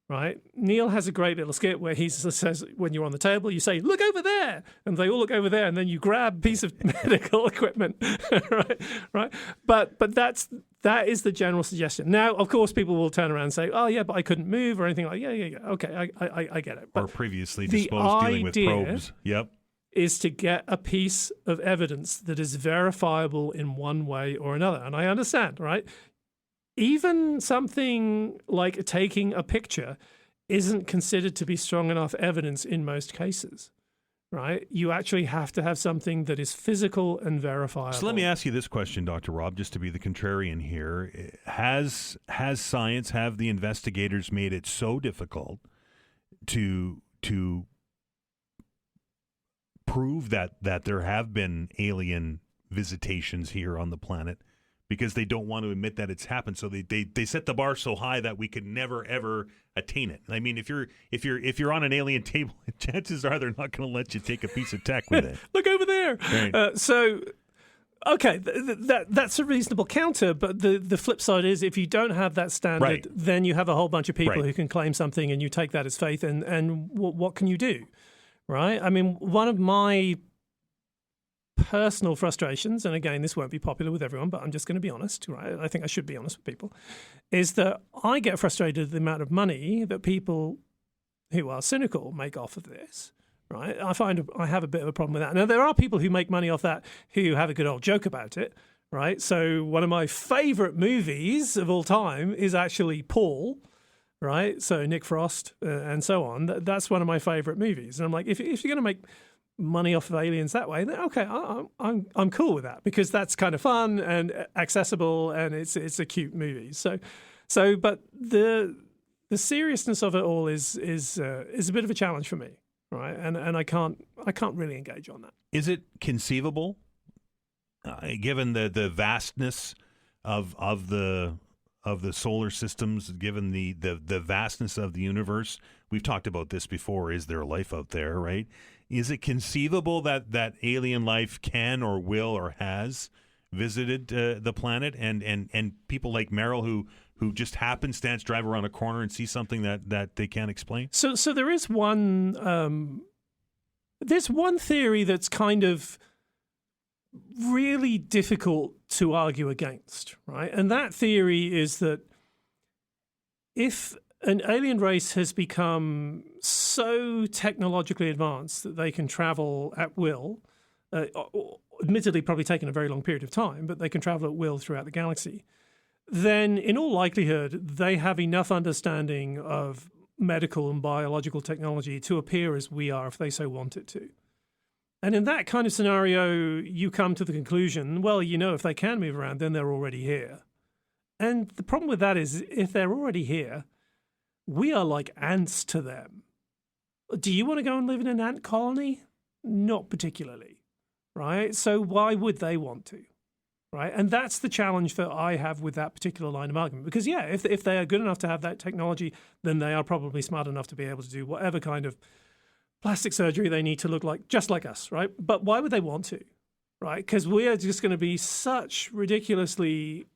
[SPEAKER 15] right? Neil has a great little skit where he says, when you're on the table, you say, look over there, and they all look over there, and then you grab a piece of medical equipment, right? But that is the general suggestion. Now, of course, people will turn around and say, oh, yeah, but I couldn't move or anything like that. Yeah, okay, I get it. But
[SPEAKER 1] or previously disposed dealing with probes. Yep.
[SPEAKER 15] Is to get a piece of evidence that is verifiable in one way or another. And I understand, right? Even something like taking a picture isn't considered to be strong enough evidence in most cases, right? You actually have to have something that is physical and verifiable.
[SPEAKER 1] So let me ask you this question, Dr. Rob, just to be the contrarian here. Has science, have the investigators made it so difficult to prove that there have been alien visitations here on the planet? Because they don't want to admit that it's happened, so they set the bar so high that we could never ever attain it. I mean, if you're on an alien table, chances are they're not going to let you take a piece of tech with it.
[SPEAKER 15] Look over there. Right. Okay, that's a reasonable counter, but the flip side is if you don't have that standard, right, then you have a whole bunch of people, right, who can claim something, and you take that as faith, and what can you do, right? I mean, one of my personal frustrations, and again, this won't be popular with everyone, but I'm just going to be honest, right? I think I should be honest with people, is that I get frustrated at the amount of money that people who are cynical make off of this, right? I find I have a bit of a problem with that. Now, there are people who make money off that who have a good old joke about it, right? So one of my favorite movies of all time is actually Paul, right? So Nick Frost and so on. That's one of my favorite movies. And I'm like, if you're going to make money off of aliens that way, then okay, I'm cool with that, because that's kind of fun and accessible, and it's a cute movie. So but the seriousness of it all is a bit of a challenge for me, right? And I can't really engage on that.
[SPEAKER 1] Is it conceivable, given the vastness of the solar systems, given the vastness of the universe? We've talked about this before. Is there life out there, right? Is it conceivable that alien life can or will or has visited the planet, and people like Merrill who just happenstance drive around a corner and see something that they can't explain? So
[SPEAKER 15] there is one there's one theory that's kind of really difficult to argue against, right? And that theory is that if an alien race has become so technologically advanced that they can travel at will, admittedly probably taking a very long period of time, but they can travel at will throughout the galaxy, then in all likelihood, they have enough understanding of medical and biological technology to appear as we are if they so want it to. And in that kind of scenario, you come to the conclusion, well, if they can move around, then they're already here. And the problem with that is if they're already here, we are like ants to them. Do you want to go and live in an ant colony? Not particularly, right? So why would they want to, right? And that's the challenge that I have with that particular line of argument. Because, yeah, if they are good enough to have that technology, then they are probably smart enough to be able to do whatever kind of plastic surgery they need to look like, just like us, right? But why would they want to, right? Because we are just going to be such ridiculously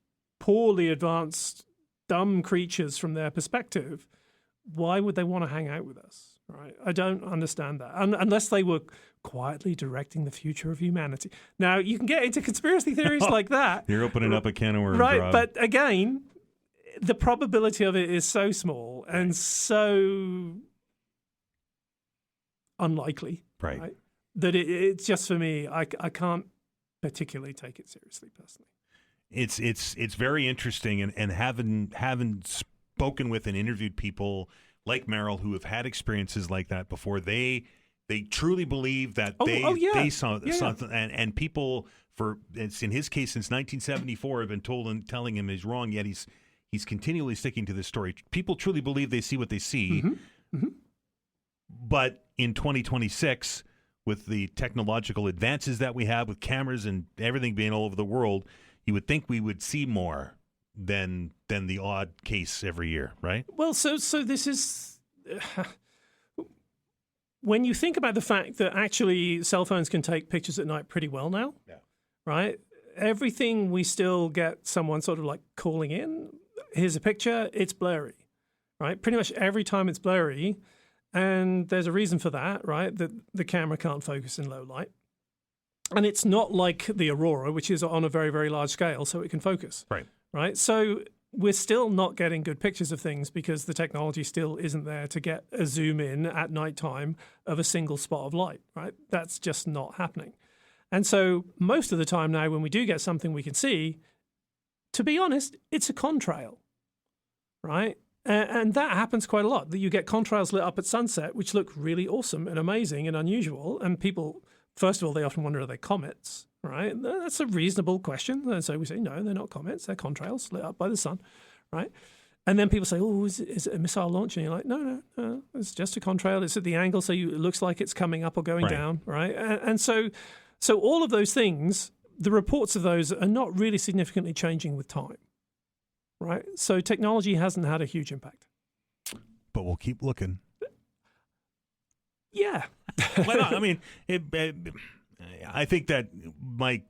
[SPEAKER 15] poorly advanced, dumb creatures from their perspective. Why would they want to hang out with us, right? I don't understand that. Unless they were quietly directing the future of humanity. Now, you can get into conspiracy theories like that.
[SPEAKER 1] You're opening up a can of worms,
[SPEAKER 15] right?
[SPEAKER 1] Rob.
[SPEAKER 15] But again, the probability of it is so small and so unlikely, right? That it's just, for me, I can't particularly take it seriously personally.
[SPEAKER 1] It's very interesting, and having spoken with and interviewed people like Merrill who have had experiences like that before, they truly believe that they saw something, and people, it's in his case since 1974, have been telling him he's wrong, yet he's continually sticking to this story. People truly believe they see what they see. But in 2026, with the technological advances that we have with cameras and everything being all over the world, you would think we would see more than the odd case every year, right?
[SPEAKER 15] Well, so this is when you think about the fact that actually cell phones can take pictures at night pretty well now, right? Everything we still get someone sort of like calling in. Here's a picture. It's blurry, right? Pretty much every time it's blurry. And there's a reason for that, right? That the camera can't focus in low light. And it's not like the Aurora, which is on a very, very large scale, so it can focus. Right? So we're still not getting good pictures of things because the technology still isn't there to get a zoom in at nighttime of a single spot of light, right? That's just not happening. And so most of the time now when we do get something we can see, to be honest, it's a contrail, right? And that happens quite a lot, that you get contrails lit up at sunset, which look really awesome and amazing and unusual. And people, first of all, they often wonder, are they comets, right? That's a reasonable question. And so we say, no, they're not comets. They're contrails lit up by the sun, right? And then people say, oh, is it a missile launch? And you're like, no, it's just a contrail. It's at the angle, so it looks like it's coming up or going down, right? And so all of those things, the reports of those are not really significantly changing with time. Right, so technology hasn't had a huge impact,
[SPEAKER 1] but we'll keep looking.
[SPEAKER 15] Yeah,
[SPEAKER 1] why not? I mean, I think that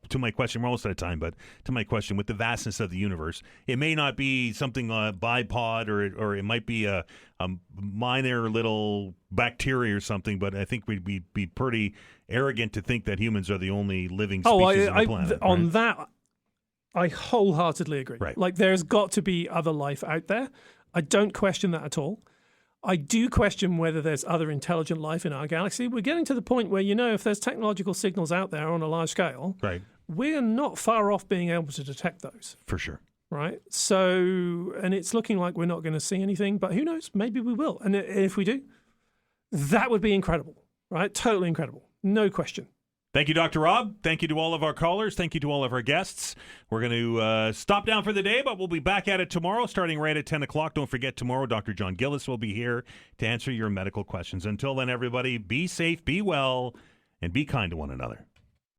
[SPEAKER 1] to my question most of the time, but to my question, with the vastness of the universe, it may not be something bipod, or it might be a minor little bacteria or something. But I think we'd be pretty arrogant to think that humans are the only living species on the planet.
[SPEAKER 15] On that, I wholeheartedly agree.
[SPEAKER 1] Right.
[SPEAKER 15] Like, there's got to be other life out there. I don't question that at all. I do question whether there's other intelligent life in our galaxy. We're getting to the point where, if there's technological signals out there on a large scale, we're not far off being able to detect those.
[SPEAKER 1] For sure.
[SPEAKER 15] Right? So, and it's looking like we're not going to see anything, but who knows? Maybe we will. And if we do, that would be incredible, right? Totally incredible. No question.
[SPEAKER 1] Thank you, Dr. Rob. Thank you to all of our callers. Thank you to all of our guests. We're going to stop down for the day, but we'll be back at it tomorrow, starting right at 10 o'clock. Don't forget, tomorrow, Dr. John Gillis will be here to answer your medical questions. Until then, everybody, be safe, be well, and be kind to one another.